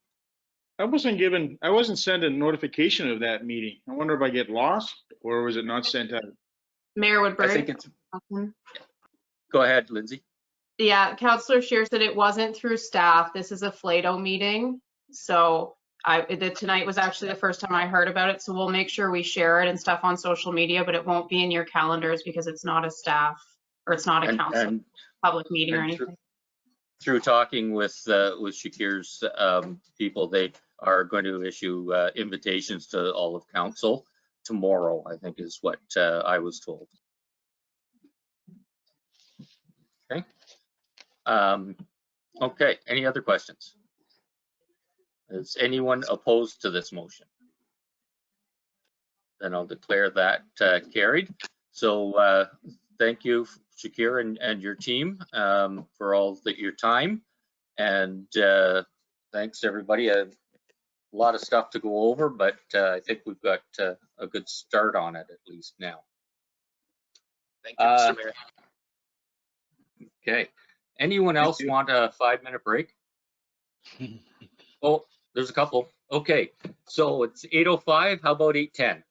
I wasn't sent a notification of that meeting. I wonder if I get lost, or was it not sent out? Mayor Woodbury. I think it's. Go ahead, Lindsay. Yeah, Councillor Scheer said it wasn't through staff. This is a Flato meeting. So Tonight was actually the first time I heard about it, so we'll make sure we share it and stuff on social media, but it won't be in your calendars because it's not a staff or it's not a council public meeting or anything. Through talking with Shakir's people, they are going to issue invitations to all of council tomorrow, I think is what I was told. Okay. Okay, any other questions? Is anyone opposed to this motion? Then I'll declare that carried. So thank you, Shakir, and your team for all your time. And thanks, everybody. A lot of stuff to go over, but I think we've got a good start on it, at least now. Thank you, Mr. Mayor. Okay. Anyone else want a 5-minute break? Oh, there's a couple. Okay, so it's 8:05. How about 8:10?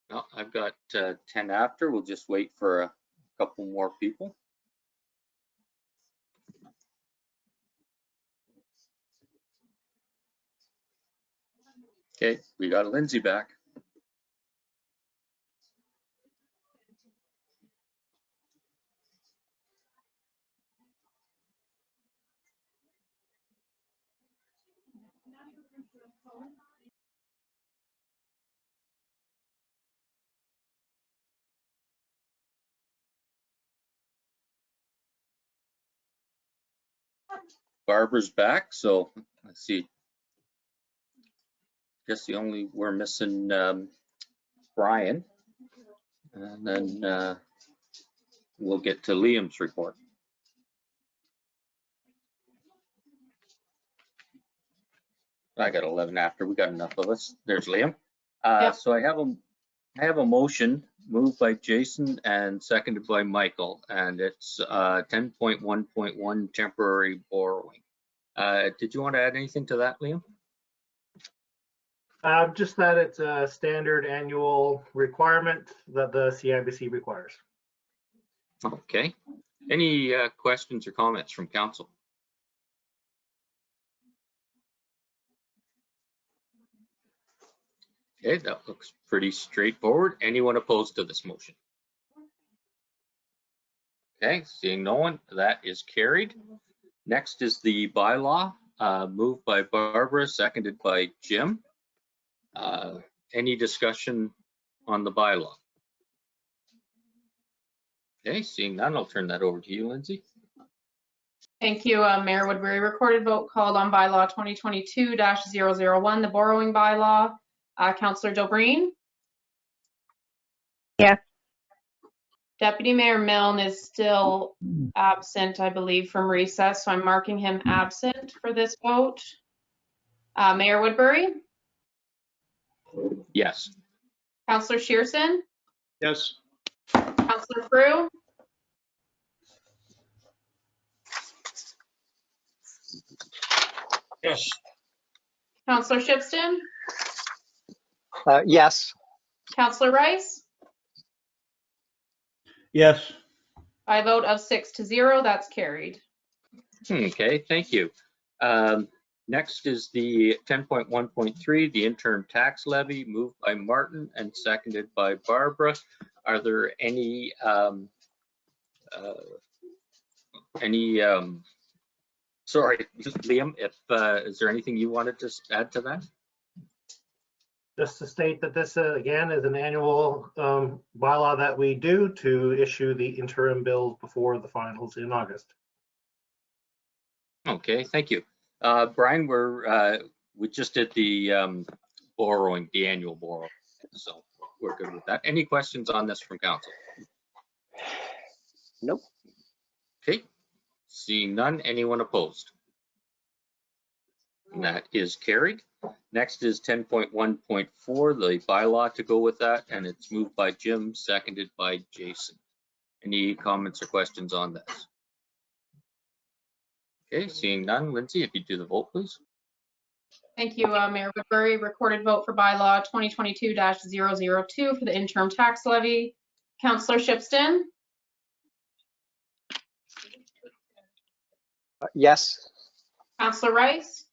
Well, I've got 10 after. We'll just wait for a couple more people. Okay, we got Lindsay back. Barbara's back, so let's see. Guess we're missing Brian, and then we'll get to Liam's report. I got 11 after. We got enough of us. There's Liam. Yep. So I have a motion moved by Jason and seconded by Michael, and it's 10.1.1 temporary borrowing. Did you want to add anything to that, Liam? Just that it's a standard annual requirement that the CIBC requires. Okay. Any questions or comments from council? Okay, that looks pretty straightforward. Anyone opposed to this motion? Okay, seeing no one, that is carried. Next is the bylaw, moved by Barbara, seconded by Jim. Any discussion on the bylaw? Okay, seeing none, I'll turn that over to you, Lindsay. Thank you, Mayor Woodbury. Recorded vote called on bylaw 2022-001, the borrowing bylaw. Councillor Dobreen? Yes. Deputy Mayor Milne is still absent, I believe, from recess, so I'm marking him absent for this vote. Mayor Woodbury? Yes. Councillor Shearson? Yes. Councillor Frew? Yes. Councillor Shipston? Yes. Councillor Rice? Yes. By a vote of 6-0, that's carried. Okay, thank you. Next is the 10.1.3, the interim tax levy, moved by Martin and seconded by Barbara. Are there any sorry, Liam, is there anything you wanted to add to that? Just to state that this, again, is an annual bylaw that we do to issue the interim bills before the finals in August. Okay, thank you. Brian, we just did the borrowing, the annual borrowing, so we're good with that. Any questions on this from council? Nope. Okay, seeing none, anyone opposed? And that is carried. Next is 10.1.4, the bylaw to go with that, and it's moved by Jim, seconded by Jason. Any comments or questions on this? Okay, seeing none, Lindsay, if you do the vote, please. Thank you, Mayor Woodbury. Recorded vote for bylaw 2022-002 for the interim tax levy. Councillor Shipston? Yes. Councillor Rice?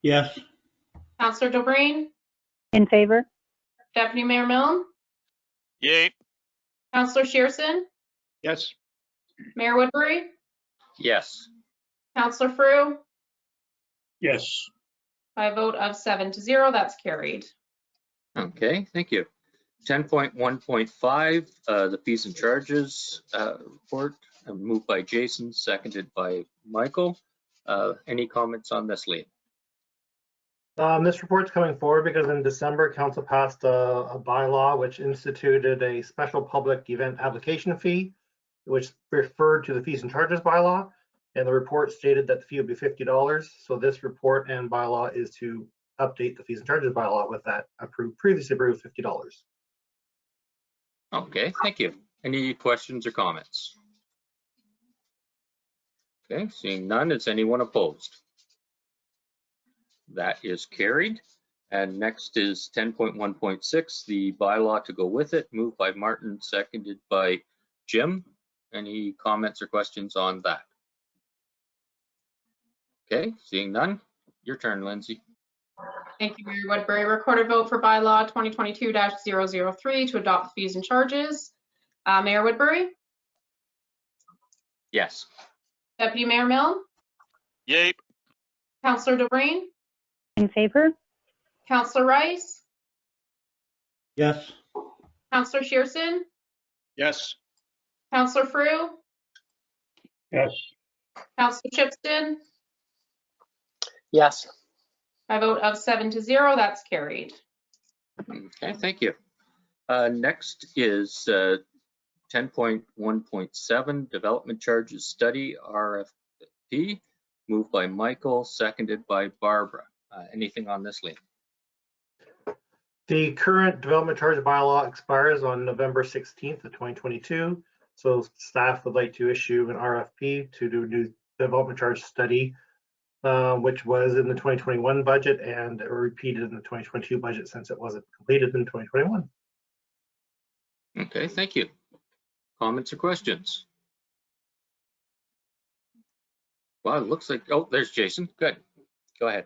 Yes. Councillor Dobreen? In favor? Deputy Mayor Milne? Yay. Councillor Shearson? Yes. Mayor Woodbury? Yes. Councillor Frew? Yes. By a vote of 7-0, that's carried. Okay, thank you. 10.1.5, the fees and charges report, moved by Jason, seconded by Michael. Any comments on this, Lee? This report's coming forward because in December, council passed a bylaw which instituted a special public event application fee, which referred to the fees and charges bylaw. And the report stated that the fee would be $50. So this report and bylaw is to update the fees and charges bylaw with that previously approved $50. Okay, thank you. Any questions or comments? Okay, seeing none, is anyone opposed? That is carried. And next is 10.1.6, the bylaw to go with it, moved by Martin, seconded by Jim. Any comments or questions on that? Okay, seeing none, your turn, Lindsay. Thank you, Mayor Woodbury. Recorded vote for bylaw 2022-003 to adopt the fees and charges. Mayor Woodbury, Yes. Deputy Mayor Milne, Yay. Councillor Delaine, In favor? Councillor Rice, Yes. Councillor Shearson, Yes. Councillor Frew, Yes. Councillor Chipston. Yes. By a vote of 7 to 0, that's carried. Okay, thank you. Next is 10.1.7, development charges study, RFP, moved by Michael, seconded by Barbara. Anything on this, Liam? The current development charge bylaw expires on November 16th of 2022. So staff would like to issue an RFP to do a new development charge study, which was in the 2021 budget and repeated in the 2022 budget since it wasn't completed in 2021. Okay, thank you. Comments or questions? Well, it looks like, oh, there's Jason. Good. Go ahead.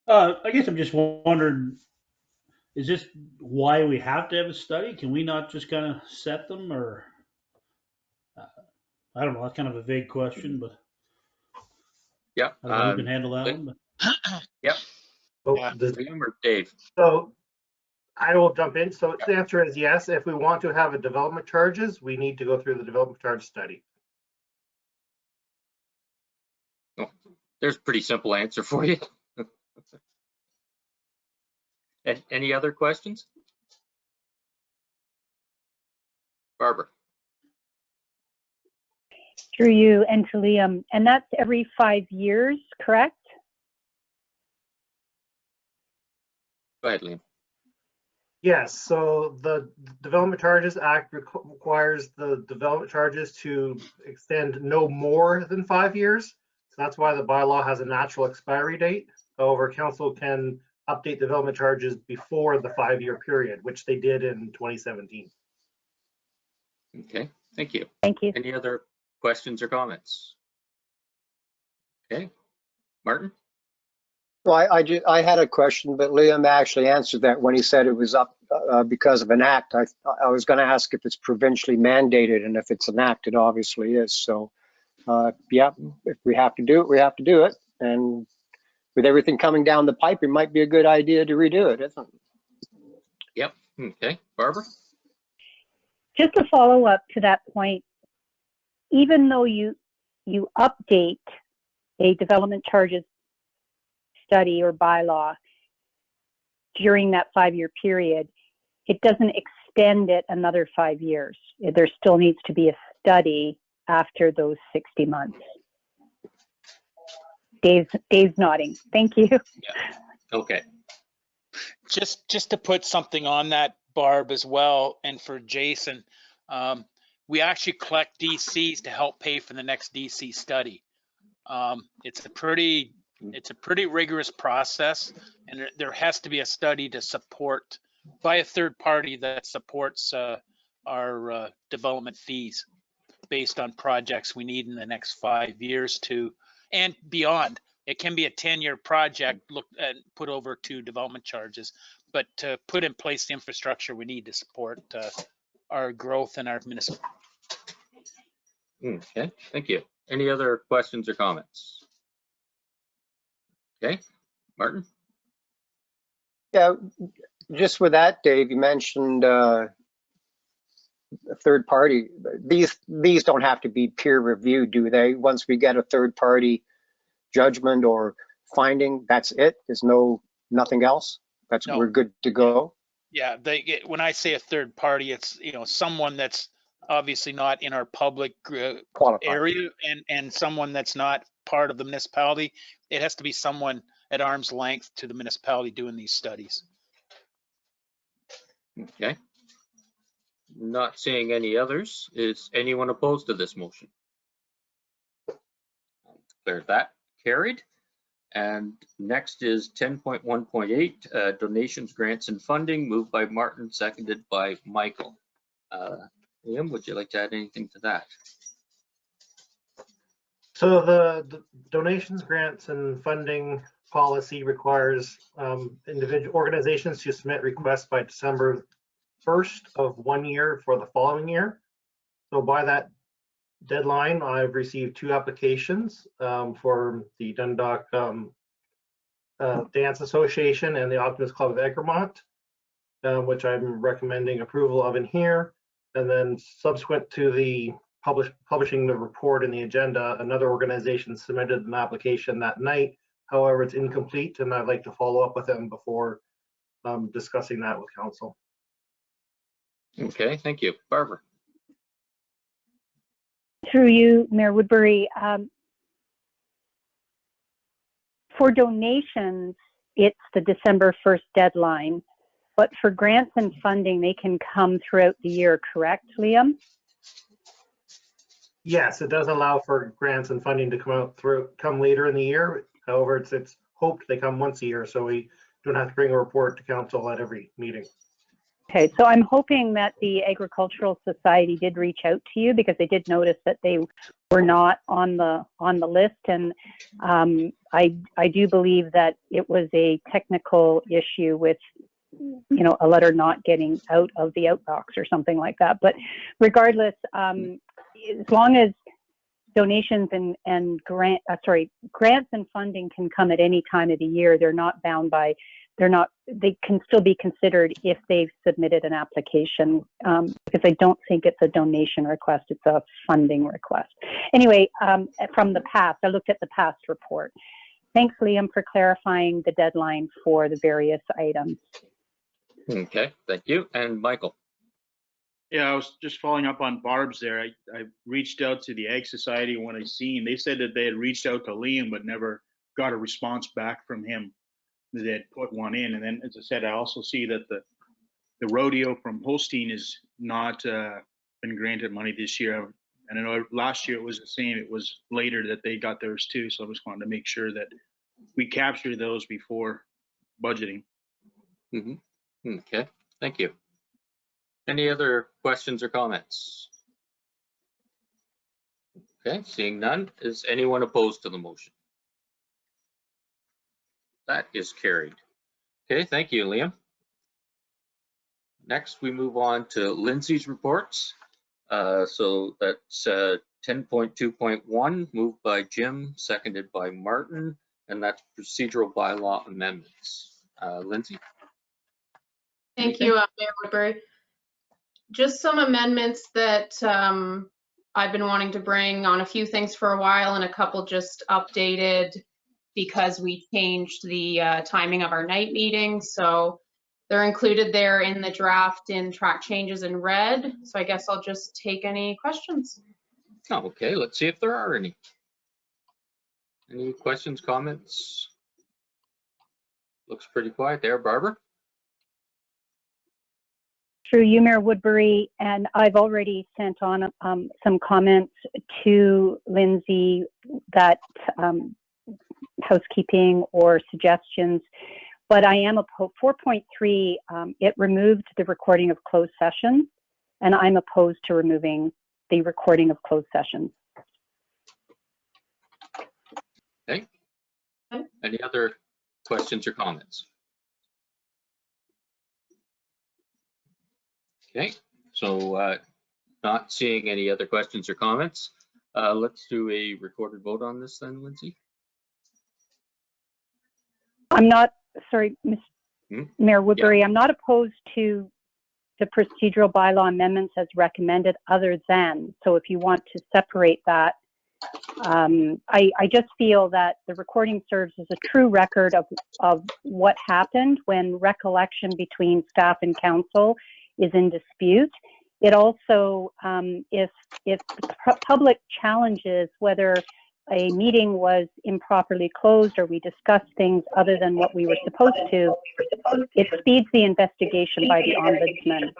I guess I'm just wondering, is this why we have to have a study? Can we not just kind of set them, or I don't know. That's kind of a vague question, but Yeah. I don't know who can handle that one. But. Yep. So, Yeah. Liam or Dave? so I will jump in. So the answer is yes. If we want to have a development charges, we need to go through the development charge study. Oh, there's a pretty simple answer for you. Any other questions? Barbara? Through you and to Liam. And that's every 5 years, correct? Go ahead, Liam. Yes, so the Development Charges Act requires the development charges to extend no more than 5 years. So that's why the bylaw has a natural expiry date. However, council can update development charges before the 5-year period, which they did in 2017. Okay, thank you. Thank you. Any other questions or comments? Okay, Martin? Well, I had a question, but Liam actually answered that when he said it was up because of an act. I was going to ask if it's provincially mandated, and if it's an act, it obviously is. So, yeah, if we have to do it, we have to do it. And with everything coming down the pipe, it might be a good idea to redo it, isn't it? Yep. Okay, Barbara? Just a follow up to that point, even though you update a development charges study or bylaw during that 5-year period, it doesn't extend it another 5 years. There still needs to be a study after those 60 months. Dave's nodding. Thank you. Yeah. Okay. Just to put something on that, Barb, as well, and for Jason, we actually collect DCs to help pay for the next DC study. It's a pretty rigorous process, and there has to be a study to support by a third party that supports our development fees based on projects we need in the next 5 years to and beyond. It can be a 10-year project put over to development charges, but to put in place the infrastructure we need to support our growth in our municipal. Okay, thank you. Any other questions or comments? Okay, Martin? Yeah, just with that, Dave, you mentioned a third party. These don't have to be peer reviewed, do they? Once we get a third party judgment or finding, that's it? There's nothing else? No. We're good to go? Yeah, when I say a third party, it's someone that's obviously not in our public area and someone that's not part of the municipality. It has to be someone at arm's length to the municipality doing these studies. Okay. Not seeing any others. Is anyone opposed to this motion? I'll declare that carried. And next is 10.1.8, donations, grants, and funding, moved by Martin, seconded by Michael. Liam, would you like to add anything to that? So the donations, grants, and funding policy requires individual organizations to submit requests by December 1st of 1 year for the following year. So by that deadline, I've received 2 applications for the Dundalk Dance Association and the Optimist Club of Egremont, which I'm recommending approval of in here. And then subsequent to the publishing the report in the agenda, another organization submitted an application that night. However, it's incomplete, and I'd like to follow up with them before discussing that with council. Okay, thank you. Barbara. Through you, Mayor Woodbury, for donations, it's the December 1st deadline, but for grants and funding, they can come throughout the year, correct, Liam? Yes, it does allow for grants and funding to come later in the year. However, it's hoped they come once a year, so we don't have to bring a report to council at every meeting. Okay, so I'm hoping that the Agricultural Society did reach out to you, because they did notice that they were not on the list, and I do believe that it was a technical issue with, you know, a letter not getting out of the outbox or something like that. But regardless, as long as donations and grants and funding can come at any time of the year, they're not bound by. They can still be considered if they've submitted an application, because I don't think it's a donation request, it's a funding request. Anyway, from the past, I looked at the past report. Thanks, Liam, for clarifying the deadline for the various items. Okay, thank you. And Michael. Yeah, I was just following up on Barb's there. I reached out to the Ag Society when I seen. They said that they had reached out to Liam but never got a response back from him. They had put one in, and then, as I said, I also see that the rodeo from Holstein is not been granted money this year. And I know last year it was the same. It was later that they got theirs too. So I just wanted to make sure that we capture those before budgeting. Mm-hmm. Okay, thank you. Any other questions or comments? Okay, seeing none. Is anyone opposed to the motion? That is carried. Okay, thank you, Liam. Next, we move on to Lindsay's reports. So that's 10.2.1, moved by Jim, seconded by Martin, and that's procedural bylaw amendments. Lindsay? Thank you, Mayor Woodbury. Just some amendments that I've been wanting to bring on a few things for a while, and a couple just updated because we changed the timing of our night meetings. So they're included there in the draft in track changes in red. So I guess I'll just take any questions. Oh, okay, let's see if there are any. Any questions, comments? Looks pretty quiet there. Barbara? Through you, Mayor Woodbury, and I've already sent on some comments to Lindsay that housekeeping or suggestions, but I am 4.3, it removed the recording of closed sessions, and I'm opposed to removing the recording of closed sessions. Okay. Any other questions or comments? Okay, so not seeing any other questions or comments. Let's do a recorded vote on this then, Lindsay. I'm not, sorry, Mayor Woodbury, yeah. I'm not opposed to the procedural bylaw amendments as recommended, other than, so if you want to separate that, I just feel that the recording serves as a true record of what happened when recollection between staff and council is in dispute. It also, if the public challenges whether a meeting was improperly closed or we discussed things other than what we were supposed to, it speeds the investigation by the ombudsman.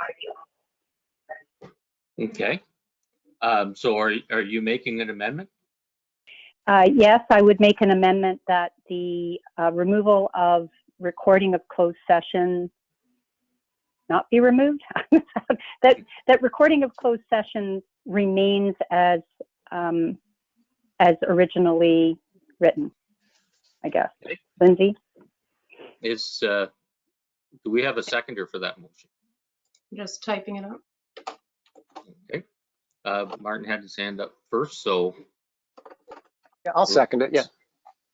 Okay. So are you making an amendment? Yes, I would make an amendment that the removal of recording of closed session not be removed. that recording of closed session remains as originally written, I guess. Okay. Lindsay? Do we have a seconder for that motion? Just typing it up. Okay. Martin had his hand up first, so. Yeah, I'll second it. Yeah.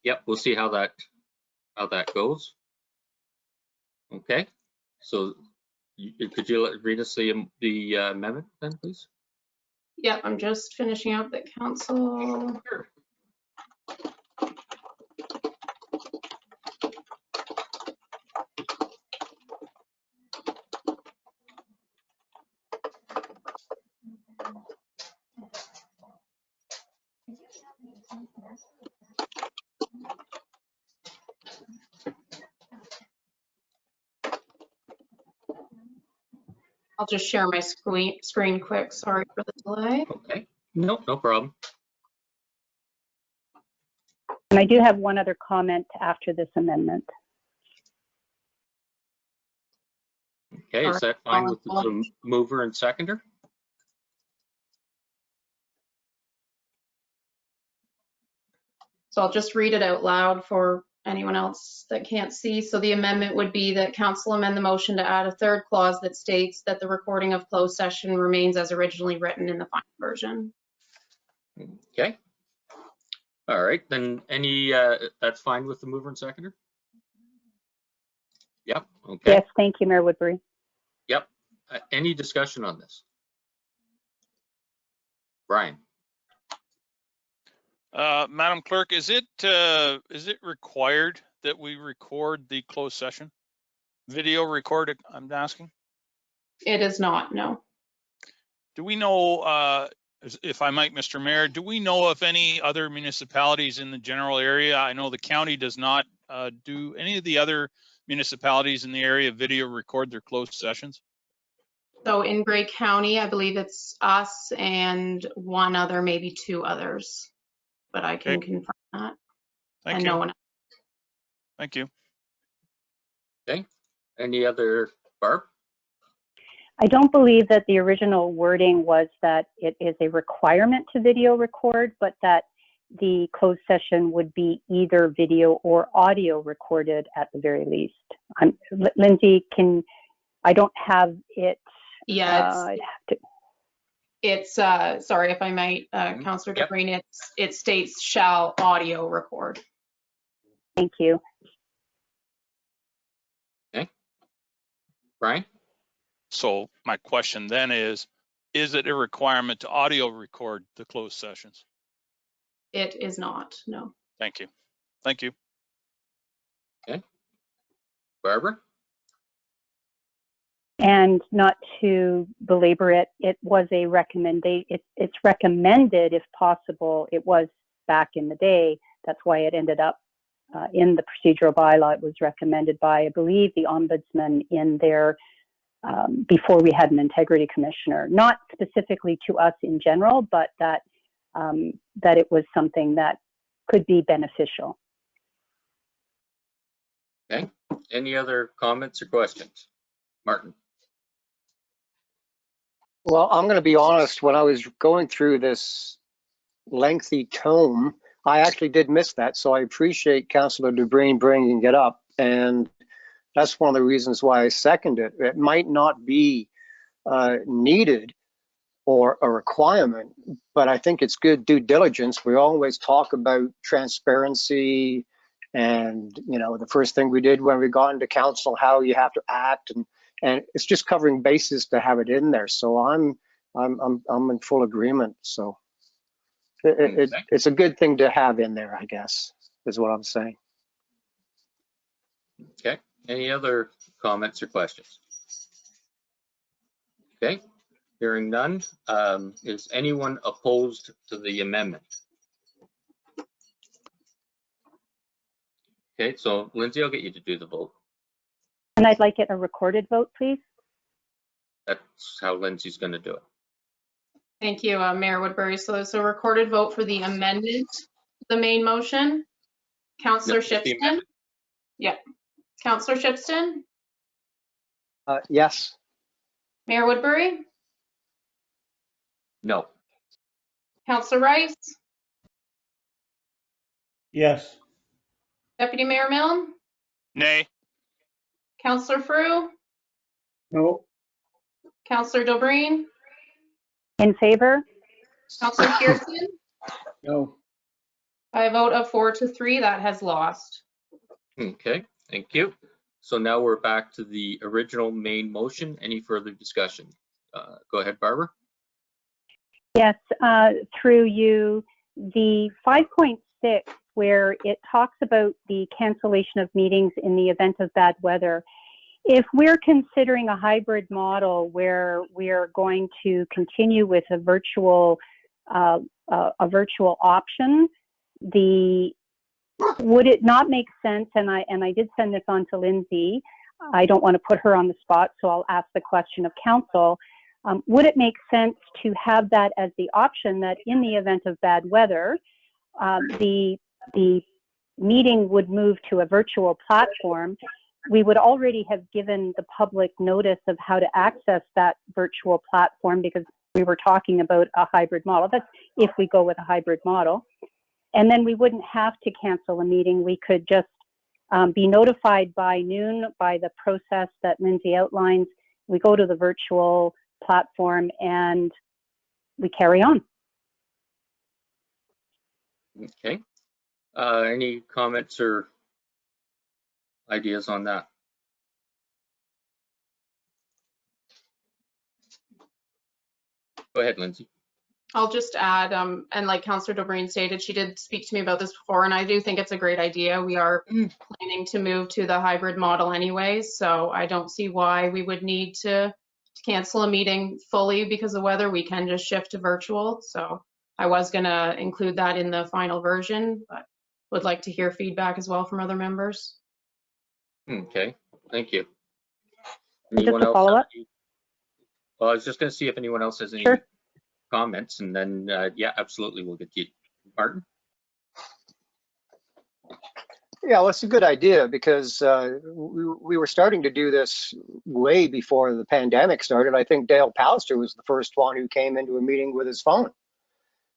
Yep, we'll see how that goes. Okay, so could you read us the amendment then, please? Yeah, I'm just finishing up the council. Sure. I'll just share my screen quick. Sorry for the delay. Okay, no problem. And I do have one other comment after this amendment. Okay, is that fine with the mover and seconder? So I'll just read it out loud for anyone else that can't see. So the amendment would be that council amend the motion to add a third clause that states that the recording of closed session remains as originally written in the final version. Okay. All right, then that's fine with the mover and seconder? Yep, okay. Yes, thank you, Mayor Woodbury. Yep. Any discussion on this? Brian? Madam Clerk, is it required that we record the closed session? Video recorded, I'm asking? It is not, no. Do we know, if I might, Mr. Mayor, do we know of any other municipalities in the general area? I know the county does not. Do any of the other municipalities in the area video record their closed sessions? So in Grey County, I believe it's us and one other, maybe two others, but I can confirm that. Thank you. No one else. Thank you. Okay. Any other, Barb? I don't believe that the original wording was that it is a requirement to video record, but that the closed session would be either video or audio recorded at the very least. Lindsay, I don't have it. Yeah, it's sorry if I might, Councillor DeBreen, it states shall audio record. Thank you. Okay. Brian? So my question then is it a requirement to audio record the closed sessions? It is not, no. Thank you. Thank you. Okay. Barbara? And not to belabor it, it was a recommendation. It's recommended if possible. It was back in the day. That's why it ended up in the procedural bylaw. It was recommended by, I believe, the ombudsman in their before we had an integrity commissioner, not specifically to us in general, but that it was something that could be beneficial. Okay. Any other comments or questions? Martin? Well, I'm going to be honest, when I was going through this lengthy tome, I actually did miss that. So I appreciate Councillor DeBreen bringing it up. And that's one of the reasons why I second it. It might not be needed or a requirement, but I think it's good due diligence. We always talk about transparency and, you know, the first thing we did when we got into council, how you have to act, and it's just covering bases to have it in there. So I'm in full agreement. So it's a good thing to have in there, I guess, is what I'm saying. Okay. Any other comments or questions? Okay. Hearing none. Is anyone opposed to the amendment? Okay, so Lindsay, I'll get you to do the vote. And I'd like it a recorded vote, please. That's how Lindsay's going to do it. Thank you, Mayor Woodbury. So it's a recorded vote for the amendment The main motion? Councillor No, just the Shipston? amendment. Yep. Councillor Shipston? Yes. Mayor Woodbury? No. Councillor Rice? Yes. Deputy Mayor Milne? Nay. Councillor Frew? No. Councillor Dobreen? In favor? Councillor Pearson? No. By a vote of 4 to 3, that has lost. Okay, thank you. So now we're back to the original main motion. Any further discussion? Go ahead, Barbara. Yes, through you, the 5.6, where it talks about the cancellation of meetings in the event of bad weather. If we're considering a hybrid model where we are going to continue with a virtual option, would it not make sense? And I did send this on to Lindsay. I don't want to put her on the spot, so I'll ask the question of council. Would it make sense to have that as the option, that in the event of bad weather, the meeting would move to a virtual platform? We would already have given the public notice of how to access that virtual platform, because we were talking about a hybrid model. That's if we go with a hybrid model. And then we wouldn't have to cancel a meeting. We could just be notified by noon by the process that Lindsay outlines. We go to the virtual platform and we carry on. Okay. Any comments or ideas on that? Go ahead, Lindsay. I'll just add, and like Councillor Dobreen stated, she did speak to me about this before, and I do think it's a great idea. We are planning to move to the hybrid model anyways, so I don't see why we would need to cancel a meeting fully because of weather. We can just shift to virtual. So I was going to include that in the final version, but would like to hear feedback as well from other members. Okay, thank you. Just a follow-up? Well, I was just going to see if anyone else has any comments, and then, yeah, absolutely, we'll get to you. Martin? Yeah, well, it's a good idea because we were starting to do this way before the pandemic started. I think Dale Pallister was the first one who came into a meeting with his phone.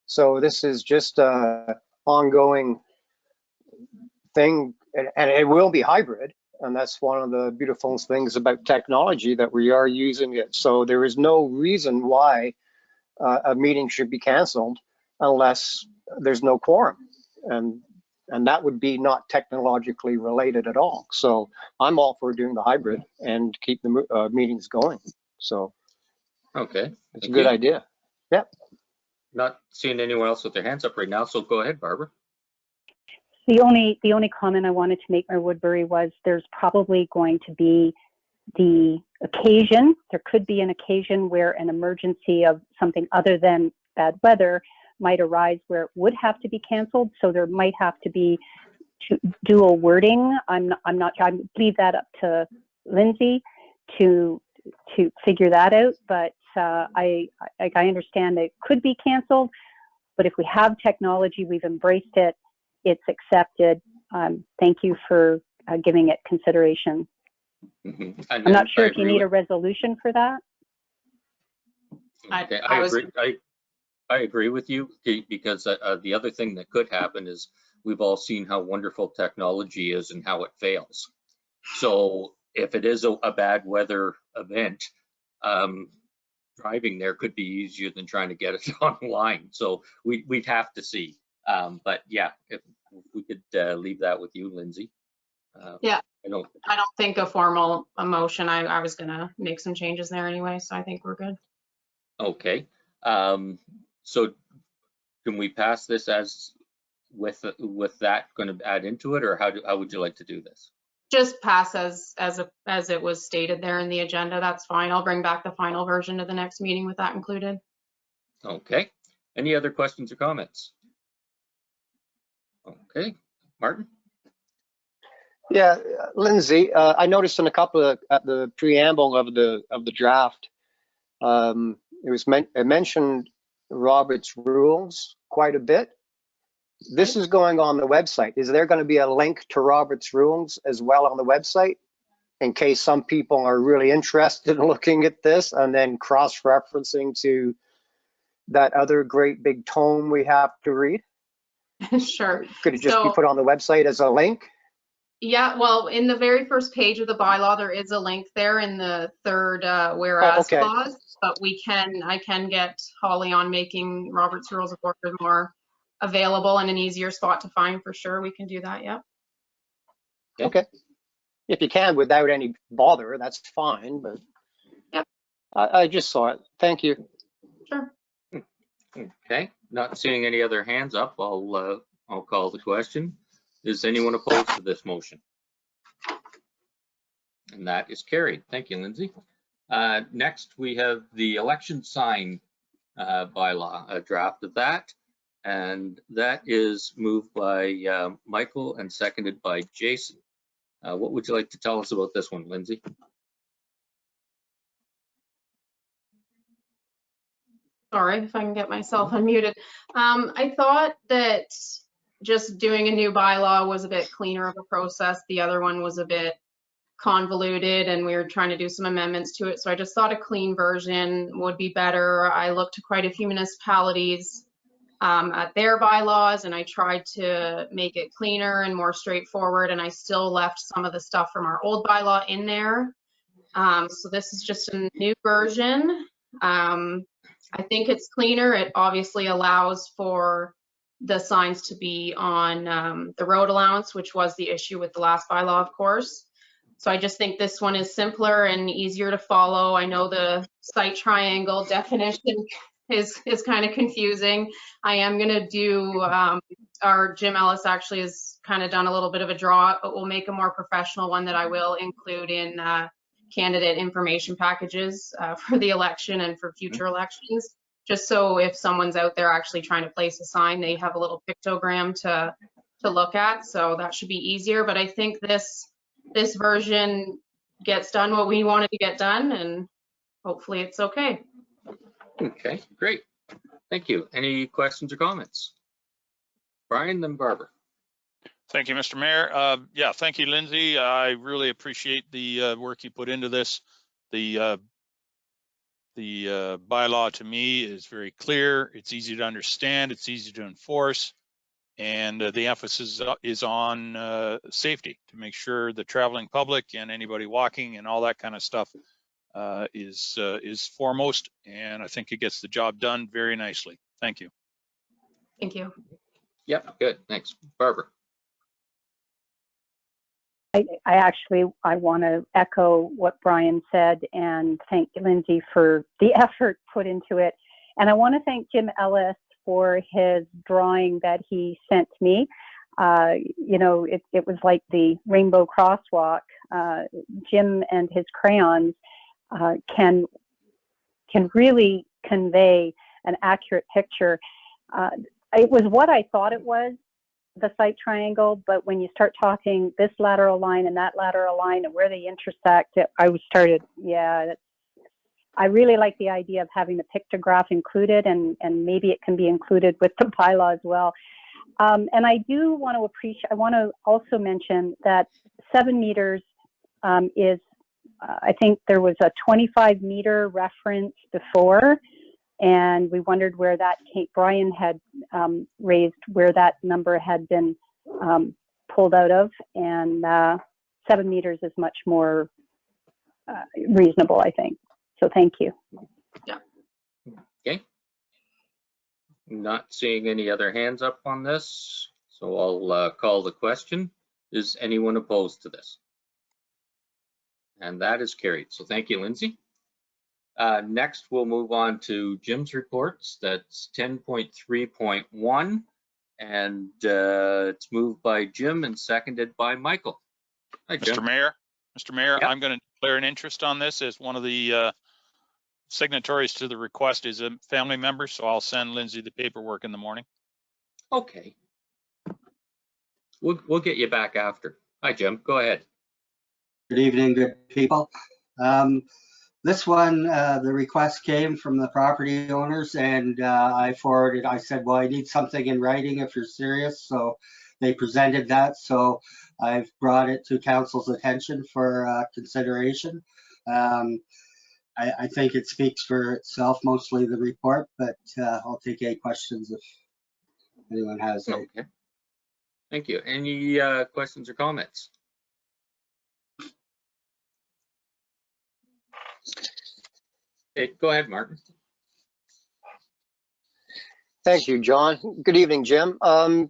So this is just an ongoing thing, and it will be hybrid. And that's one of the beautiful things about technology, that we are using it. So there is no reason why a meeting should be canceled unless there's no quorum. And that would be not technologically related at all. So I'm all for doing the hybrid and keep the meetings going. So okay, it's a good idea. Yeah. Not seeing anyone else with their hands up right now, so go ahead, Barbara. The only comment I wanted to make, Mayor Woodbury, was there's probably going to be the occasion, there could be an occasion where an emergency of something other than bad weather might arise where it would have to be canceled. So there might have to be dual wording. I'm not sure. I leave that up to Lindsay to figure that out. But I understand that it could be canceled. But if we have technology, we've embraced it, it's accepted. Thank you for giving it consideration. Mm-hmm. I'm not sure if you need a resolution for that. Okay, I agree with you, because the other thing that could happen is we've all seen how wonderful technology is and how it fails. So if it is a bad weather event, driving there could be easier than trying to get it online. So we'd have to see. But yeah, if we could leave that with you, Lindsay. Yeah, I don't think a formal motion. I was going to make some changes there anyway, so I think we're good. Okay. So can we pass this as with that going to add into it, or how would you like to do this? Just pass as it was stated there in the agenda. That's fine. I'll bring back the final version to the next meeting with that included. Okay. Any other questions or comments? Okay, Martin. Yeah, Lindsay, I noticed in a couple of the preamble of the draft, it mentioned Robert's rules quite a bit. this is going on the website. Is there going to be a link to Robert's rules as well on the website in case some people are really interested in looking at this and then cross-referencing to that other great big tome we have to read? Sure. Could it just be So, put on the website as a link? yeah, well, in the very first page of the bylaw, there is a link there in the third whereas okay. clause, but I can get Holly on making Robert's Rules of Order more available and an easier spot to find for sure. We can do that, yeah. Okay. If you can without any bother, that's fine, but Yep. I just saw it. Thank you. Sure. Okay, not seeing any other hands up, I'll call the question. Is anyone opposed to this motion? And that is carried. Thank you, Lindsay. Next, we have the election sign bylaw, a draft of that. And that is moved by Michael and seconded by Jason. What would you like to tell us about this one, Lindsay? Sorry if I can get myself unmuted. I thought that just doing a new bylaw was a bit cleaner of a process. The other one was a bit convoluted and we were trying to do some amendments to it. So I just thought a clean version would be better. I looked to quite a few municipalities at their bylaws and I tried to make it cleaner and more straightforward, and I still left some of the stuff from our old bylaw in there. So this is just a new version. I think it's cleaner. It obviously allows for the signs to be on the road allowance, which was the issue with the last bylaw, of course. So I just think this one is simpler and easier to follow. I know the site triangle definition is kind of confusing. I am going to do, our Jim Ellis actually has kind of done a little bit of a draw, but we'll make a more professional one that I will include in candidate information packages for the election and for future elections, just so if someone's out there actually trying to place a sign, they have a little pictogram to look at. So that should be easier. But I think this version gets done what we wanted to get done, and hopefully it's okay. Okay, great. Thank you. Any questions or comments? Brian, then Barbara. Thank you, Mr. Mayor. Yeah, thank you, Lindsay. I really appreciate the work you put into this. The bylaw to me is very clear. It's easy to understand. It's easy to enforce. And the emphasis is on safety to make sure the traveling public and anybody walking and all that kind of stuff is foremost. And I think it gets the job done very nicely. Thank you. Thank you. Yep, good. Thanks. Barbara. I want to echo what Brian said and thank Lindsay for the effort put into it. And I want to thank Jim Ellis for his drawing that he sent me. You know, it was like the rainbow crosswalk. Jim and his crayons can really convey an accurate picture. It was what I thought it was, the site triangle, but when you start talking this lateral line and that lateral line and where they intersect, I really like the idea of having the pictograph included, and maybe it can be included with the bylaw as well. And I do want to I want to also mention that 7 meters is, I think there was a 25-meter reference before, and we wondered where that came. Brian had raised where that number had been pulled out of, and 7 meters is much more reasonable, I think. So thank you. Yeah. Okay. Not seeing any other hands up on this, so I'll call the question. Is anyone opposed to this? And that is carried. So thank you, Lindsay. Next, we'll move on to Jim's reports. That's 10.3.1, and it's moved by Jim and seconded by Michael. Hi, Jim. Mr. Mayor, Yep. I'm going to declare an interest on this as one of the signatories to the request is a family member, so I'll send Lindsay the paperwork in the morning. Okay. We'll get you back after. Hi, Jim. Go ahead. Good evening, good people. This one, the request came from the property owners, and I forwarded. I said, well, I need something in writing if you're serious. So they presented that. So I've brought it to council's attention for consideration. I think it speaks for itself, mostly the report, but I'll take any questions if anyone has any. Okay. Thank you. Any questions or comments? Okay, go ahead, Martin. Thank you, John. Good evening, Jim. I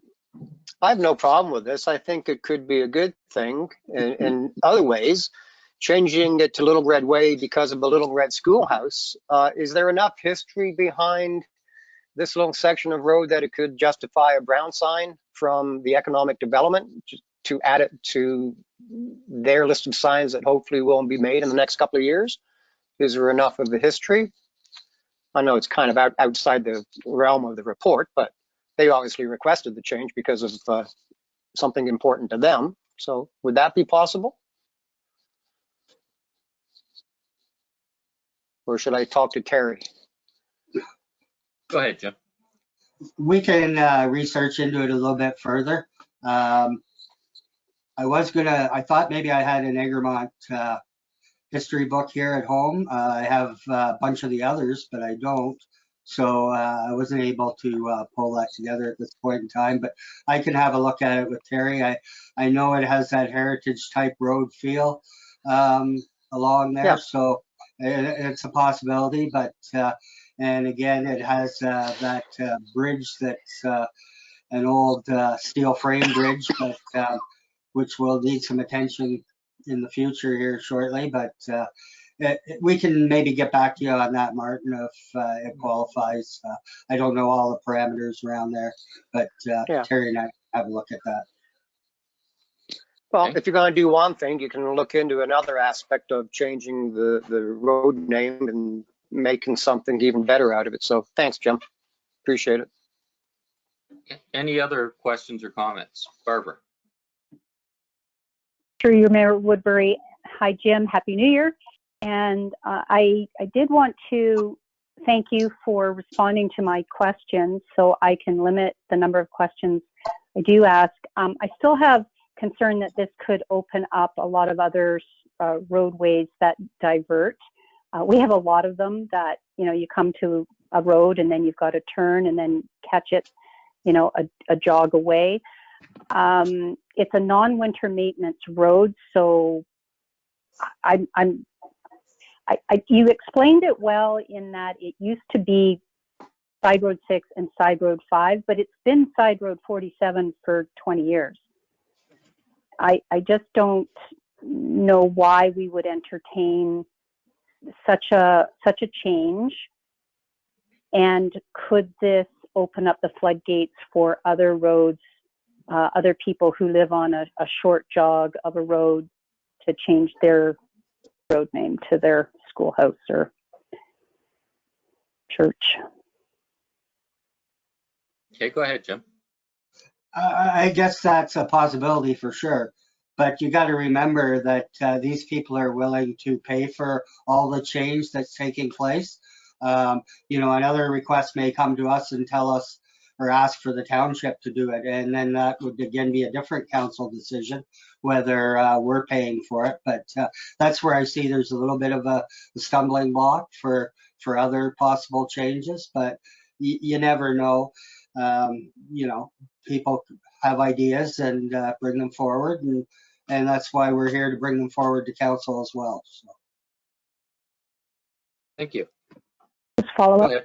have no problem with this. I think it could be a good thing in other ways. Changing it to Little Red Way because of the Little Red Schoolhouse. Is there enough history behind this little section of road that it could justify a brown sign from the economic development to add it to their list of signs that hopefully will be made in the next couple of years? Is there enough of the history? I know it's kind of outside the realm of the report, but they obviously requested the change because of something important to them. So would that be possible? Or should I talk to Terry? Go ahead, Jim. We can research into it a little bit further. I thought maybe I had an Egremont history book here at home. I have a bunch of the others, but I don't. So I wasn't able to pull that together at this point in time, but I can have a look at it with Terry. I know it has that heritage type road feel along there. Yeah. So it's a possibility, but and again, it has that bridge that's an old steel frame bridge, but which will need some attention in the future here shortly. But we can maybe get back to you on that, Martin, if it qualifies. I don't know all the parameters around there, but yeah. Terry and I have a look at that. Well, if you're going to do one thing, you can look into another aspect of changing the road name and making something even better out of it. So thanks, Jim. Appreciate it. Any other questions or comments? Barbara. Through your Mayor Woodbury. Hi, Jim. Happy New Year. And I did want to thank you for responding to my questions so I can limit the number of questions I do ask. I still have concern that this could open up a lot of other roadways that divert. We have a lot of them that, you know, you come to a road and then you've got to turn and then catch it, you know, a jog away. It's a non-winter maintenance road, so you explained it well in that it used to be Side Road 6 and Side Road 5, but it's been Side Road 47 for 20 years. I just don't know why we would entertain such a change, and could this open up the floodgates for other roads, other people who live on a short jog of a road to change their road name to their schoolhouse or church? Okay, go ahead, Jim. I guess that's a possibility for sure, but you got to remember that these people are willing to pay for all the change that's taking place. You know, another request may come to us and tell us or ask for the township to do it, and then that would again be a different council decision whether we're paying for it. But that's where I see there's a little bit of a stumbling block for other possible changes, but you never know. You know, people have ideas and bring them forward, and that's why we're here to bring them forward to council as well. So. Thank you. Just follow up.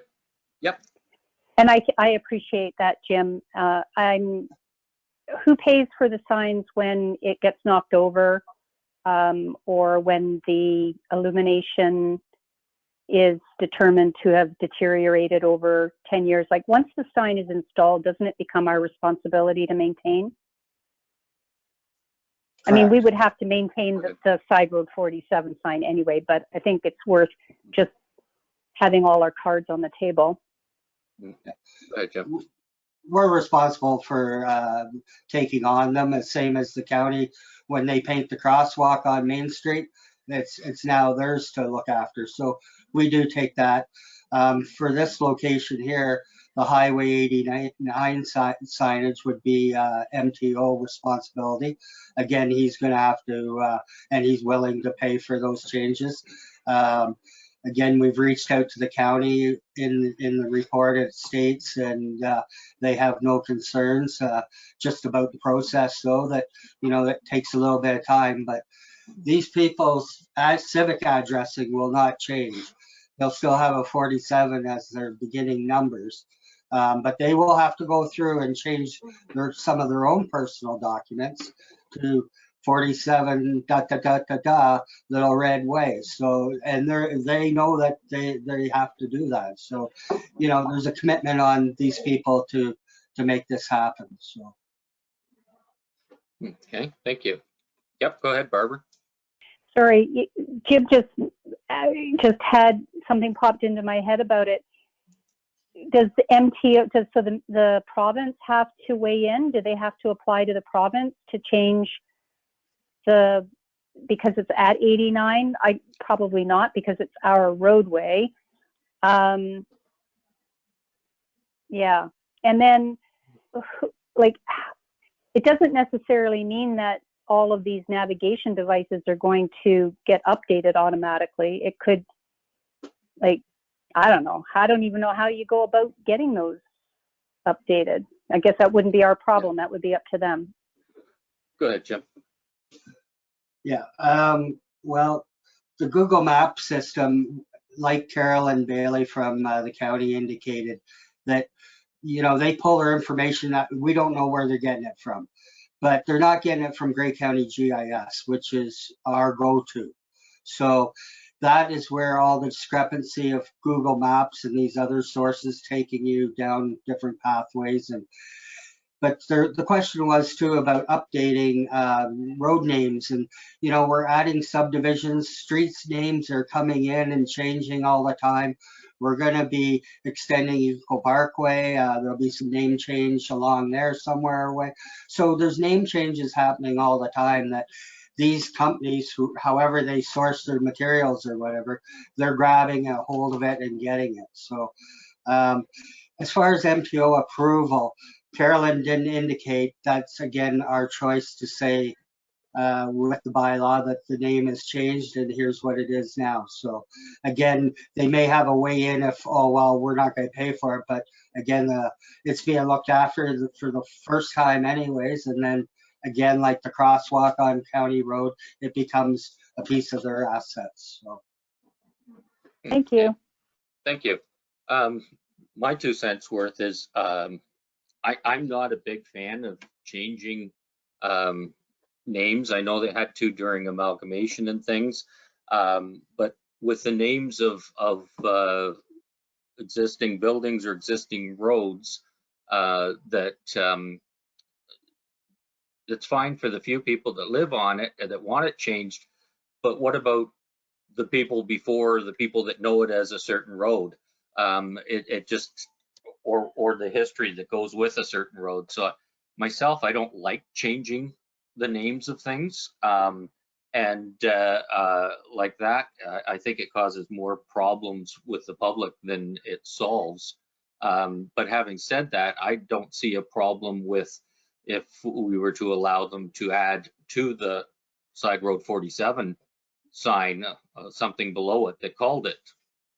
Yep. And I appreciate that, Jim. Who pays for the signs when it gets knocked over, or when the illumination is determined to have deteriorated over 10 years? Like, once the sign is installed, doesn't it become our responsibility to maintain? Correct. I mean, we would have to maintain the Side Road 47 sign anyway, but I think it's worth just having all our cards on the table. Okay. We're responsible for taking on them, as same as the county when they paint the crosswalk on Main Street. it's now theirs to look after. So we do take that. For this location here, the Highway 89 signage would be MTO responsibility. Again, he's going to have to, and he's willing to pay for those changes. Again, we've reached out to the county in the report. It states, and they have no concerns just about the process, though, that, you know, that takes a little bit of time. But these people's civic addressing will not change. They'll still have a 47 as their beginning numbers, but they will have to go through and change some of their own personal documents to 47 Little Red Way. So, and they know that they have to do that. So, you know, there's a commitment on these people to make this happen. So. Okay, thank you. Yep, go ahead, Barbara. Sorry, Jim just had something popped into my head about it. Does the MTO, so the province have to weigh in? Do they have to apply to the province to change because it's at 89? I probably not, because it's our roadway. Yeah, and then like, it doesn't necessarily mean that all of these navigation devices are going to get updated automatically. It could, like, I don't know. I don't even know how you go about getting those updated. I guess that wouldn't be our problem. That would be up to them. Go ahead, Jim. Yeah, well, the Google Map system, like Carolyn Bailey from the county indicated, that, you know, they pull their information that we don't know where they're getting it from, but they're not getting it from Grey County GIS, which is our go-to. So that is where all the discrepancy of Google Maps and these other sources taking you down different pathways. But the question was too about updating road names, and, you know, we're adding subdivisions, streets names are coming in and changing all the time. We're going to be extending Eco Parkway. There'll be some name change along there somewhere away. So there's name changes happening all the time that these companies, who, however they source their materials or whatever, they're grabbing a hold of it and getting it. So as far as MTO approval, Carolyn didn't indicate. That's, again, our choice to say with the bylaw that the name has changed and here's what it is now. So again, they may have a way in if, oh, well, we're not going to pay for it. But again, it's being looked after for the first time anyways. And then again, like the crosswalk on County Road, it becomes a piece of their assets. So. Thank you. Thank you. My 2 cents worth is I'm not a big fan of changing names. I know they had to during amalgamation and things, but with the names of existing buildings or existing roads, it's fine for the few people that live on it and that want it changed. But what about the people before, the people that know it as a certain road? It just, or the history that goes with a certain road. So myself, I don't like changing the names of things. Like that, I think it causes more problems with the public than it solves. But having said that, I don't see a problem with if we were to allow them to add to the side road 47 sign something below it that called it,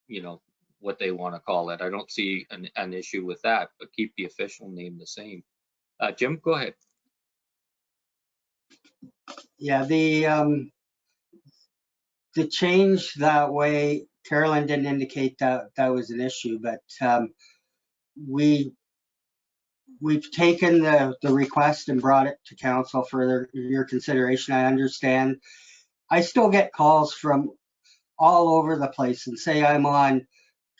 you know, what they want to call it. I don't see an issue with that, but keep the official name the same. Jim, go ahead. Yeah, the change that way, Carolyn didn't indicate that that was an issue, but we've taken the request and brought it to council for your consideration. I understand. I still get calls from all over the place and say I'm on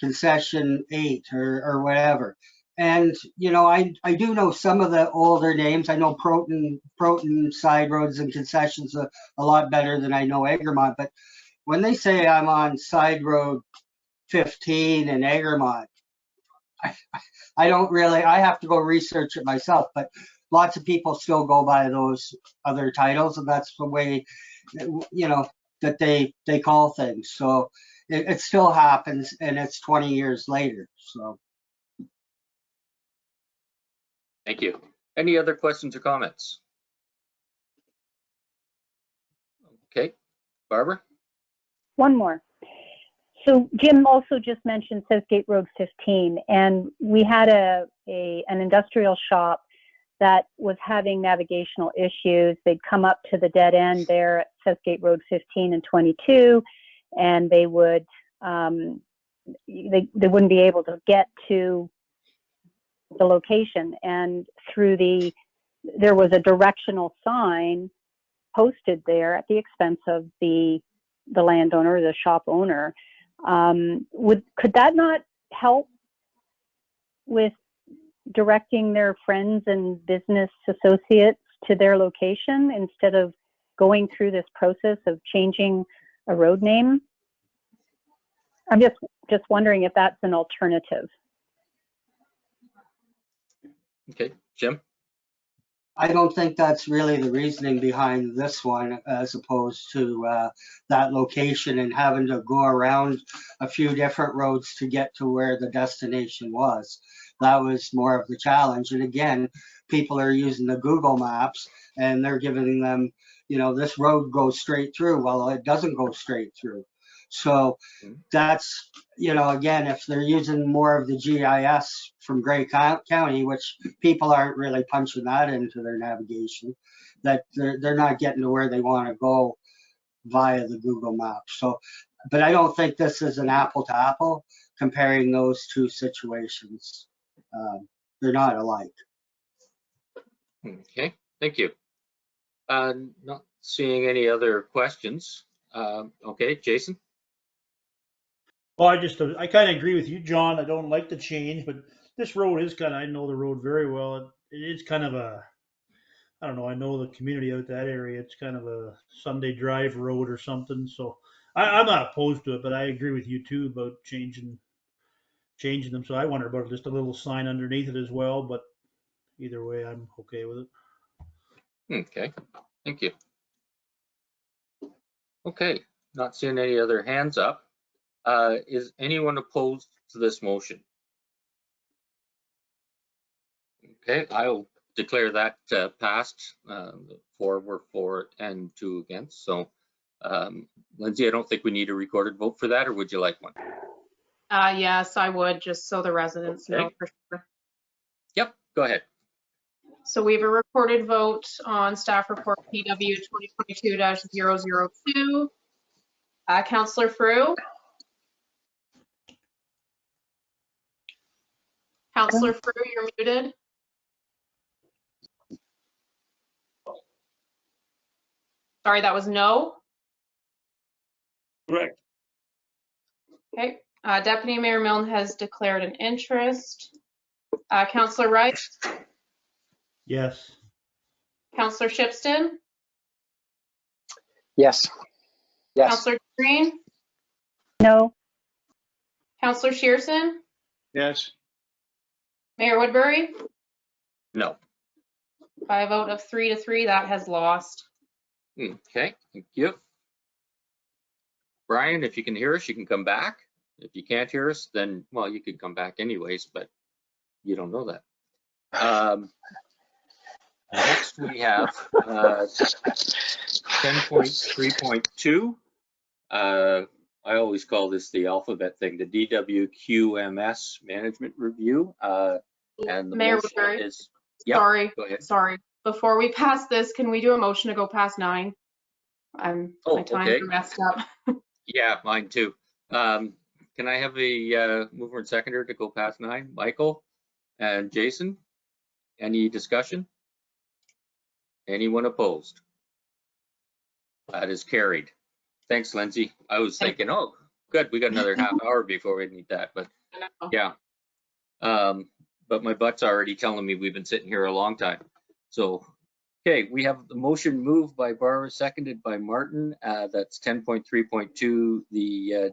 concession 8 or whatever. And, you know, I do know some of the older names. I know Proton side roads and concessions a lot better than I know Egremont. But when they say I'm on side road 15 in Egremont, I don't really, I have to go research it myself. But lots of people still go by those other titles, and that's the way, you know, that they call things. So it still happens, and it's 20 years later. So. Thank you. Any other questions or comments? Okay, Barbara? One more. So Jim also just mentioned Southgate Road 15, and we had an industrial shop that was having navigational issues. They'd come up to the dead end there at Southgate Road 15 and 22, and they would they wouldn't be able to get to the location. And there was a directional sign posted there at the expense of the landowner, the shop owner. Could that not help with directing their friends and business associates to their location instead of going through this process of changing a road name? I'm just wondering if that's an alternative. Okay, Jim? I don't think that's really the reasoning behind this one, as opposed to that location and having to go around a few different roads to get to where the destination was. That was more of the challenge. And again, people are using the Google Maps and they're giving them, this road goes straight through. Well, it doesn't go straight through. So that's, again, if they're using more of the GIS from Grey County, which people aren't really punching that into their navigation, that they're not getting to where they want to go via the Google Maps. So, but I don't think this is an apple to apple comparing those two situations. They're not alike. Okay, thank you. Not seeing any other questions. Okay, Jason? Well, I kind of agree with you, John. I don't like the change, but this road is I know the road very well. It's kind of I don't know, I know the community out that area. It's kind of a Sunday drive road or something. So I'm not opposed to it, but I agree with you too about changing them. So I wonder about just a little sign underneath it as well, but either way, I'm okay with it. Okay, thank you. Okay, not seeing any other hands up. Is anyone opposed to this motion? Okay, I'll declare that passed. 4 were for it and 2 against. So, Lindsay, I don't think we need a recorded vote for that, or would you like one? Yes, I would, just so the residents know for sure. Yep, go ahead. So we have a recorded vote on staff report PW 2022-002. Councillor Frew? Councillor Frew, you're muted. Sorry, that was no? Correct. Okay. Deputy Mayor Milne has declared an interest. Councillor Rice? Yes. Councillor Shipston? Yes. Yes. Councillor Green? No. Councillor Shearson? Yes. Mayor Woodbury? No. By a vote of 3 to 3, that has lost. Okay, thank you. Brian, if you can hear us, you can come back. If you can't hear us, then, well, you could come back anyways, but you don't know that. Next we have 10.3.2. I always call this the alphabet thing, the DWQMS management review. And the Mayor motion Woodbury? is, yep, Sorry, go ahead. sorry. Before we pass this, can we do a motion to go past 9? My times okay. are messed up. Yeah, mine too. Can I have a mover and seconder to go past 9? Michael and Jason, any discussion? Anyone opposed? That is carried. Thanks, Lindsay. I was thinking, oh, good, we got another half hour before we need that, but yeah. But my butt's already telling me we've been sitting here a long time. So, okay, we have the motion moved by Barbara, seconded by Martin. That's 10.3.2, the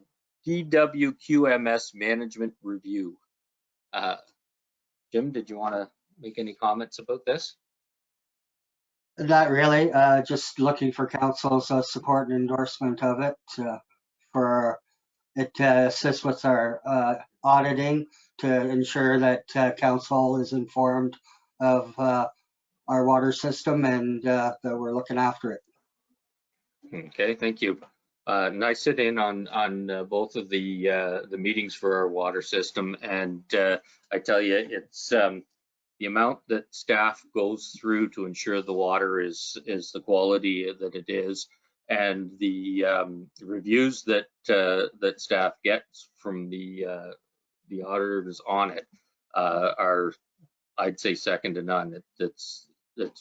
DWQMS management review. Jim, did you want to make any comments about this? Not really, just looking for council's support and endorsement of it. For it to assist with our auditing to ensure that council is informed of our water system and that we're looking after it. Okay, thank you. And I sit in on both of the meetings for our water system, and I tell you, it's the amount that staff goes through to ensure the water is the quality that it is, and the reviews that that staff gets from the auditors on it are, I'd say, second to none. It's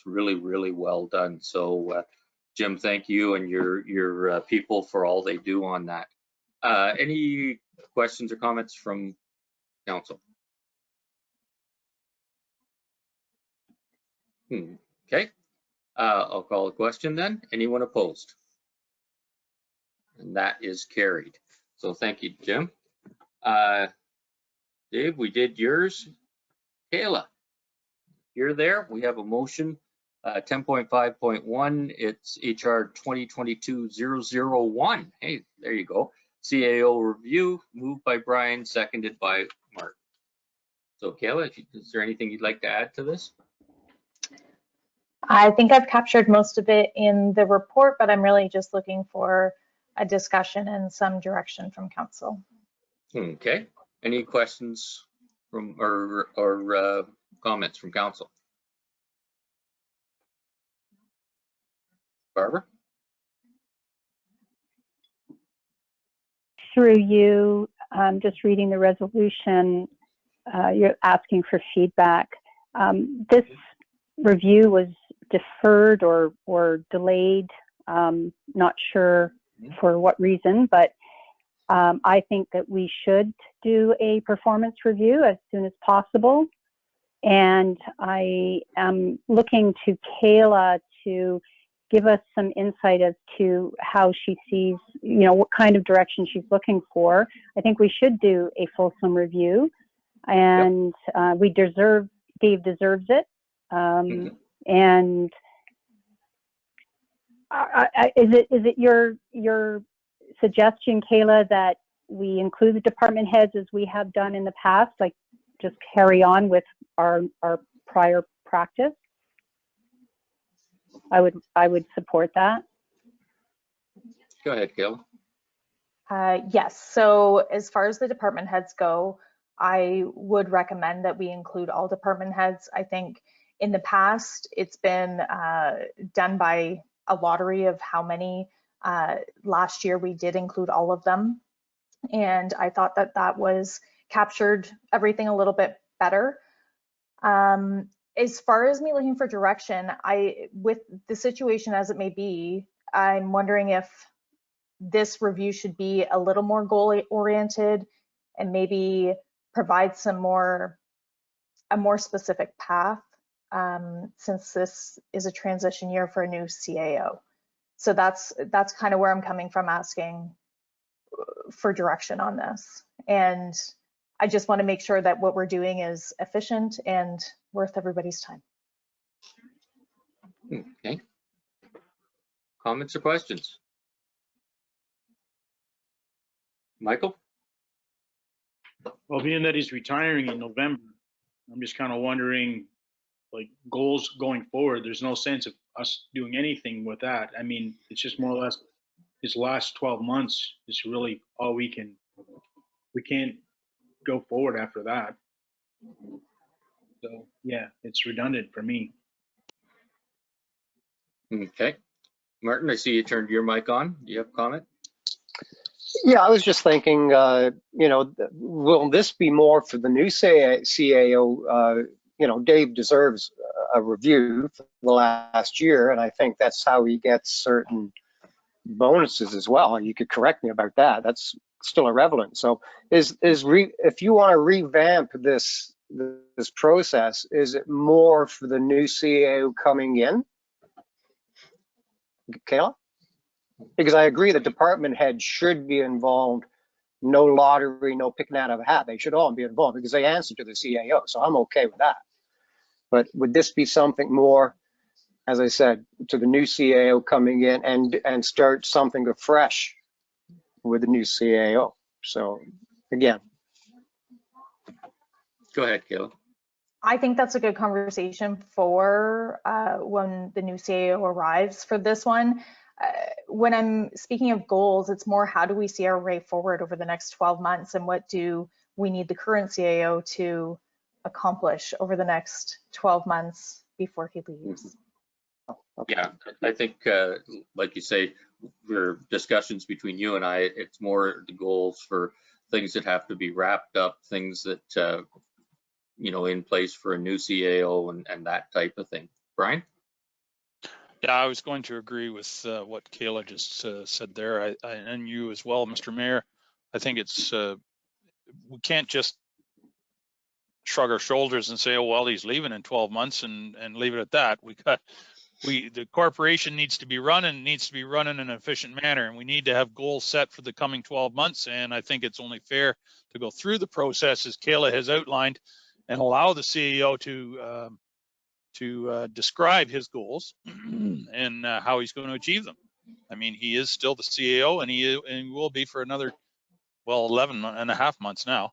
really well done. So Jim, thank you and your people for all they do on that. Any questions or comments from council? Okay, I'll call a question then. Anyone opposed? And that is carried. So thank you, Jim. Dave, we did yours. Kayla, you're there. We have a motion, 10.5.1. It's HR 2022-001. Hey, there you go. CAO review, moved by Brian, seconded by Mark. So Kayla, is there anything you'd like to add to this? I think I've captured most of it in the report, but I'm really just looking for a discussion and some direction from council. Okay. Any questions from or comments from council? Barbara? Through you, just reading the resolution, you're asking for feedback. This review was deferred or delayed, not sure for what reason, but I think that we should do a performance review as soon as possible. And I am looking to Kayla to give us some insight as to how she sees, what kind of direction she's looking for. I think we should do a fulsome review, and Dave deserves it. And is it your suggestion, Kayla, that we include the department heads as we have done in the past, like just carry on with our prior practice? I would support that. Go ahead, Kayla. Yes, so as far as the department heads go, I would recommend that we include all department heads. I think in the past, it's been done by a lottery of how many. Last year, we did include all of them. And I thought that was captured everything a little bit better. As far as me looking for direction, with the situation as it may be, I'm wondering if this review should be a little more goal oriented and maybe provide a more specific path, since this is a transition year for a new CAO. So that's kind of where I'm coming from, asking for direction on this. And I just want to make sure that what we're doing is efficient and worth everybody's time. Okay. Comments or questions? Michael? Well, being that he's retiring in November, I'm just kind of wondering, like, goals going forward. There's no sense of us doing anything with that. I mean, it's just more or less his last 12 months is really all we can't go forward after that. So yeah, it's redundant for me. Okay. Martin, I see you turned your mic on. Do you have a comment? Yeah, I was just thinking, will this be more for the new CAO? Dave deserves a review for the last year, and I think that's how he gets certain bonuses as well. You could correct me about that. That's still irrelevant. So if you want to revamp this process, is it more for the new CAO coming in? Kayla? Because I agree that department heads should be involved. No lottery, no picking out of a hat. They should all be involved because they answer to the CAO. So I'm okay with that. But would this be something more as I said, to the new CAO coming in and start something afresh with the new CAO. So again. Go ahead, Kayla. I think that's a good conversation for when the new CAO arrives for this one. When I'm speaking of goals, it's more how do we see our way forward over the next 12 months and what do we need the current CAO to accomplish over the next 12 months before he leaves. Yeah, I think, like you say, for discussions between you and I, it's more the goals for things that have to be wrapped up, things that, you know, in place for a new CAO and that type of thing. Brian? Yeah, I was going to agree with what Kayla just said there, and you as well, Mr. Mayor. I think it's we can't just shrug our shoulders and say, oh well, he's leaving in 12 months and leave it at that. The corporation needs to be run and needs to be run in an efficient manner, and we need to have goals set for the coming 12 months. And I think it's only fair to go through the process as Kayla has outlined and allow the CEO to describe his goals and how he's going to achieve them. I mean, he is still the CAO, and he will be for another, well, 11 and a half months now.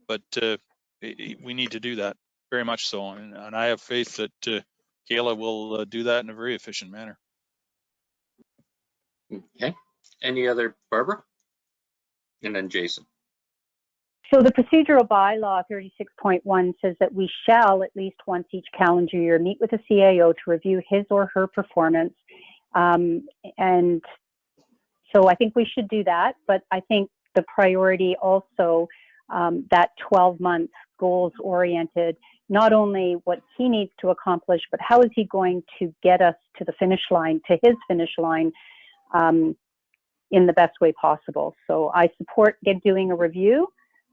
But we need to do that very much so, and I have faith that Kayla will do that in a very efficient manner. Okay. Any other, Barbara? And then Jason. So the procedural bylaw 36.1 says that we shall at least once each calendar year meet with the CAO to review his or her performance. And so I think we should do that, but I think the priority also that 12-month goals oriented, not only what he needs to accomplish, but how is he going to get us to the finish line, to his finish line in the best way possible. So I support doing a review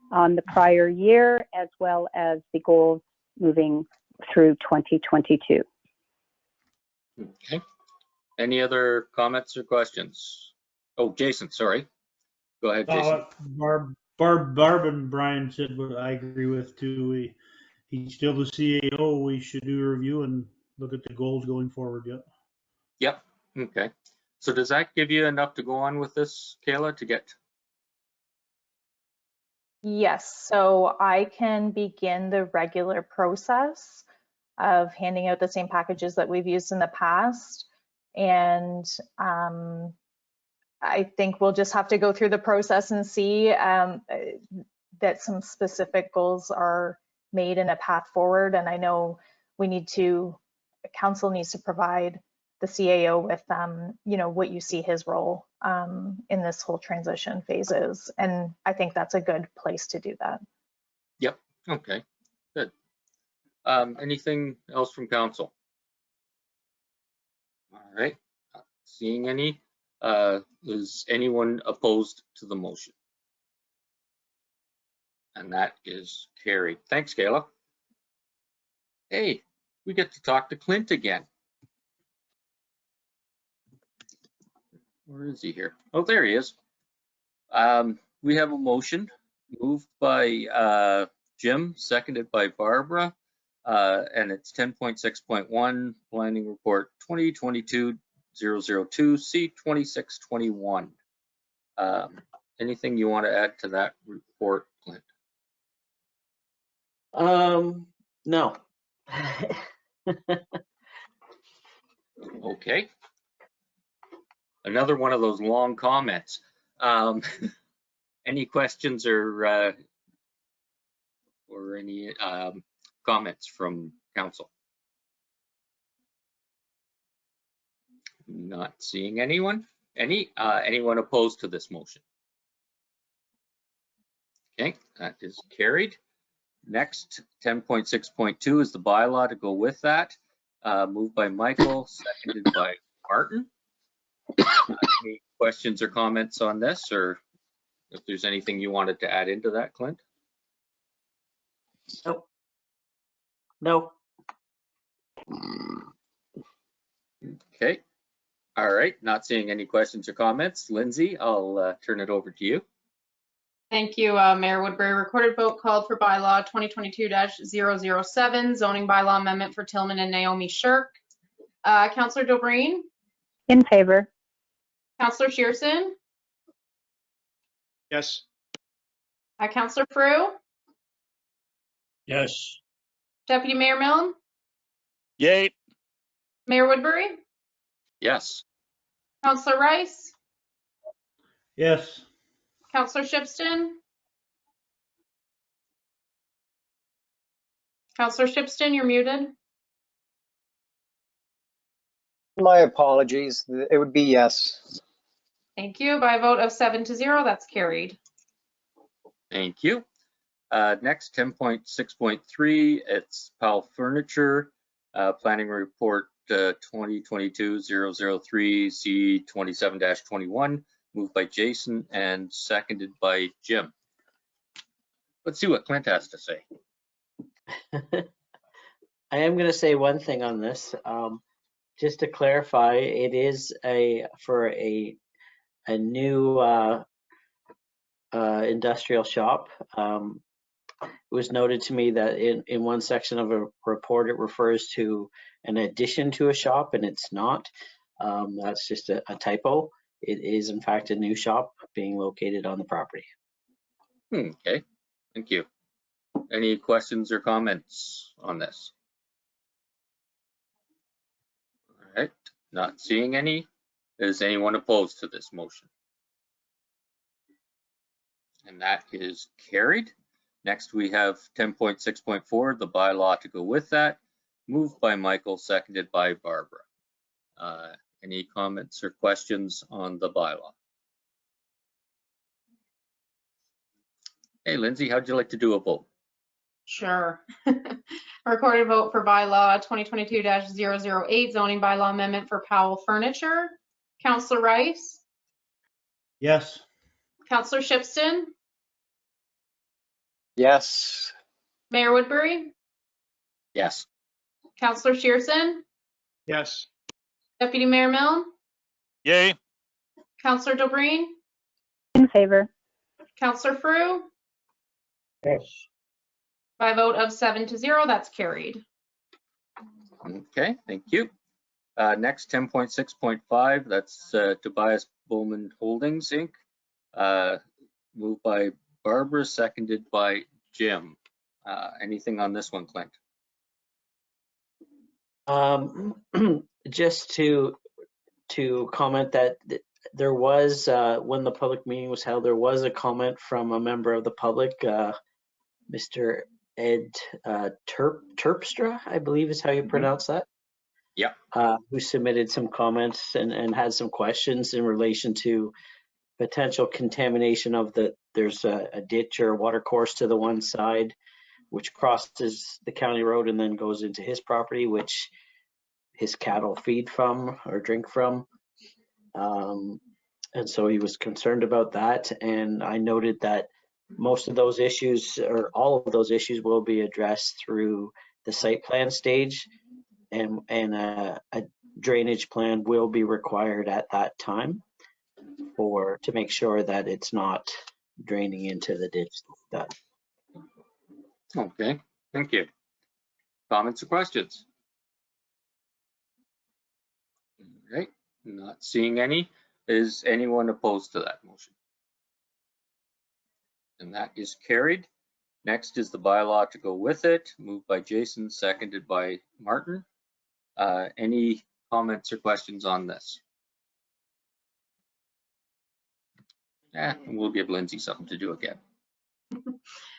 on the prior year as well as the goals moving through 2022. Okay. Any other comments or questions? Oh, Jason, sorry. Go ahead, Jason. Barb and Brian said what I agree with too. He's still the CAO. We should do a review and look at the goals going forward. Yep. Yep. Okay. So does that give you enough to go on with this, Kayla, to get? Yes, so I can begin the regular process of handing out the same packages that we've used in the past. And I think we'll just have to go through the process and see that some specific goals are made in a path forward. And I know council needs to provide the CAO with, you know, what you see his role in this whole transition phases. And I think that's a good place to do that. Yep. Okay. Good. Anything else from council? All right. Not seeing any. Is anyone opposed to the motion? And that is carried. Thanks, Kayla. Hey, we get to talk to Clint again. Where is he here? Oh, there he is. We have a motion moved by Jim, seconded by Barbara, and it's 10.6.1 Planning Report 2022-002 C2621. Anything you want to add to that report, Clint? No. Okay. Another one of those long comments. Any questions or any comments from council? Not seeing anyone. Anyone opposed to this motion? Okay, that is carried. Next, 10.6.2 is the bylaw to go with that. Moved by Michael, seconded by Martin. Any questions or comments on this, or if there's anything you wanted to add into that, Clint? Nope. No. Okay. All right. Not seeing any questions or comments. Lindsay, I'll turn it over to you. Thank you, Mayor Woodbury. Recorded vote called for bylaw 2022-007, zoning bylaw amendment for Tillman and Naomi Shirk. Councillor Dobreen, In favor. Councillor Shearson, Yes. Councillor Frew, Yes. Deputy Mayor Milne, Yay. Mayor Woodbury, Yes. Councillor Rice, Yes. Councillor Shipston, Councillor Shipston, you're muted. My apologies. It would be yes. Thank you. By a vote of 7-0, that's carried. Thank you. Next, 10.6.3, it's Powell Furniture, Planning Report 2022-003 C27-21, moved by Jason and seconded by Jim. Let's see what Clint has to say. I am going to say one thing on this. Just to clarify, it is for a new industrial shop. It was noted to me that in one section of a report it refers to an addition to a shop, and it's not. That's just a typo. It is in fact a new shop being located on the property. Okay, thank you. Any questions or comments on this? All right, not seeing any. Is anyone opposed to this motion? And that is carried. Next, we have 10.6.4, the bylaw to go with that, moved by Michael, seconded by Barbara. Any comments or questions on the bylaw? Hey, Lindsay, how'd you like to do a vote? Sure. Recorded vote for bylaw 2022-008, zoning bylaw amendment for Powell Furniture. Councillor Rice, Yes. Councillor Shipston, Yes. Mayor Woodbury, Yes. Councillor Shearson, Yes. Deputy Mayor Milne, Yay. Councillor Dobreen, In favor. Councillor Frew. Yes. By a vote of 7-0, that's carried. Okay, thank you. Next, 10.6.5, that's Tobias Bowman Holdings, Inc. Moved by Barbara, seconded by Jim. Anything on this one, Clint? Just to comment that there was, when the public meeting was held, there was a comment from a member of the public, Mr. Ed Terpstra, I believe is how you pronounce that. Yeah. Who submitted some comments and had some questions in relation to potential contamination of there's a ditch or a water course to the one side, which crosses the county road and then goes into his property, which his cattle feed from or drink from. And so he was concerned about that. And I noted that most of those issues, or all of those issues, will be addressed through the site plan stage, and a drainage plan will be required at that time to make sure that it's not draining into the ditch. Okay, thank you. Comments or questions? All right, not seeing any. Is anyone opposed to that motion? And that is carried. Next is the bylaw to go with it, moved by Jason, seconded by Martin. Any comments or questions on this? We'll give Lindsay something to do again.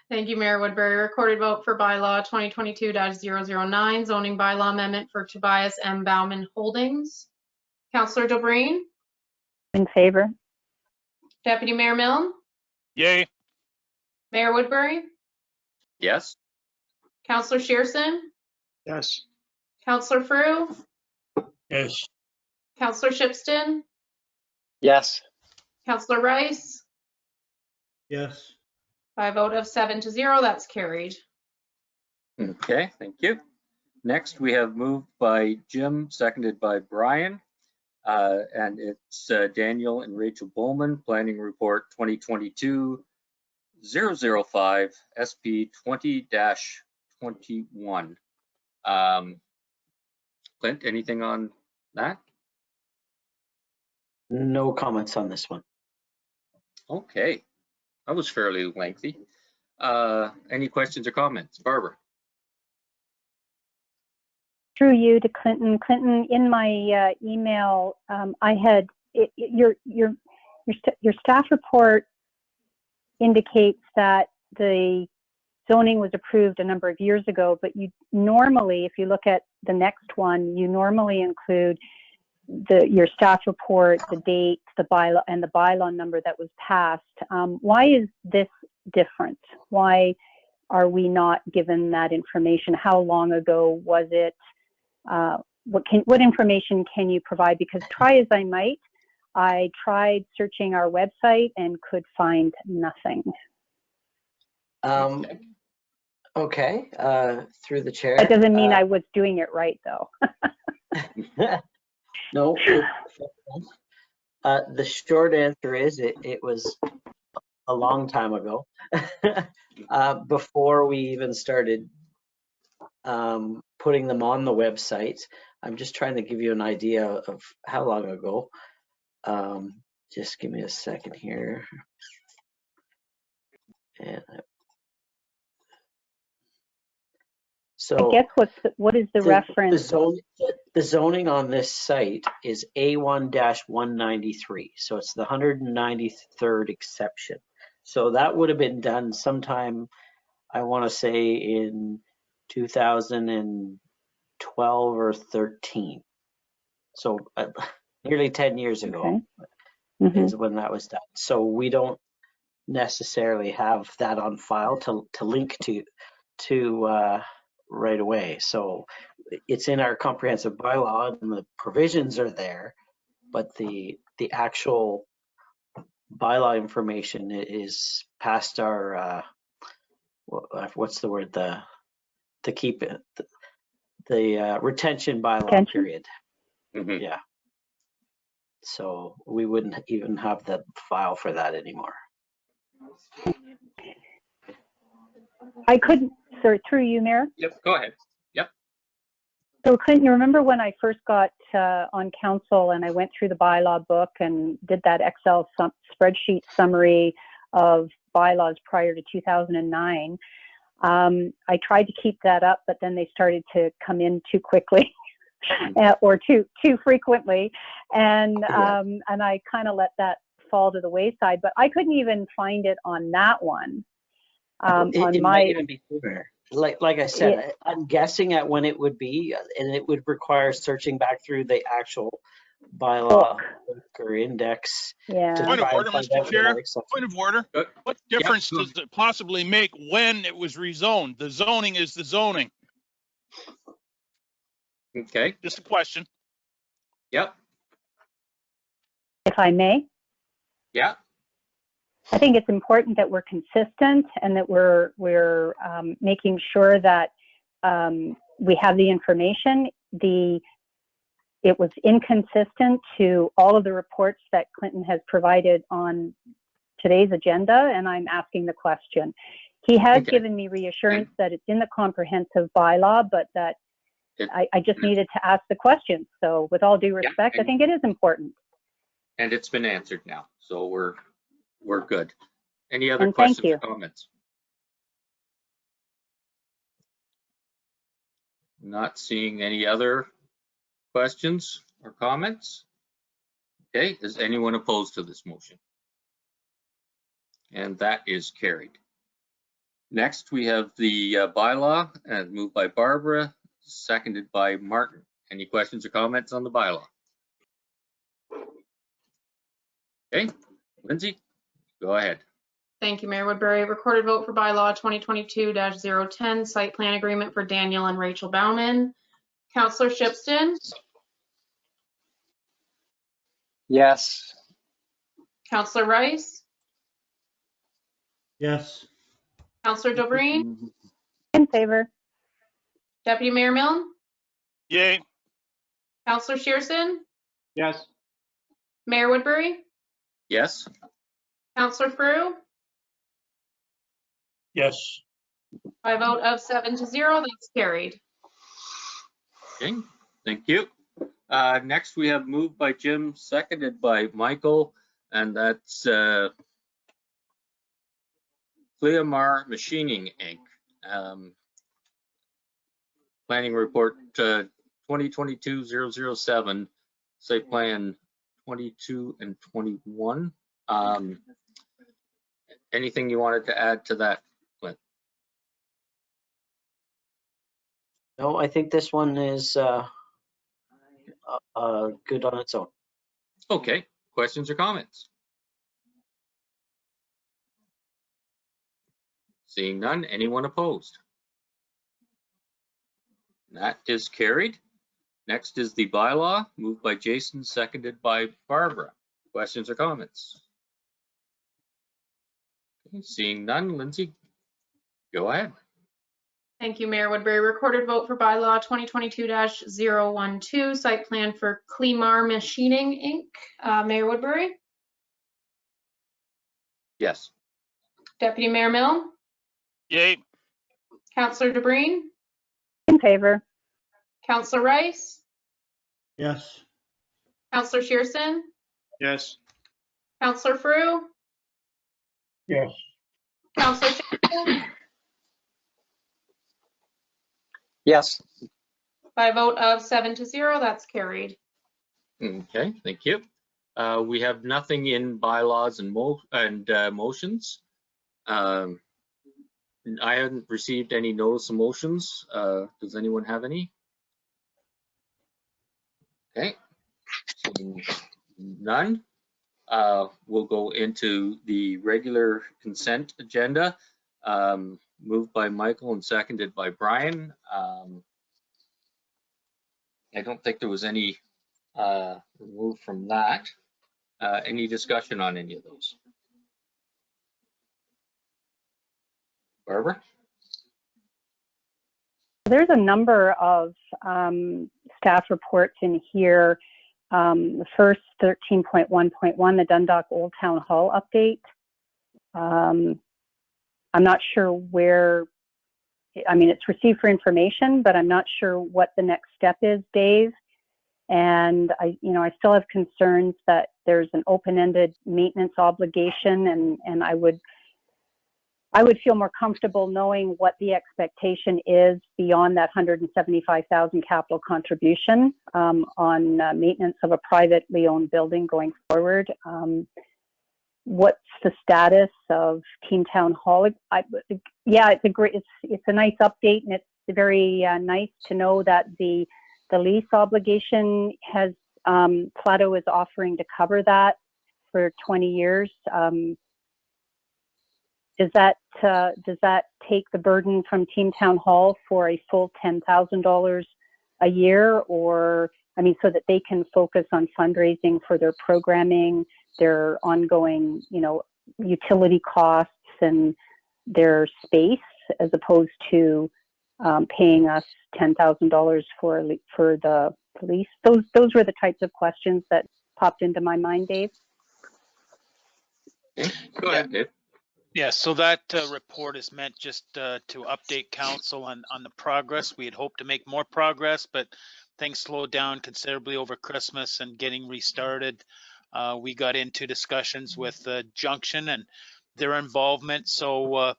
Thank you, Mayor Woodbury. Recorded vote for bylaw 2022-009, zoning bylaw amendment for Tobias M. Bowman Holdings. Councillor Dobreen, In favor. Deputy Mayor Milne, Yay. Mayor Woodbury, Yes. Councillor Shearson, Yes. Councillor Frew, Yes. Councillor Shipston, Yes. Councillor Rice. Yes. By a vote of 7-0, that's carried. Okay, thank you. Next, we have moved by Jim, seconded by Brian. And it's Daniel and Rachel Bowman, Planning Report 2022-005, SP 20-21. Clint, anything on that? No comments on this one. Okay, that was fairly lengthy. Any questions or comments? Barbara? Through you to Clinton. Clinton, in my email, I had your staff report indicates that the zoning was approved a number of years ago, but you normally, if you look at the next one, you normally include your staff report, the date, the bylaw, and the bylaw number that was passed. Why is this different? Why are we not given that information? How long ago was it? What information can you provide? Because try as I might, I tried searching our website and could find nothing. Okay, through the chair. That doesn't mean I was doing it right, though. No, the short answer is it was a long time ago, before we even started putting them on the website. I'm just trying to give you an idea of how long ago. Just give me a second here. And so I guess what is the reference? The zoning on this site is A1-193. So it's the 193rd exception. So that would have been done sometime, I want to say in 2012 or 13. So nearly 10 years ago is when that was done. So we don't necessarily have that on file to link to right away. So it's in our comprehensive bylaw and the provisions are there, but the actual bylaw information is past our what's the word, the keep it, the retention bylaw period. Yeah. So we wouldn't even have the file for that anymore. I couldn't, sorry, through you, Mayor? Yep, go ahead. Yep. So Clinton, you remember when I first got on council and I went through the bylaw book and did that Excel spreadsheet summary of bylaws prior to 2009? I tried to keep that up, but then they started to come in too quickly or too frequently. And I kind of let that fall to the wayside, but I couldn't even find it on that one. It might even be sooner. Like I said, I'm guessing at when it would be, and it would require searching back through the actual bylaw or index. Point of order, Mr. Chair. Point of order. What difference does it possibly make when it was rezoned? The zoning is the zoning. Okay. Just a question. Yep. If I may? Yeah. I think it's important that we're consistent and that we're making sure that we have the information. It was inconsistent to all of the reports that Clinton has provided on today's agenda, and I'm asking the question. He has given me reassurance that it's in the comprehensive bylaw, but that I just needed to ask the question. So with all due respect, I think it is important. And it's been answered now, so we're good. Any other questions or comments? Not seeing any other questions or comments. Okay, is anyone opposed to this motion? And that is carried. Next, we have the bylaw, moved by Barbara, seconded by Martin. Any questions or comments on the bylaw? Okay, Lindsay, go ahead. Thank you, Mayor Woodbury. Recorded vote for bylaw 2022-010, site plan agreement for Daniel and Rachel Bauman. Councillor Shipston? Yes. Councillor Rice? Yes. Councillor Dobreen? In favor. Deputy Mayor Milne? Yay. Councillor Shearson? Yes. Mayor Woodbury? Yes. Councillor Frew? Yes. By a vote of 7-0, that's carried. Okay, Thank you. Next, we have moved by Jim, seconded by Michael, and that's Cleomar Machining, Inc. Planning Report 2022-007, Site Plan 22 and 21. Anything you wanted to add to that, Clint? No, I think this one is good on its own. Okay, questions or comments? Seeing none, anyone opposed? That is carried. Next is the bylaw, moved by Jason, seconded by Barbara. Questions or comments? Okay, seeing none, Lindsay, go ahead. Thank you, Mayor Woodbury. Recorded vote for bylaw 2022-012, site plan for Cleomar Machining, Inc. Mayor Woodbury? Yes. Deputy Mayor Milne? Yay. Councillor DeBreen? In favor. Councillor Rice? Yes. Councillor Shearson? Yes. Councillor Frew? Yes. Councillor Shannon? Yes. By a vote of 7-0, that's carried. Okay, thank you. We have nothing in bylaws and motions. I haven't received any notice of motions. Does anyone have any? Okay, seeing none. We'll go into the regular consent agenda, moved by Michael and seconded by Brian. I don't think there was any removed from that. Any discussion on any of those? Barbara? There's a number of staff reports in here. The first 13.1.1, the Dundalk Old Town Hall update. I'm not sure where, I mean, it's received for information, but I'm not sure what the next step is, Dave. And I still have concerns that there's an open-ended maintenance obligation, and I would feel more comfortable knowing what the expectation is beyond that $175,000 capital contribution on maintenance of a privately owned building going forward. What's the status of Team Town Hall? Yeah, it's a nice update, and it's very nice to know that the lease obligation has Plateau is offering to cover that for 20 years. Does that take the burden from Team Town Hall for a full $10,000 a year, or I mean, so that they can focus on fundraising for their programming, their ongoing, utility costs and their space, as opposed to paying us $10,000 for the lease? Those were the types of questions that popped into my mind, Dave. Go ahead, Dave. Yeah, so that report is meant just to update council on the progress. We had hoped to make more progress, but things slowed down considerably over Christmas and getting restarted. We got into discussions with Junction and their involvement. So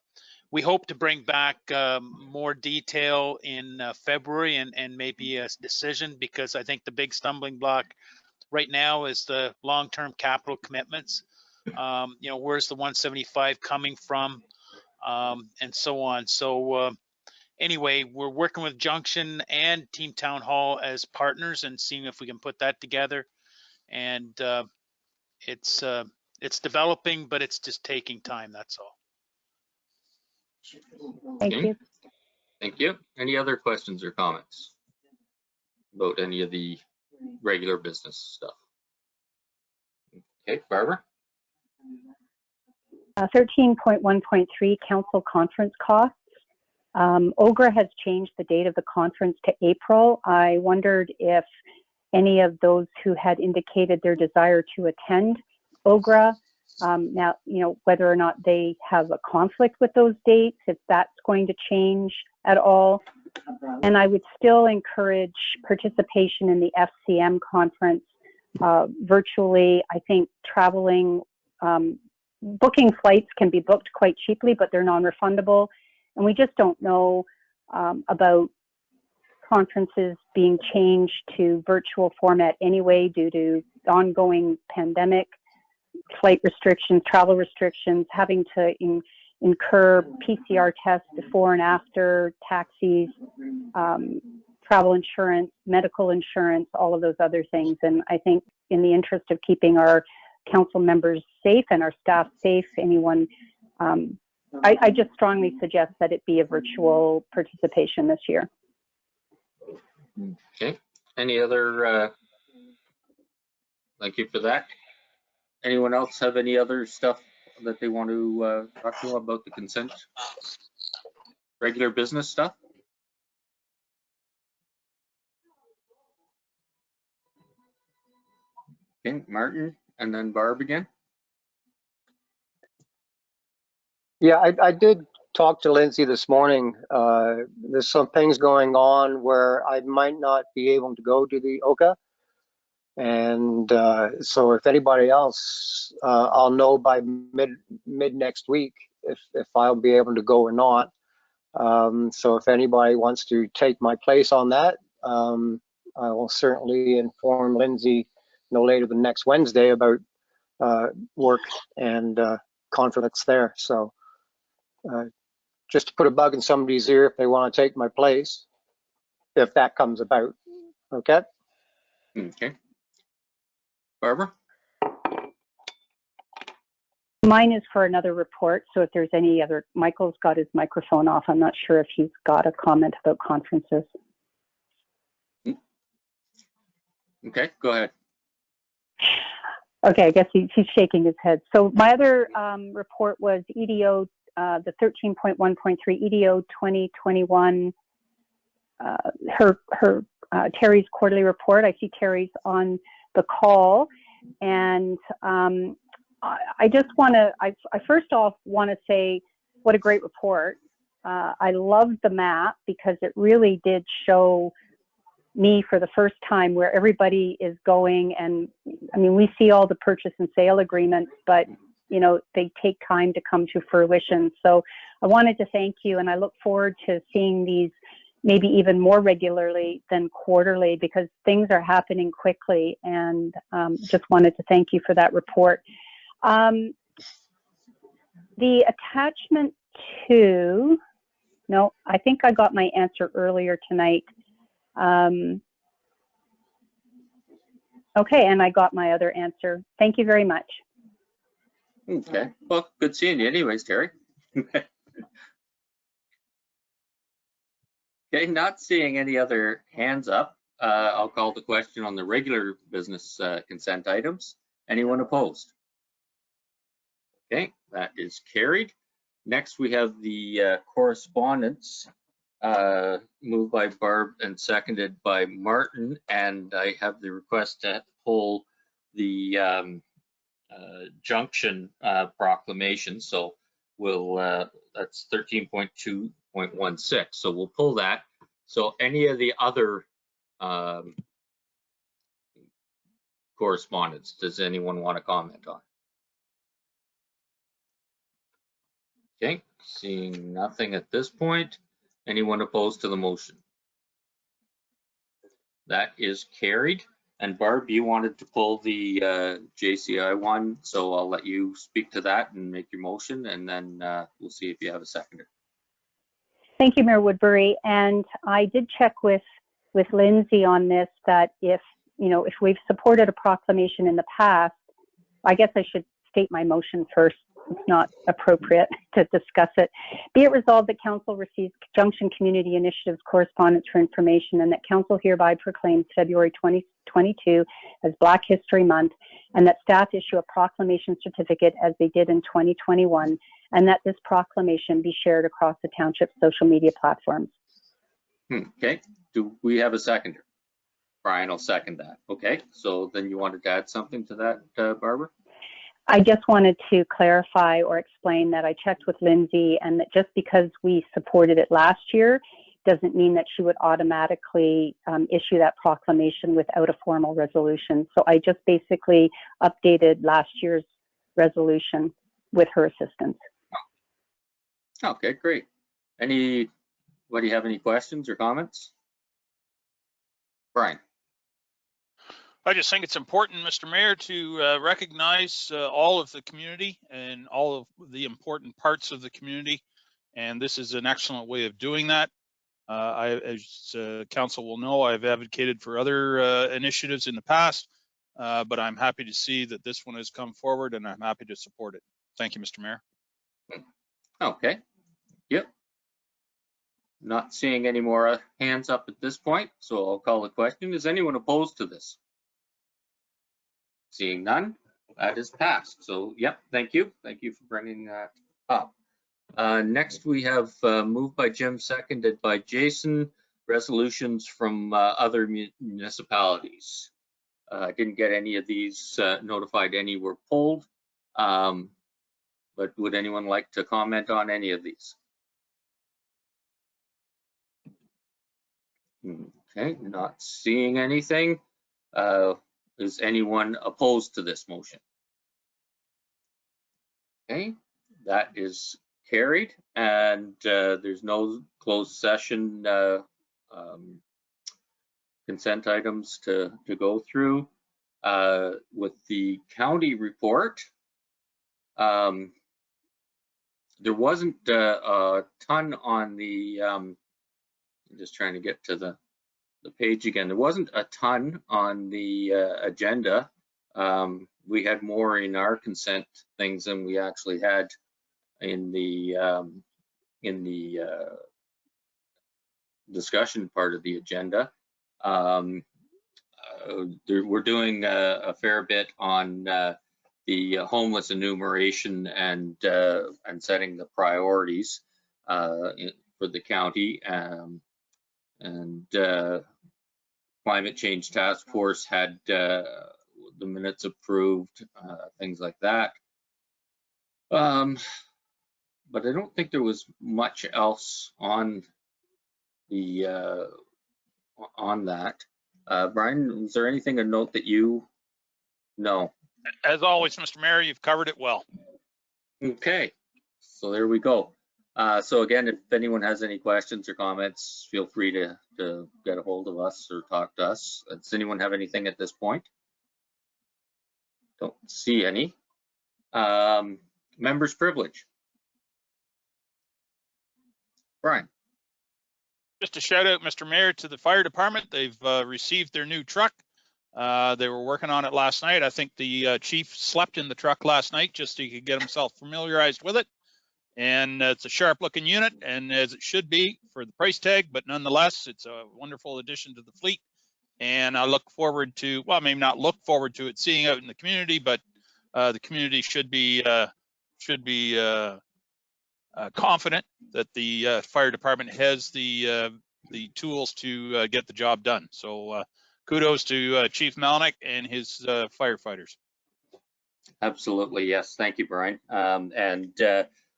we hope to bring back more detail in February and maybe a decision, because I think the big stumbling block right now is the long-term capital commitments. Where's the 175 coming from, and so on. So anyway, we're working with Junction and Team Town Hall as partners and seeing if we can put that together. And it's developing, but it's just taking time. That's all. Thank you. Thank you. Any other questions or comments about any of the regular business stuff? Okay, Barbara? 13.1.3 council conference costs. OGRA has changed the date of the conference to April. I wondered if any of those who had indicated their desire to attend OGRA, now, whether or not they have a conflict with those dates, if that's going to change at all. And I would still encourage participation in the FCM conference virtually. I think traveling, booking flights can be booked quite cheaply, but they're non-refundable. And we just don't know about conferences being changed to virtual format anyway due to ongoing pandemic, flight restrictions, travel restrictions, having to incur PCR tests before and after, taxis, travel insurance, medical insurance, all of those other things. And I think in the interest of keeping our council members safe and our staff safe, anyone, I just strongly suggest that it be a virtual participation this year. Okay, any other, thank you for that. Anyone else have any other stuff that they want to talk to about the consent? Regular business stuff? Okay, Martin, and then Barb again. Yeah, I did talk to Lindsay this morning. There's some things going on where I might not be able to go to the OCA. And so if anybody else, I'll know by mid next week if I'll be able to go or not. So if anybody wants to take my place on that, I will certainly inform Lindsay no later than next Wednesday about work and conflicts there. So just to put a bug in somebody's ear if they want to take my place, if that comes about. Okay? Okay. Barbara? Mine is for another report, so if there's any other, Michael's got his microphone off. I'm not sure if he's got a comment about conferences. Okay, go ahead. Okay, I guess he's shaking his head. So my other report was EDO, the 13.1.3 EDO 2021, Terry's quarterly report. I see Terry's on the call, and I just want to, I first off want to say what a great report. I loved the map because it really did show me for the first time where everybody is going. And I mean, we see all the purchase and sale agreements, but you know, they take time to come to fruition. So I wanted to thank you, and I look forward to seeing these maybe even more regularly than quarterly because things are happening quickly, and just wanted to thank you for that report. The attachment 2, no, I think I got my answer earlier tonight. Okay, and I got my other answer. Thank you very much. Okay, well, good seeing you anyways, Terry. Okay, not seeing any other hands up. I'll call the question on the regular business consent items. Anyone opposed? Okay, that is carried. Next, we have the correspondence moved by Barb and seconded by Martin, and I have the request to pull the junction proclamation. So we'll that's 13.2.16. So we'll pull that. So any of the other correspondence, does anyone want to comment on? Okay, seeing nothing at this point. Anyone opposed to the motion? That is carried. And Barb, you wanted to pull the JCI one, so I'll let you speak to that and make your motion, and then we'll see if you have a seconder. Thank you, Mayor Woodbury. And I did check with Lindsay on this, that if, you know, if we've supported a proclamation in the past, I guess I should state my motion first. It's not appropriate to discuss it. Be it resolved that Council receives Junction Community Initiatives correspondence for information, and that Council hereby proclaims February 2022 as Black History Month, and that staff issue a proclamation certificate as they did in 2021, and that this proclamation be shared across the township's social media platforms. Okay, do we have a seconder? Brian will second that. Okay, so then you wanted to add something to that, Barbara? I just wanted to clarify or explain that I checked with Lindsay, and that just because we supported it last year, doesn't mean that she would automatically issue that proclamation without a formal resolution. So I just basically updated last year's resolution with her assistance. Okay, great. Anybody have any questions or comments? Brian. I just think it's important, Mr. Mayor, to recognize all of the community and all of the important parts of the community. And this is an excellent way of doing that. As council will know, I've advocated for other initiatives in the past, but I'm happy to see that this one has come forward, and I'm happy to support it. Thank you, Mr. Mayor. Okay. Yep. Not seeing any more hands up at this point, so I'll call the question. Is anyone opposed to this? Seeing none, that is passed. So, yep, thank you. Thank you for bringing that up. Next, we have moved by Jim, seconded by Jason, resolutions from other municipalities. I didn't get any of these notified. Any were pulled, but would anyone like to comment on any of these? Okay, not seeing anything. Is anyone opposed to this motion? Okay, that is carried, and there's no closed session consent items to go through. With the county report, there wasn't a ton on the, I'm just trying to get to the page again. There wasn't a ton on the agenda. We had more in our consent things than we actually had in the discussion part of the agenda. We're doing a fair bit on the homeless enumeration and setting the priorities for the county. And Climate Change Task Force had the minutes approved, things like that. But I don't think there was much else on the on that. Brian, is there anything to note that you know? As always, Mr. Mayor, you've covered it well. Okay, so there we go. So again, if anyone has any questions or comments, feel free to get a hold of us or talk to us. Does anyone have anything at this point? Don't see any. Members' privilege. Brian. Just a shout out, Mr. Mayor, to the fire department. They've received their new truck. They were working on it last night. I think the chief slept in the truck last night just so he could get himself familiarized with it. And it's a sharp looking unit, and as it should be for the price tag, but nonetheless, it's a wonderful addition to the fleet. And I look forward to, well, maybe not look forward to it seeing out in the community, but the community should be confident that the fire department has the tools to get the job done. So kudos to Chief Melnick and his firefighters. Absolutely, yes. Thank you, Brian.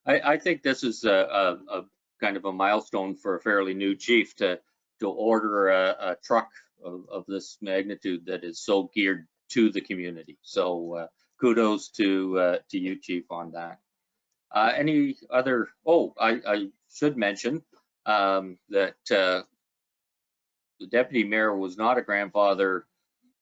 I think this is a kind of a milestone for a fairly new chief to order a truck of this magnitude that is so geared to the community. So kudos to you, Chief, on that. Any other? Oh, I should mention that the deputy mayor was not a grandfather,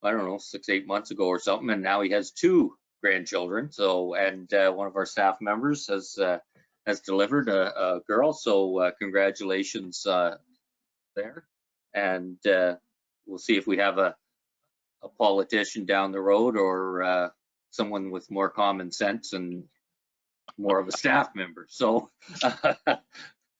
I don't know, 6-8 months ago or something, and now he has 2 grandchildren. So, and one of our staff members has delivered a girl. So congratulations there. And we'll see if we have a politician down the road or someone with more common sense and more of a staff member. So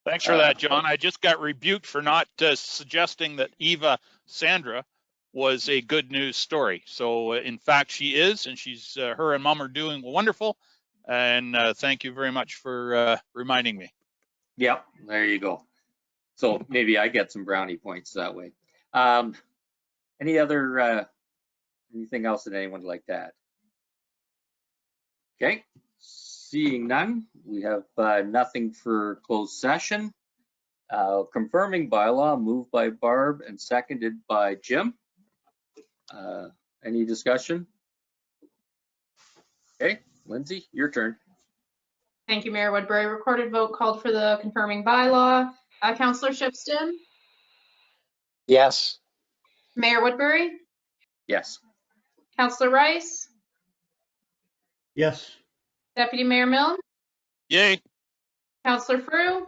thanks for that, John. I just got rebuked for not suggesting that Eva Sandra was a good news story. So in fact, she is, and she's her and mom are doing wonderful. And thank you very much for reminding me. Yep, there you go. So maybe I get some brownie points that way. Any other, anything else that anyone would like to add? Okay, seeing none, we have nothing for closed session. Confirming bylaw, moved by Barb and seconded by Jim. Any discussion? Okay, Lindsay, your turn. Thank you, Mayor Woodbury. Recorded vote called for the confirming bylaw. Councillor Shipston, Yes. Mayor Woodbury, Yes. Councillor Rice, Yes. Deputy Mayor Milne, Yay. Councillor Frew,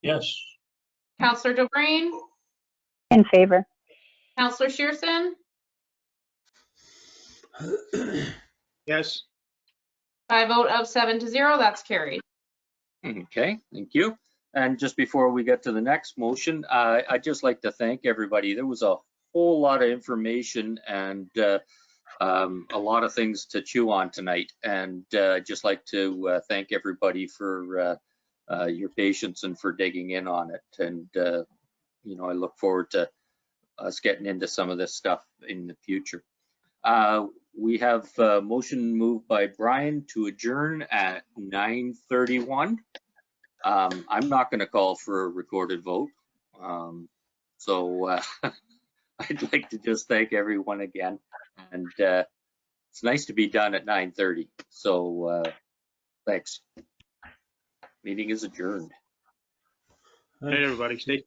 Yes. Councillor Delbrain, In favor. Councillor Shearson, Yes. by a vote of 7-0, that's carried. Okay, thank you. And just before we get to the next motion, I'd just like to thank everybody. There was a whole lot of information and a lot of things to chew on tonight. And just like to thank everybody for your patience and for digging in on it. And, you know, I look forward to us getting into some of this stuff in the future. We have a motion moved by Brian to adjourn at 9:31. I'm not going to call for a recorded vote. So I'd like to just thank everyone again. And it's nice to be done at 9:30. So thanks. Meeting is adjourned. Good night, everybody. Stay